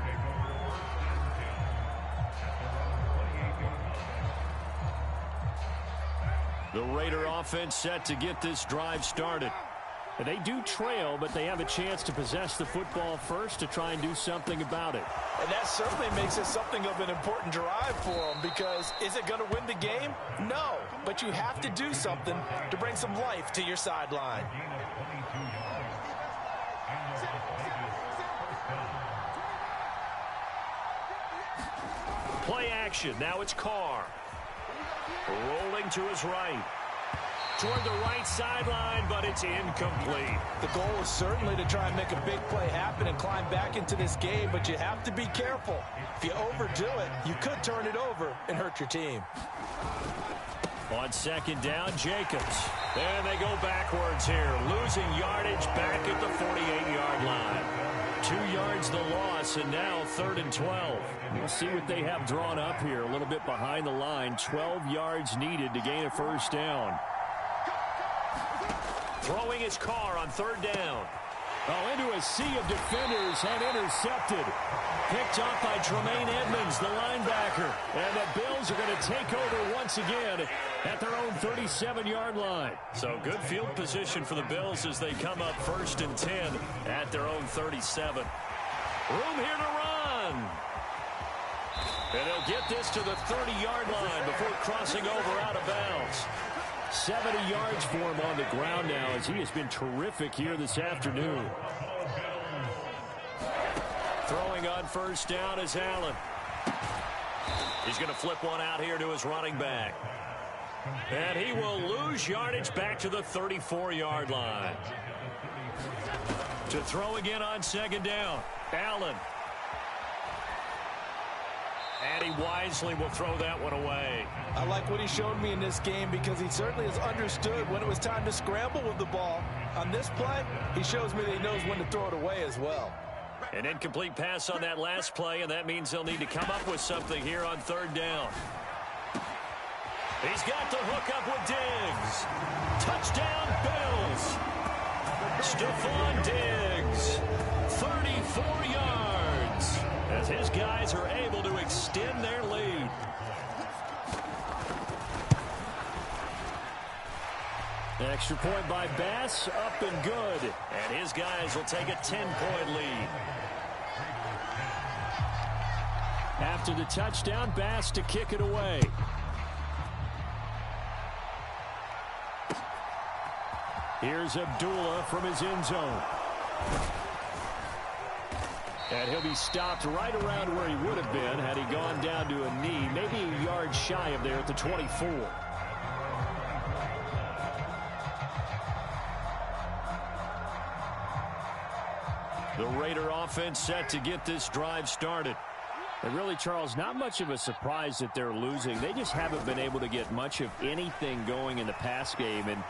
The Raider offense set to get this drive started. And they do trail, but they have a chance to possess the football first to try and do something about it. And that certainly makes it something of an important drive for them, because is it going to win the game? No, but you have to do something to bring some life to your sideline. Play action. Now it's Carr. Rolling to his right. Toward the right sideline, but it's incomplete. The goal is certainly to try and make a big play happen and climb back into this game, but you have to be careful. If you overdo it, you could turn it over and hurt your team. On 2nd down, Jacobs. And they go backwards here, losing yardage back at the 48-yard line. 2 yards the loss, and now 3rd and 12. We'll see what they have drawn up here, a little bit behind the line. 12 yards needed to gain a first down. Throwing his Carr on 3rd down. Oh, into a sea of defenders and intercepted. Picked off by Tremaine Edmonds, the linebacker. And the Bills are going to take over once again at their own 37-yard line. So good field position for the Bills as they come up 1st and 10 at their own 37. Room here to run. And they'll get this to the 30-yard line before crossing over out of bounds. 70 yards for him on the ground now as he has been terrific here this afternoon. Throwing on 1st down is Allen. He's going to flip one out here to his running back. And he will lose yardage back to the 34-yard line. To throw again on 2nd down, Allen. And he wisely will throw that one away. I like what he showed me in this game, because he certainly has understood when it was time to scramble with the ball. On this play, he shows me that he knows when to throw it away as well. An incomplete pass on that last play, and that means they'll need to come up with something here on 3rd down. He's got the hook up with Diggs. Touchdown, Bills. Stephon Diggs, 34 yards, as his guys are able to extend their lead. Extra point by Bass, up and good. And his guys will take a 10-point lead. After the touchdown, Bass to kick it away. Here's Abdullah from his end zone. And he'll be stopped right around where he would have been had he gone down to a knee, maybe a yard shy of there at the 24. The Raider offense set to get this drive started. And really, Charles, not much of a surprise that they're losing. They just haven't been able to get much of anything going in the pass game. And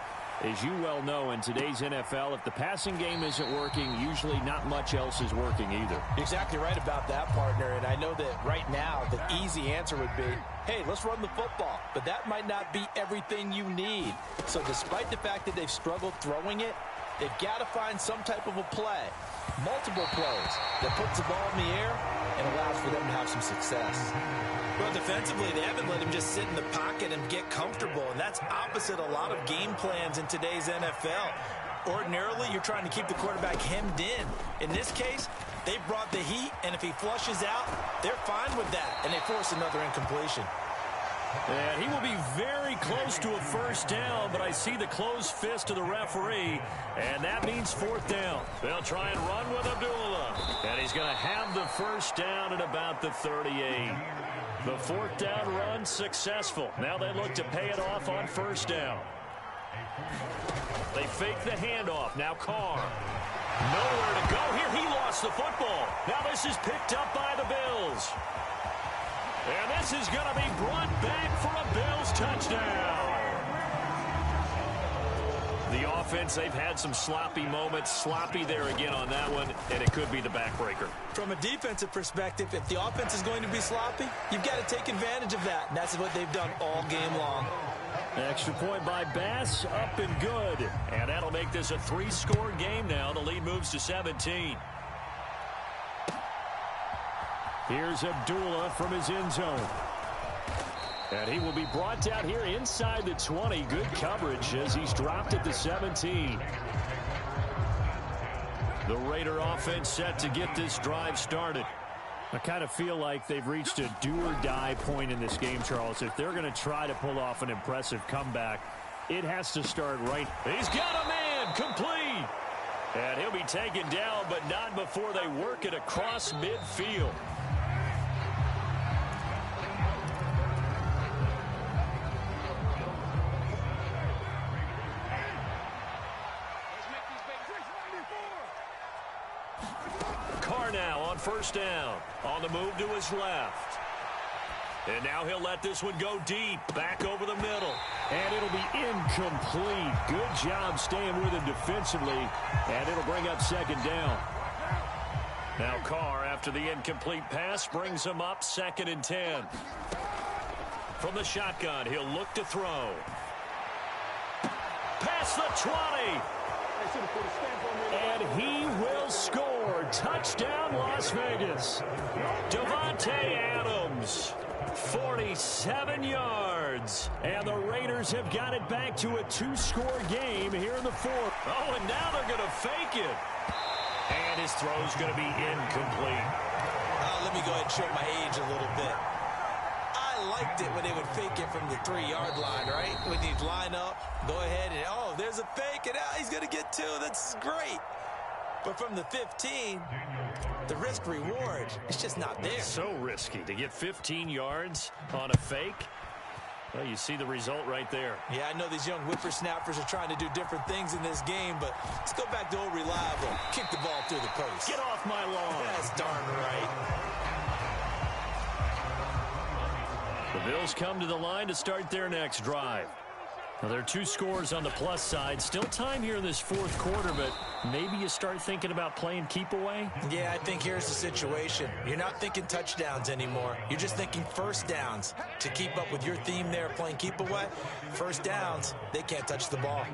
as you well know, in today's NFL, if the passing game isn't working, usually not much else is working either. Exactly right about that, partner. And I know that right now the easy answer would be, hey, let's run the football. But that might not be everything you need. So despite the fact that they've struggled throwing it, they've got to find some type of a play, multiple plays, that puts the ball in the air and allows for them to have some success. Well, defensively, they haven't let him just sit in the pocket and get comfortable, and that's opposite a lot of game plans in today's NFL. Ordinarily, you're trying to keep the quarterback hemmed in. In this case, they brought the heat, and if he flushes out, they're fine with that, and they force another incompletion. And he will be very close to a first down, but I see the closed fist of the referee, and that means fourth down. They'll try and run with Abdullah, and he's going to have the first down at about the 38. The fourth down run successful. Now they look to pay it off on first down. They fake the handoff. Now Carr. Nowhere to go here. He lost the football. Now this is picked up by the Bills. And this is going to be brought back for a Bills touchdown. The offense, they've had some sloppy moments. Sloppy there again on that one, and it could be the backbreaker. From a defensive perspective, if the offense is going to be sloppy, you've got to take advantage of that, and that's what they've done all game long. Extra point by Bass, up and good. And that'll make this a 3-score game now. The lead moves to 17. Here's Abdullah from his end zone. And he will be brought down here inside the 20. Good coverage as he's dropped at the 17. The Raider offense set to get this drive started. I kind of feel like they've reached a do-or-die point in this game, Charles. If they're going to try to pull off an impressive comeback, it has to start right. He's got a man complete. And he'll be taken down, but not before they work it across midfield. Now on first down, on the move to his left. And now he'll let this one go deep, back over the middle. And it'll be incomplete. Good job staying with him defensively, and it'll bring up second down. Now Carr, after the incomplete pass, brings him up 2nd and 10. From the shotgun, he'll look to throw. Past the 20. And he will score. Touchdown, Las Vegas. Davante Adams, 47 yards. And the Raiders have got it back to a 2-score game here in the 4th. Oh, and now they're going to fake it. And his throw's going to be incomplete. Let me go ahead and show my age a little bit. I liked it when they would fake it from the 3-yard line, right? When you'd line up, go ahead and, oh, there's a fake, and he's going to get 2. That's great. But from the 15, the risk-reward, it's just not there. So risky to get 15 yards on a fake. Well, you see the result right there. Yeah, I know these young whippersnappers are trying to do different things in this game, but let's go back to old reliable. Kick the ball through the post. Get off my lawn. That's darn right. The Bills come to the line to start their next drive. Now, there are 2 scores on the plus side. Still time here in this 4th quarter, but maybe you start thinking about playing keep away? Yeah, I think here's the situation. You're not thinking touchdowns anymore. You're just thinking first downs. To keep up with your theme there, playing keep away, first downs, they can't touch the ball.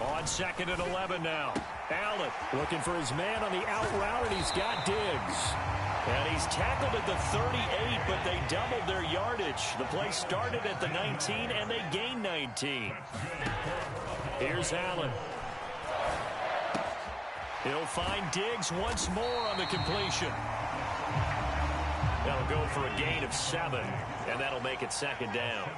On 2nd and 11 now. Allen looking for his man on the out route, and he's got Diggs. And he's tackled at the 38, but they doubled their yardage. The play started at the 19, and they gained 19. Here's Allen. He'll find Diggs once more on the completion. That'll go for a gain of 7, and that'll make it second down.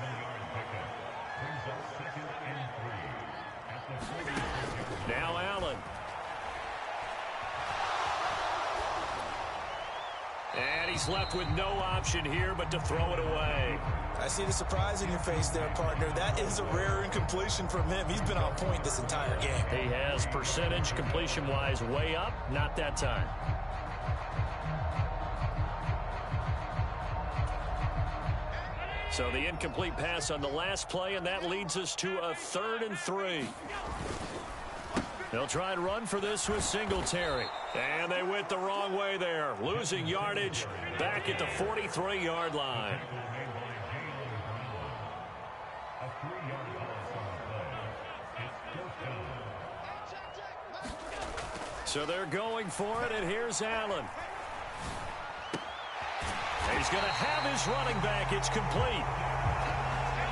Now Allen. And he's left with no option here but to throw it away. I see the surprise in your face there, partner. That is a rare incompletion from him. He's been on point this entire game. He has percentage completion-wise way up. Not that time. So the incomplete pass on the last play, and that leads us to a 3rd and 3. They'll try and run for this with Singletary. And they went the wrong way there. Losing yardage back at the 43-yard line. So they're going for it, and here's Allen. He's going to have his running back. It's complete.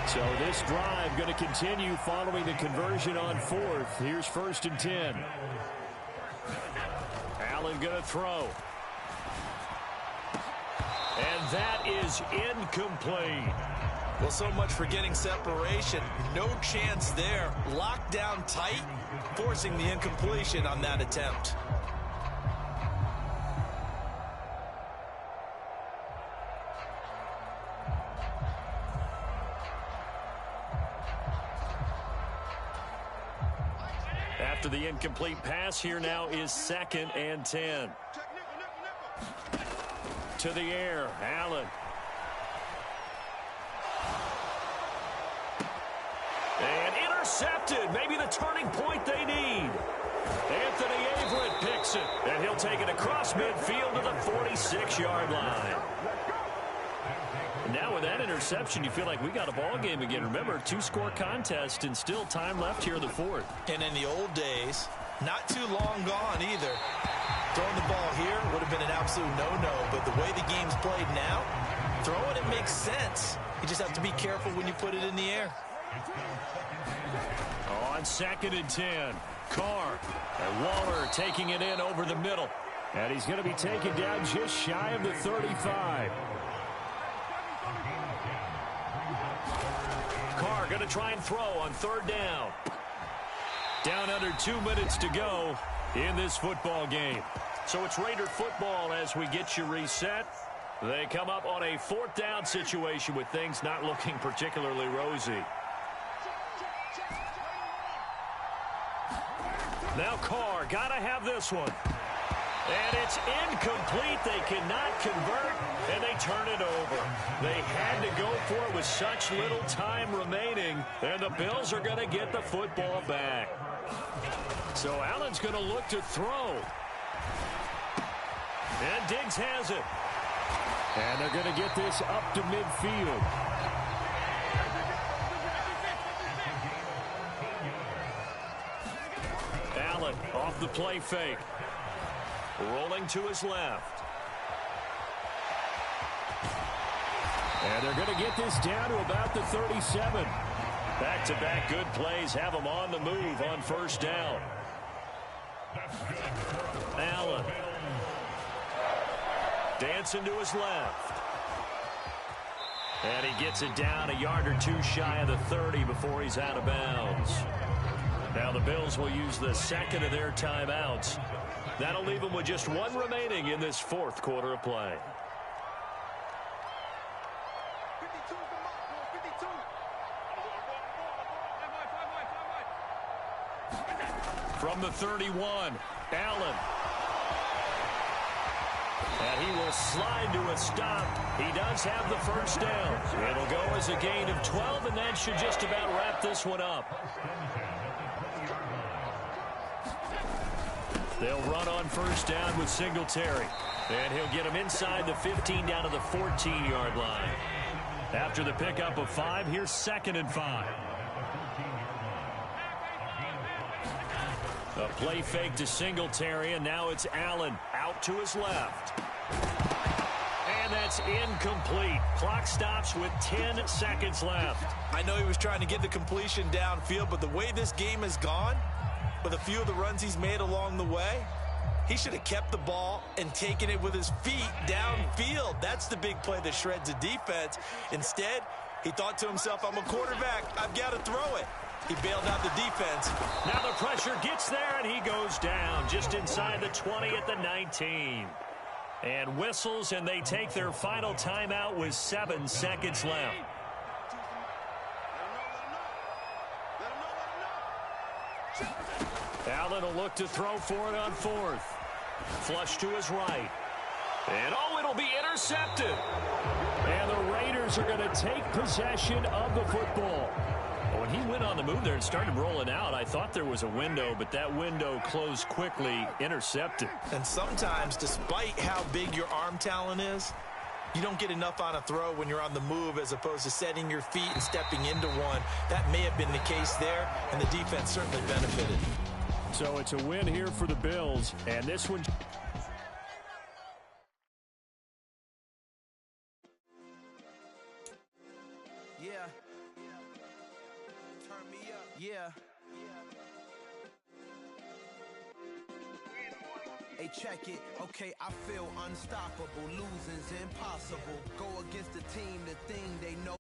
So this drive going to continue following the conversion on 4th. Here's 1st and 10. Allen going to throw. And that is incomplete. Well, so much for getting separation. No chance there. Locked down tight, forcing the incompletion on that attempt. After the incomplete pass, here now is 2nd and 10. To the air, Allen. And intercepted. Maybe the turning point they need. Anthony Averett picks it. And he'll take it across midfield to the 46-yard line. Now with that interception, you feel like we got a ball game again. Remember, 2-score contest and still time left here in the 4th. And in the old days, not too long gone either. Throwing the ball here would have been an absolute no-no, but the way the game's played now, throwing it makes sense. You just have to be careful when you put it in the air. On 2nd and 10, Carr. And Waller taking it in over the middle. And he's going to be taken down just shy of the 35. Carr going to try and throw on 3rd down. Down under 2 minutes to go in this football game. So it's Raider football as we get you reset. They come up on a 4th down situation with things not looking particularly rosy. Now Carr, got to have this one. And it's incomplete. They cannot convert, and they turn it over. They had to go for it with such little time remaining, and the Bills are going to get the football back. So Allen's going to look to throw. And Diggs has it. And they're going to get this up to midfield. Allen off the play fake. Rolling to his left. And they're going to get this down to about the 37. Back-to-back good plays have them on the move on 1st down. Allen. Dancing to his left. And he gets it down a yard or 2 shy of the 30 before he's out of bounds. Now the Bills will use the 2nd of their timeouts. That'll leave them with just 1 remaining in this 4th quarter of play. From the 31, Allen. And he will slide to a stop. He does have the 1st down. It'll go as a gain of 12, and that should just about wrap this one up. They'll run on 1st down with Singletary. And he'll get him inside the 15 down to the 14-yard line. After the pickup of 5, here's 2nd and 5. A play fake to Singletary, and now it's Allen out to his left. And that's incomplete. Clock stops with 10 seconds left. I know he was trying to get the completion downfield, but the way this game has gone, with a few of the runs he's made along the way, he should have kept the ball and taken it with his feet downfield. That's the big play that shreds a defense. Instead, he thought to himself, I'm a quarterback. I've got to throw it. He bailed out the defense. Now the pressure gets there, and he goes down just inside the 20 at the 19. And whistles, and they take their final timeout with 7 seconds left. Allen will look to throw for it on 4th. Flush to his right. And, it'll be intercepted. And the Raiders are going to take possession of the football. When he went on the move there and started rolling out, I thought there was a window, but that window closed quickly, intercepted. And sometimes, despite how big your arm talent is, you don't get enough on a throw when you're on the move as opposed to setting your feet and stepping into one. That may have been the case there, and the defense certainly benefited. So it's a win here for the Bills, and this one... Yeah. Turn me up. Yeah. Hey, check it. Okay, I feel unstoppable. Losing's impossible. Go against the team, the thing they know